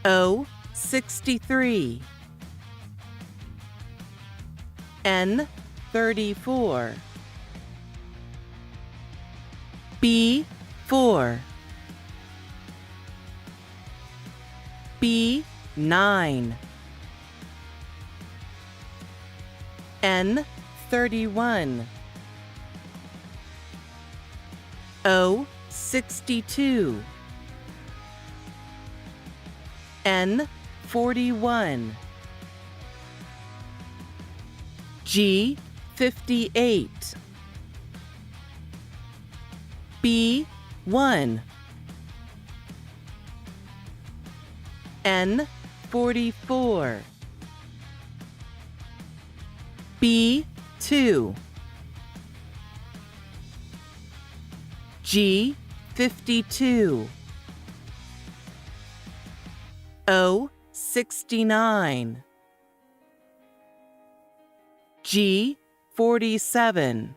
O 63, N 34, B 4, B 9, N 31, O 62, N 41, G 58, B 1, N 44, B 2, G 52, O 69, G 47,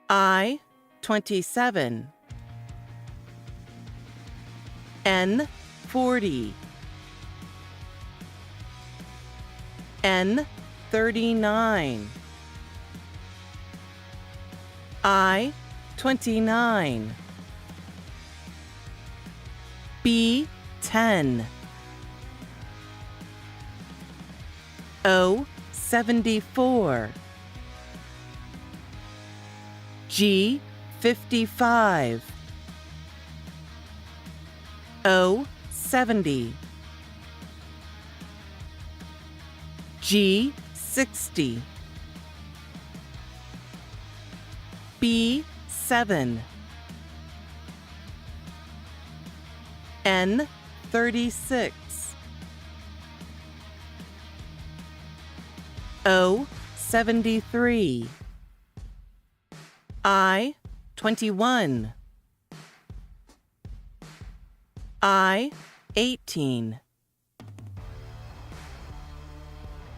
I 27, N 40, N 39, I 29, B 10, O 74, G 55, O 70, G 60, B 7, N 36, O 73, I 21, I 18,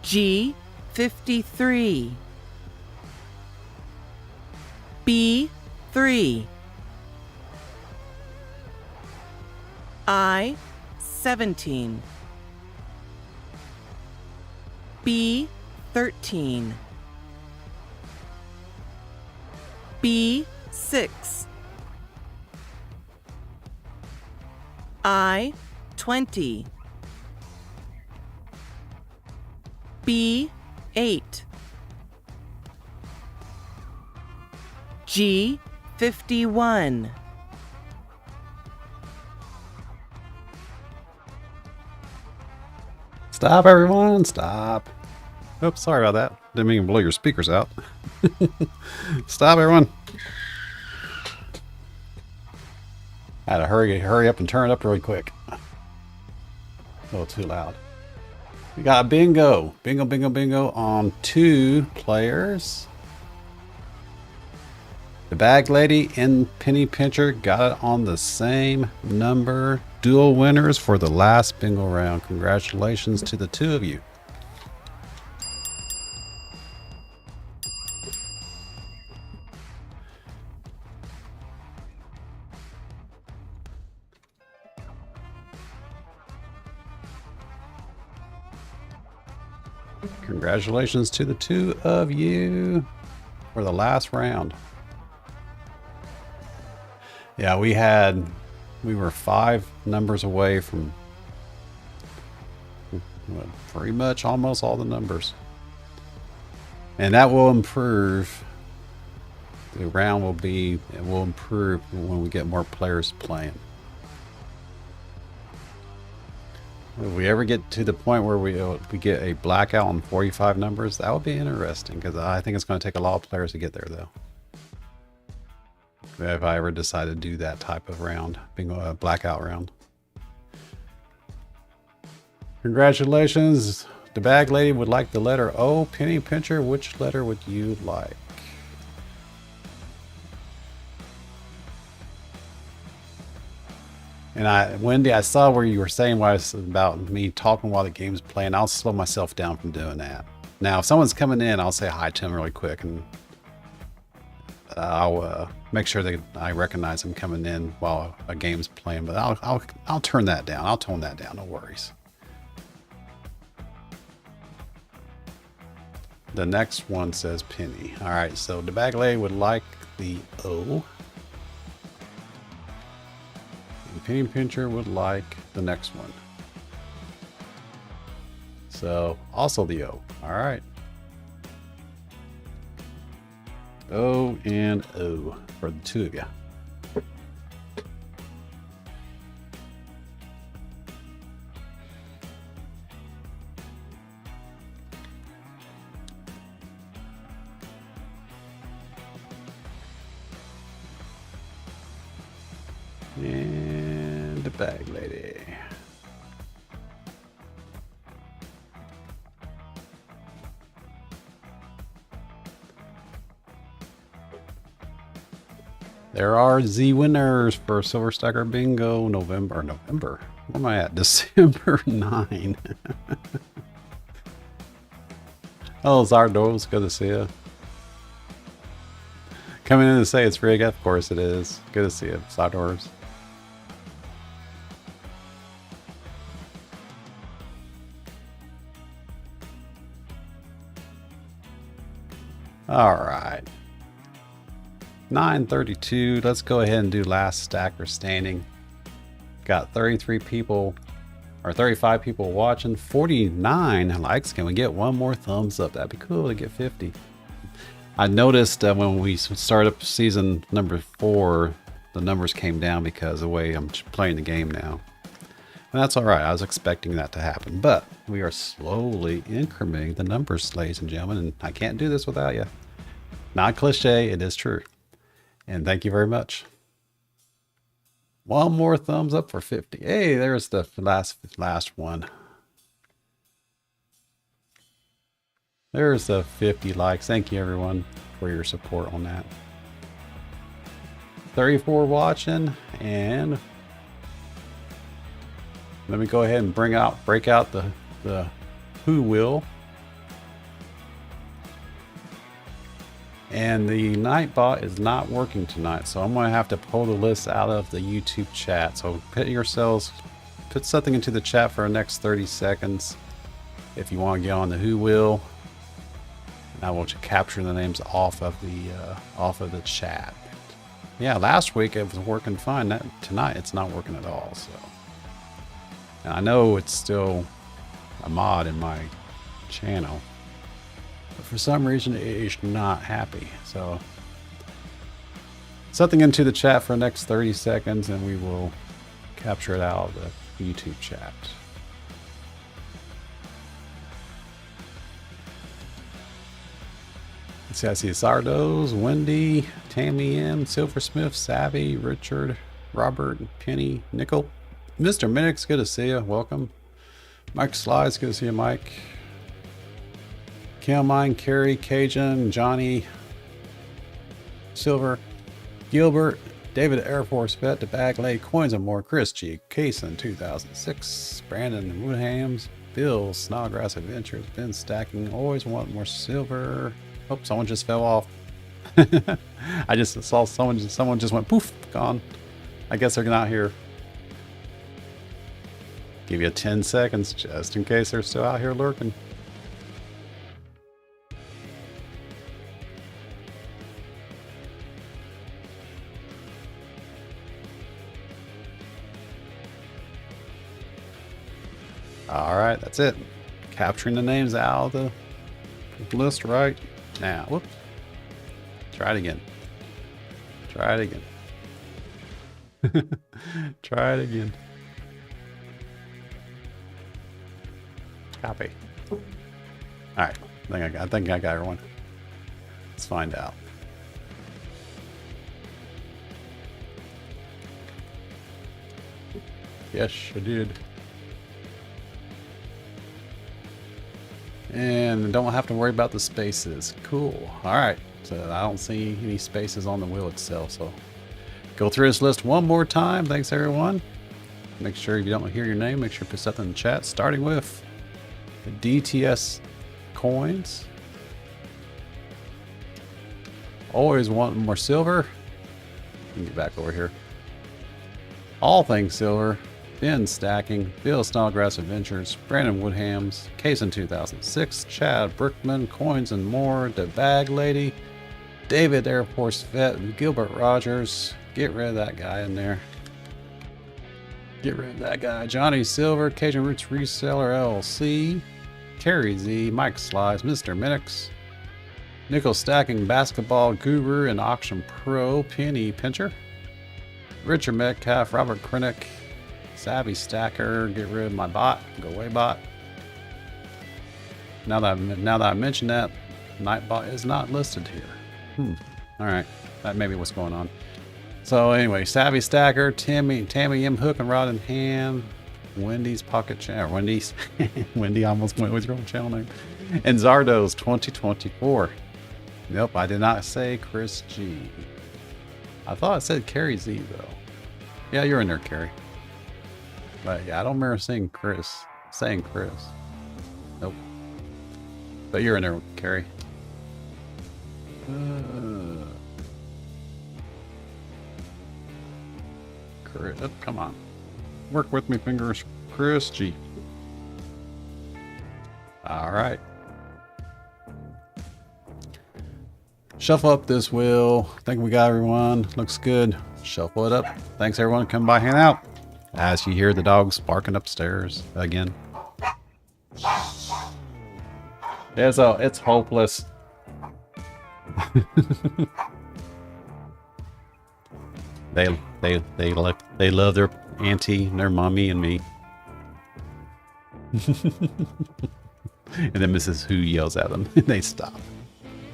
G 53, B3. I17. B13. B6. I20. B8. G51. Stop, everyone, stop. Oops, sorry about that. Didn't mean to blow your speakers out. Stop, everyone. I had to hurry up and turn it up really quick. A little too loud. We got a bingo. Bingo, bingo, bingo on 2 players. The bag lady and penny pincher got it on the same number. Dual winners for the last bingo round. Congratulations to the 2 of you. Congratulations to the 2 of you for the last round. Yeah, we were 5 numbers away from pretty much almost all the numbers. And that will improve. The round will improve when we get more players playing. If we ever get to the point where we get a blackout on 45 numbers, that would be interesting, because I think it's going to take a lot of players to get there, though. If I ever decide to do that type of round, bingo, blackout round. Congratulations. The bag lady would like the letter O. Penny pincher, which letter would you like? And Wendy, I saw where you were saying about me talking while the game's playing. I'll slow myself down from doing that. Now, if someone's coming in, I'll say hi to them really quick, and I'll make sure that I recognize them coming in while a game's playing. But I'll turn that down. I'll tone that down. No worries. The next one says penny. All right, so the bag lady would like the O. Penny pincher would like the next one. So also the O. All right. O and O for the 2 of you. And the bag lady. There are Z winners for Silver Stacker Bingo November. Where am I at? December 9. Oh, Zardos, good to see you. Coming in to say it's rigged, of course it is. Good to see you, Zardos. All right. 9:32. Let's go ahead and do last stacker standing. Got 33 people, or 35 people watching, 49 likes. Can we get one more thumbs up? That'd be cool to get 50. I noticed that when we started up season number 4, the numbers came down because of the way I'm playing the game now. And that's all right. I was expecting that to happen, but we are slowly incrementing the numbers, ladies and gentlemen, and I can't do this without you. Not cliche, it is true. And thank you very much. One more thumbs up for 50. Hey, there's the last one. There's the 50 likes. Thank you, everyone, for your support on that. 34 watching, and let me go ahead and break out the Who Will. And the Nightbot is not working tonight, so I'm going to have to pull the list out of the YouTube chat. So put something into the chat for the next 30 seconds if you want to get on the Who Will. And I will capture the names off of the chat. Yeah, last week it was working fine. Tonight it's not working at all. So, and I know it's still a mod in my channel, but for some reason it is not happy. So something into the chat for the next 30 seconds and we will capture it out of the YouTube chat. Let's see, I see Sardos, Wendy, Tammy M, Silversmith, Savvy, Richard, Robert, Penny, Nickel, Mr. Minix, good to see you. Welcome. Mike Slides, good to see you, Mike. Calmine, Carrie, Cajun, Johnny, Silver, Gilbert, David Air Force Vet, The Bag Lay, Coins and More, Chris G, Cason 2006, Brandon Woodhams, Bill, Snodgrass Adventures, Ben Stacking, Always Want More Silver. Oh, someone just fell off. I just saw someone just went poof, gone. I guess they're not here. Give you 10 seconds just in case they're still out here lurking. All right, that's it. Capturing the names out of the list right now. Whoops. Try it again. Try it again. Try it again. Copy. All right. I think I got everyone. Let's find out. Yes, I did. And don't have to worry about the spaces. Cool. All right. So I don't see any spaces on the wheel itself. So go through this list one more time. Thanks, everyone. Make sure if you don't hear your name, make sure you put something in the chat. Starting with the DTS coins. Always Want More Silver. Let me get back over here. All Things Silver. Ben Stacking, Bill Snodgrass Adventures, Brandon Woodhams, Cason 2006, Chad Brookman, Coins and More, The Bag Lady, David Air Force Vet, Gilbert Rogers. Get rid of that guy in there. Get rid of that guy. Johnny Silver, Cajun Roots Reseller LLC, Carrie Z, Mike Slides, Mr. Minix, Nickel Stacking Basketball Guru and Auction Pro, Penny Pincher, Richard Metcalf, Robert Krennick, Savvy Stacker, get rid of my bot, go away bot. Now that I mentioned that, Nightbot is not listed here. All right, that may be what's going on. So anyway, Savvy Stacker, Tammy M, Hook and Rod in Hand, Wendy's Pocket Channel, Wendy's, Wendy almost went with your own channel name, and Zardos 2024. Nope, I did not say Chris G. I thought it said Carrie Z though. Yeah, you're in there, Carrie. But yeah, I don't remember saying Chris. Nope. But you're in there, Carrie. Chris, oh, come on. Work with me, fingers. Chris G. All right. Shuffle up this wheel. I think we got everyone. Looks good. Shuffle it up. Thanks everyone. Come by, hang out. As you hear the dogs barking upstairs again. It's hopeless. They love their auntie and their mommy and me. And then Mrs. Who yells at them and they stop.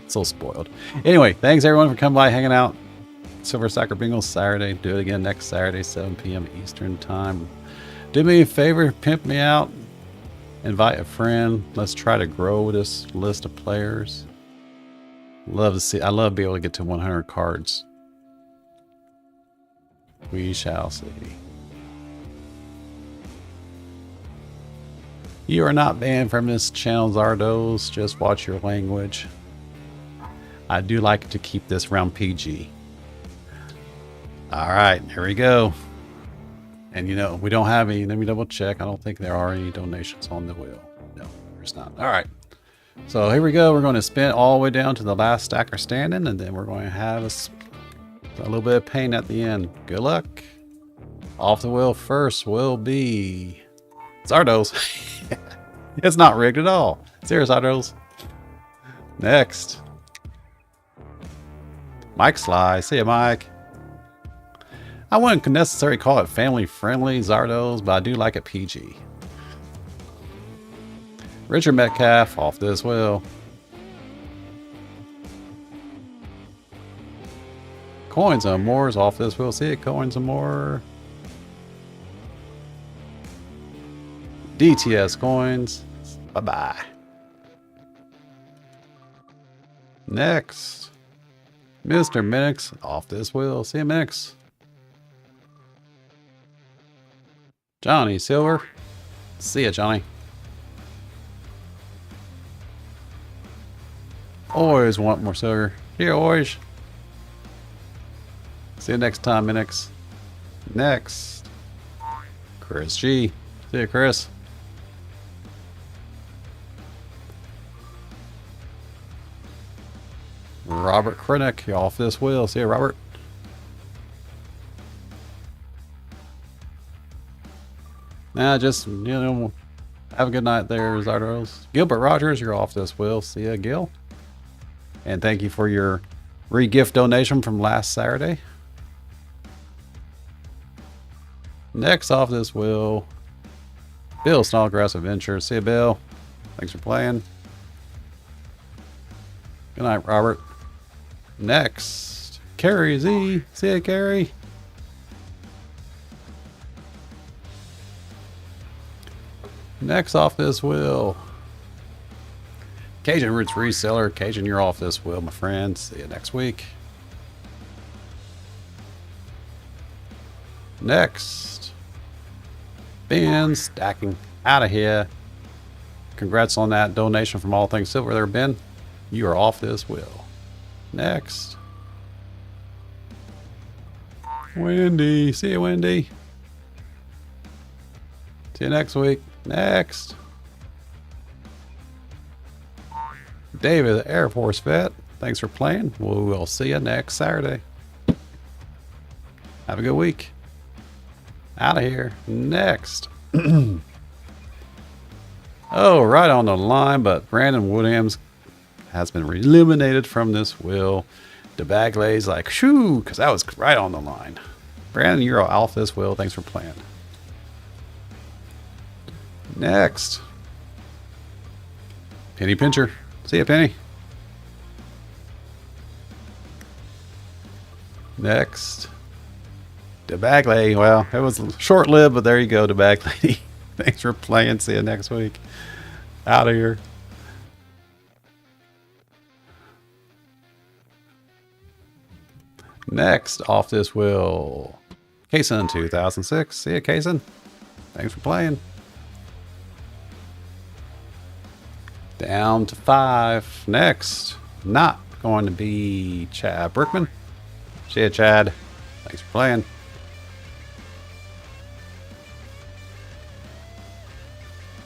So spoiled. Anyway, thanks everyone for coming by, hanging out. Silver Soccer Bingo Saturday. Do it again next Saturday, 7 p.m. Eastern time. Do me a favor, pimp me out. Invite a friend. Let's try to grow this list of players. I love being able to get to 100 cards. We shall see. You are not banned from this channel, Zardos. Just watch your language. I do like to keep this round PG. All right, here we go. And you know, we don't have any, let me double check. I don't think there are any donations on the wheel. No, there's not. All right. So here we go. We're going to spin all the way down to the last stacker standing, and then we're going to have a little bit of pain at the end. Good luck. Off the wheel first will be Zardos. It's not rigged at all. Serious Zardos. Next. Mike Sly. See ya, Mike. I wouldn't necessarily call it family friendly Zardos, but I do like it PG. Richard Metcalf off this wheel. Coins and More's off this wheel. See it, Coins and More. DTS Coins. Bye-bye. Next. Mr. Minix off this wheel. See you, Minix. Johnny Silver. See ya, Johnny. Always want more silver. Here, always. See you next time, Minix. Next. Chris G. See you, Chris. Robert Krennick, you off this wheel. See you, Robert. Nah, just, you know, have a good night there, Zardos. Gilbert Rogers, you're off this wheel. See ya, Gil. And thank you for your re-gift donation from last Saturday. Next off this wheel, Bill Snodgrass Adventures. See ya, Bill. Thanks for playing. Good night, Robert. Next, Carrie Z. See ya, Carrie. Next off this wheel, Cajun Roots Reseller. Cajun, you're off this wheel, my friend. See you next week. Next, Ben Stacking out of here. Congrats on that donation from All Things Silver there, Ben. You are off this wheel. Next, Wendy. See you, Wendy. See you next week. Next, David, the Air Force vet. Thanks for playing. We will see you next Saturday. Have a good week. Out of here. Next. Oh, right on the line, but Brandon Woodhams has been eliminated from this wheel. The bag lays like, shoo, because that was right on the line. Brandon, you're off this wheel. Thanks for playing. Next, Penny Pincher. See ya, Penny. Next, the bag lady. Well, it was short-lived, but there you go, the bag lady. Thanks for playing. See you next week. Out of here. Next, off this wheel, Kaysen 2006. See ya, Kaysen. Thanks for playing. Down to 5. Next, not going to be Chad Brickman. See ya, Chad. Thanks for playing.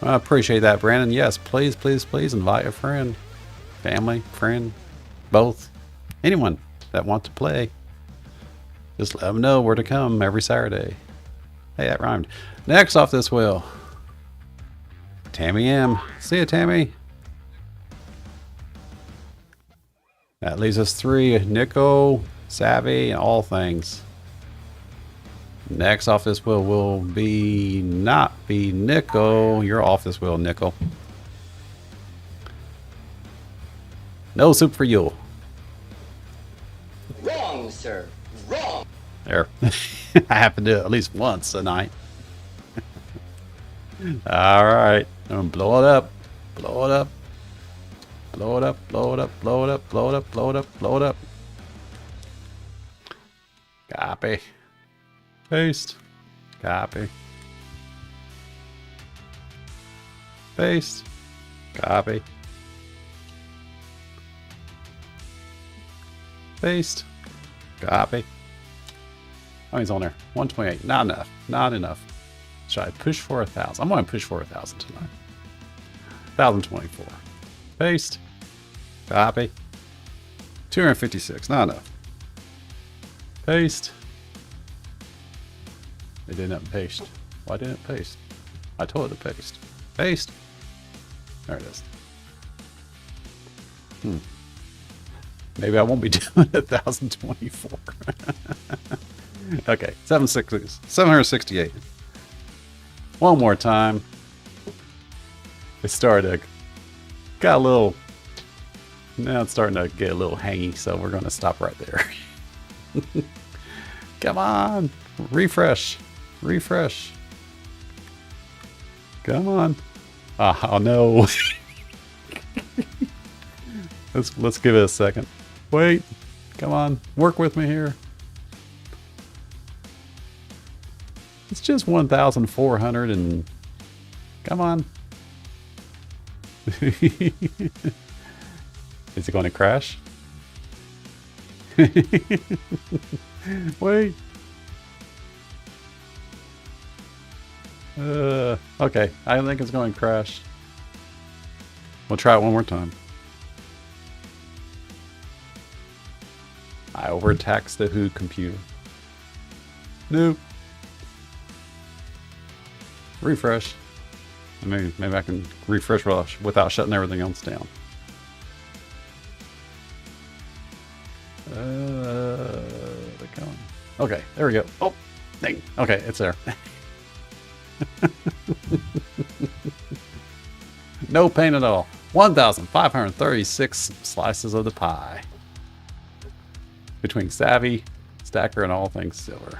I appreciate that, Brandon. Yes, please, please, please invite a friend, family, friend, both. Anyone that wants to play. Just let them know where to come every Saturday. Hey, that rhymed. Next off this wheel, Tammy M. See ya, Tammy. That leaves us 3. Nico, Savvy, and All Things. Next off this wheel will be not be Nico. You're off this wheel, Nico. No soup for you. Wrong, sir. Wrong. There. I have to do it at least once a night. All right. I'm gonna blow it up. Blow it up. Blow it up. Blow it up. Blow it up. Blow it up. Blow it up. Blow it up. Copy. Paste. Copy. Paste. Copy. Paste. Copy. Oh, he's on there. 128. Not enough. Not enough. Should I push for 1,000? I'm going to push for 1,000 tonight. 1,024. Paste. Copy. 256. Not enough. Paste. It didn't paste. Why didn't it paste? I told it to paste. Paste. There it is. Maybe I won't be doing 1,024. Okay, 768. One more time. It started to, got a little, now it's starting to get a little hangy, so we're going to stop right there. Come on, refresh, refresh. Come on. Oh no. Let's give it a second. Wait, come on, work with me here. It's just 1,400 and come on. Is it going to crash? Wait. Okay, I think it's going to crash. We'll try it one more time. I overtaxed the Who computer. Nope. Refresh. Maybe I can refresh without shutting everything else down. Come on. Okay, there we go. Oh, dang. Okay, it's there. No pain at all. 1,536 slices of the pie. Between Savvy, Stacker, and all things silver.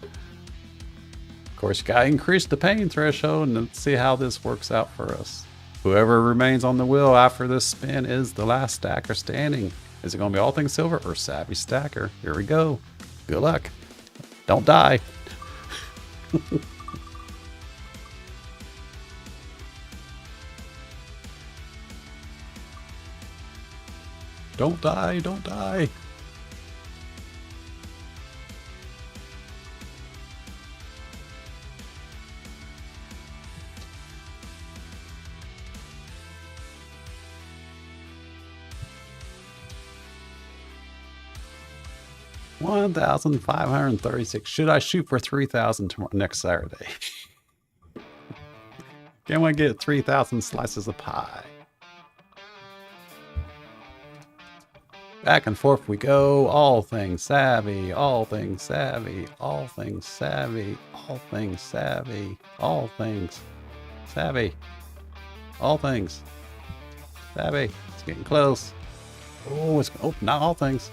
Of course, you gotta increase the pain threshold and let's see how this works out for us. Whoever remains on the wheel after this spin is the last stacker standing. Is it gonna be all things silver or Savvy Stacker? Here we go. Good luck. Don't die. Don't die, don't die. $1,536. Should I shoot for 3,000 next Saturday? Can we get 3,000 slices of pie? Back and forth we go. All things savvy. All things savvy. All things savvy. All things savvy. All things savvy. All things savvy. It's getting close. Oh, it's not all things.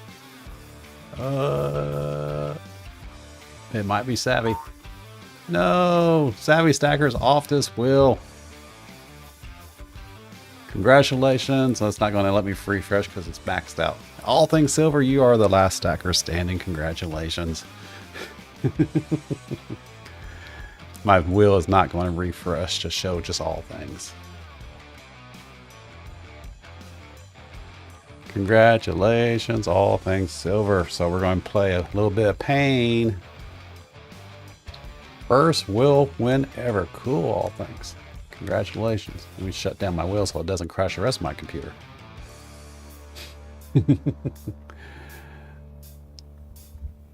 It might be Savvy. No, Savvy Stacker's off this wheel. Congratulations. That's not going to let me refresh because it's maxed out. All things silver, you are the last stacker standing. Congratulations. My wheel is not going to refresh to show just all things. Congratulations, all things silver. So we're going to play a little bit of pain. First will win ever. Cool, all things. Congratulations. Let me shut down my wheel so it doesn't crash the rest of my computer.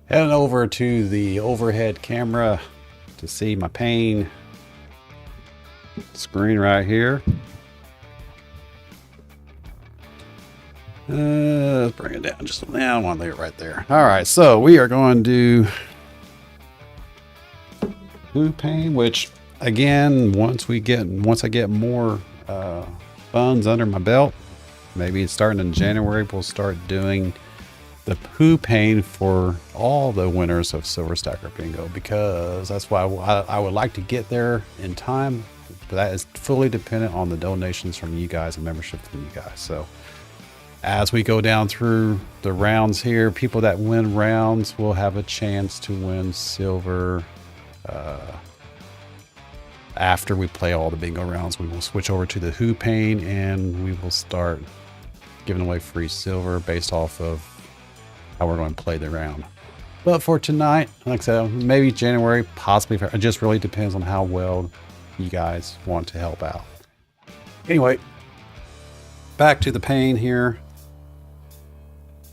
Heading over to the overhead camera to see my pain screen right here. Let's bring it down just a little. I want to leave it right there. All right, so we are going to do HooFAM, which again, once I get more funds under my belt, maybe starting in January, we'll start doing the HooFAM for all the winners of Silver Stacker Bingo, because that's why I would like to get there in time, but that is fully dependent on the donations from you guys and membership from you guys. So as we go down through the rounds here, people that win rounds will have a chance to win silver. After we play all the bingo rounds, we will switch over to the HooFAM and we will start giving away free silver based off of how we're going to play the round. But for tonight, like I said, maybe January, possibly. It just really depends on how well you guys want to help out. Anyway, back to the pain here.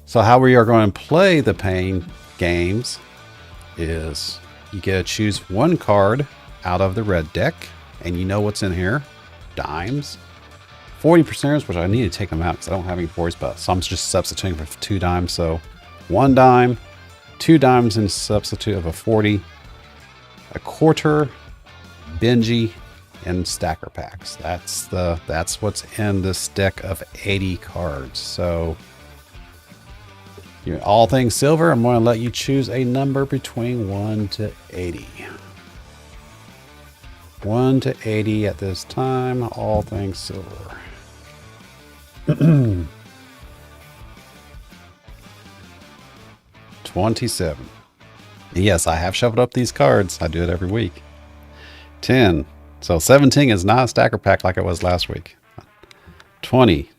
So how we are going to play the pain games is you get to choose one card out of the red deck, and you know what's in here. Dimes. 40%, which I need to take them out because I don't have any 40s, but so I'm just substituting for 2 dimes. So 1 dime, 2 dimes in substitute of a 40, a quarter, Benji, and stacker packs. That's what's in this deck of 80 cards. So all things silver, I'm going to let you choose a number between 1 to 80. 1 to 80 at this time, all things silver. 27. Yes, I have shuffled up these cards. I do it every week. 10. So 17 is not a stacker pack like it was last week. 20.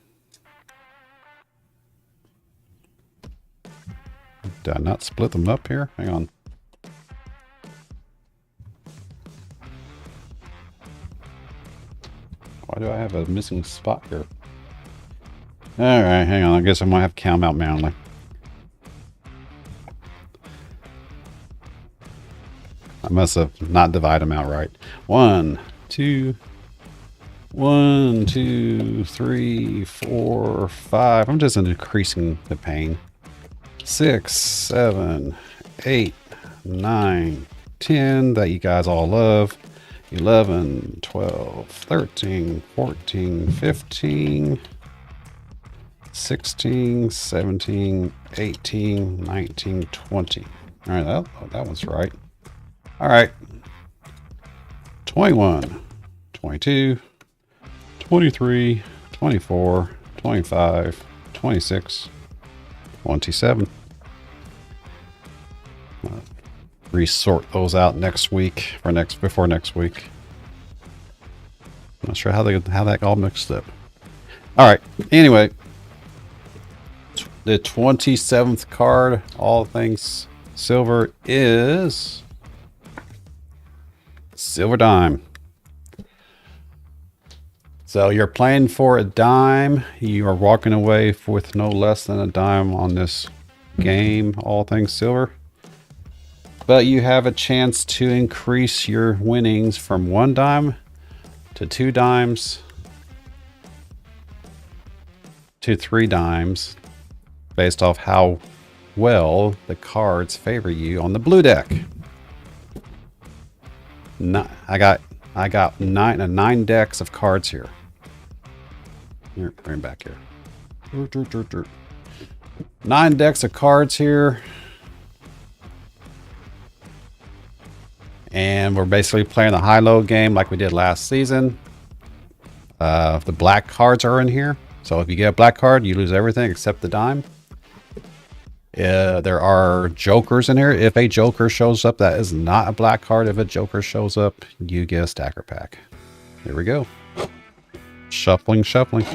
Did I not split them up here? Hang on. Why do I have a missing spot here? All right, hang on. I guess I might have to count them out manually. I must have not divided them out right. 1, 2, 1, 2, 3, 4, 5. I'm just increasing the pain. 6, 7, 8, 9, 10 that you guys all love. 11, 12, 13, 14, 15, 16, 17, 18, 19, 20. All right, that one's right. All right. 21, 22, 23, 24, 25, 26, 27. Resort those out next week or before next week. Not sure how that all mixed up. All right. Anyway, the 27th card, all things silver, is Silver Dime. So you're playing for a dime. You are walking away with no less than a dime on this game, all things silver. But you have a chance to increase your winnings from 1 dime to 2 dimes to 3 dimes based off how well the cards favor you on the blue deck. I got 9 decks of cards here. Here, bring back here. 9 decks of cards here. And we're basically playing the high-low game like we did last season. The black cards are in here. So if you get a black card, you lose everything except the dime. There are jokers in here. If a joker shows up, that is not a black card. If a joker shows up, you get a stacker pack. Here we go. Shuffling, shuffling.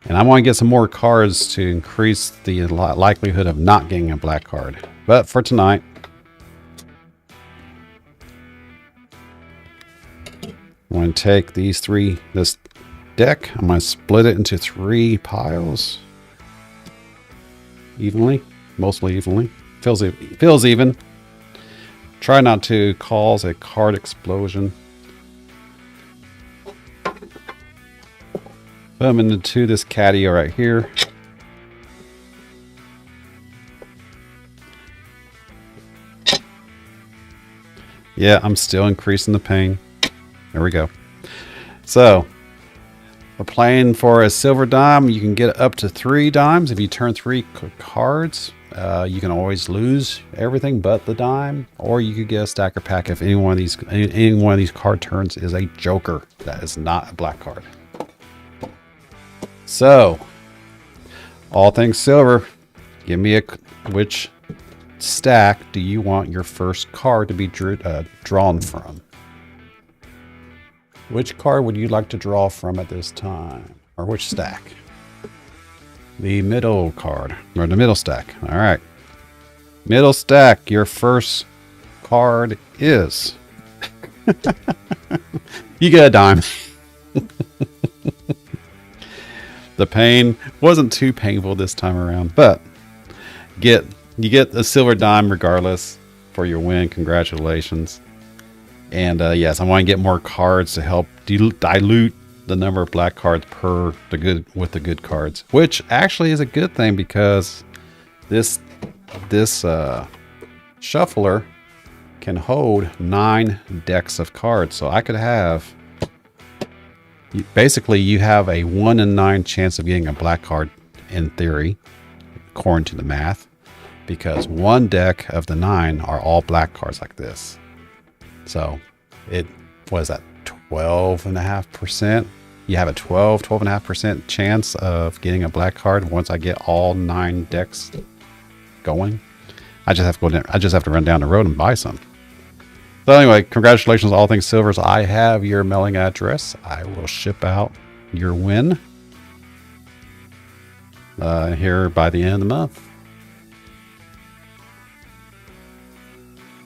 And I want to get some more cards to increase the likelihood of not getting a black card. But for tonight, I'm going to take this deck. I'm going to split it into 3 piles. Evenly. Mostly evenly. Feels even. Try not to cause a card explosion. Put them into this caddy right here. Yeah, I'm still increasing the pain. There we go. So, we're playing for a silver dime. You can get up to 3 dimes. If you turn 3 cards, you can always lose everything but the dime. Or you could get a stacker pack if any one of these card turns is a joker. That is not a black card. So, all things silver, give me which stack do you want your first card to be drawn from? Which card would you like to draw from at this time? Or which stack? The middle card, or the middle stack. All right. Middle stack, your first card is... You get a dime. The pain wasn't too painful this time around, but you get a silver dime regardless for your win. Congratulations. And yes, I want to get more cards to help dilute the number of black cards with the good cards, which actually is a good thing because this shuffler can hold 9 decks of cards. So I could have, basically you have a 1 in 9 chance of getting a black card in theory, according to the math, because one deck of the 9 are all black cards like this. So it was at 12.5%. You have a 12.5% chance of getting a black card once I get all 9 decks going. I just have to go down, I just have to run down the road and buy some. So anyway, congratulations, All Things Silvers. I have your mailing address. I will ship out your win here by the end of the month.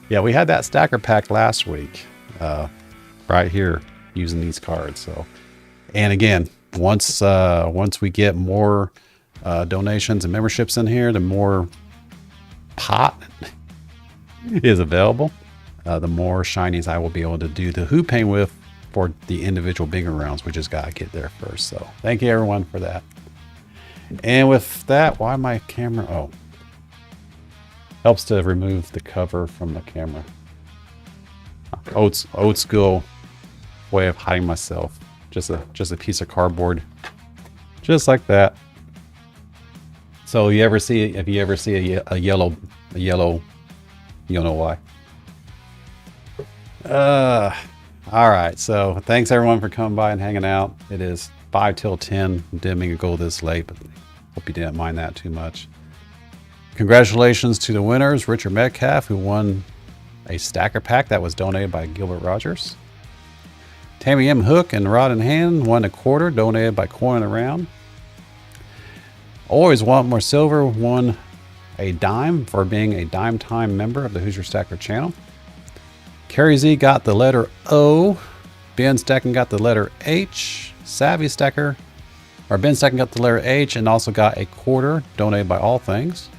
Yeah, we had that stacker pack last week, right here, using these cards. So, and again, once we get more donations and memberships in here, the more pot is available, the more shinies I will be able to do the HooFAM with for the individual bigger rounds. We just gotta get there first. So, thank you everyone for that. And with that, why my camera? Oh. Helps to remove the cover from the camera. Old school way of hiding myself. Just a piece of cardboard, just like that. So if you ever see a yellow, you'll know why. All right. So thanks everyone for coming by and hanging out. It is 5 till 10. Didn't mean to go this late, but hope you didn't mind that too much. Congratulations to the winners, Richard Metcalf, who won a stacker pack that was donated by Gilbert Rogers. Tammy M. Hook and Rod in Hand won a quarter donated by Coin Around. Always Want More Silver won a dime for being a Dime Time member of the Hoosier Stacker channel. Carrie Z got the letter O. Ben Stacking got the letter H. Savvy Stacker, or Ben Stacking got the letter H and also got a quarter donated by All Things.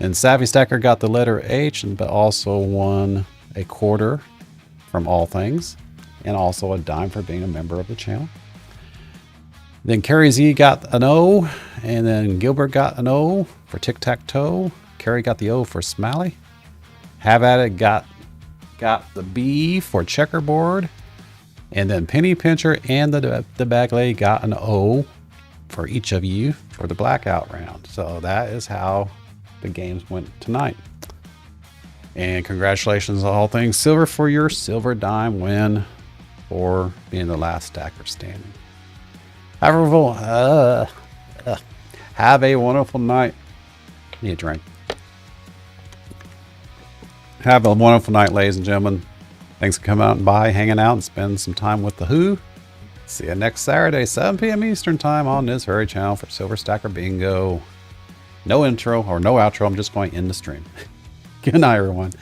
And Savvy Stacker got the letter H, but also won a quarter from All Things, and also a dime for being a member of the channel. Then Carrie Z got an O, and then Gilbert got an O for Tic Tac Toe. Carrie got the O for Smiley. Have At It got the B for Checkerboard, and then Penny Pincher and the Bag Lady got an O for each of you for the blackout round. So that is how the games went tonight. And congratulations to All Things Silver for your silver dime win for being the last stacker standing. Have a wonderful night. Need a drink. Have a wonderful night, ladies and gentlemen. Thanks for coming out and by, hanging out, and spending some time with the Who. See you next Saturday, 7 p.m. Eastern Time on this very channel for Silver Stacker Bingo. No intro or no outro. I'm just going to end the stream. Good night, everyone.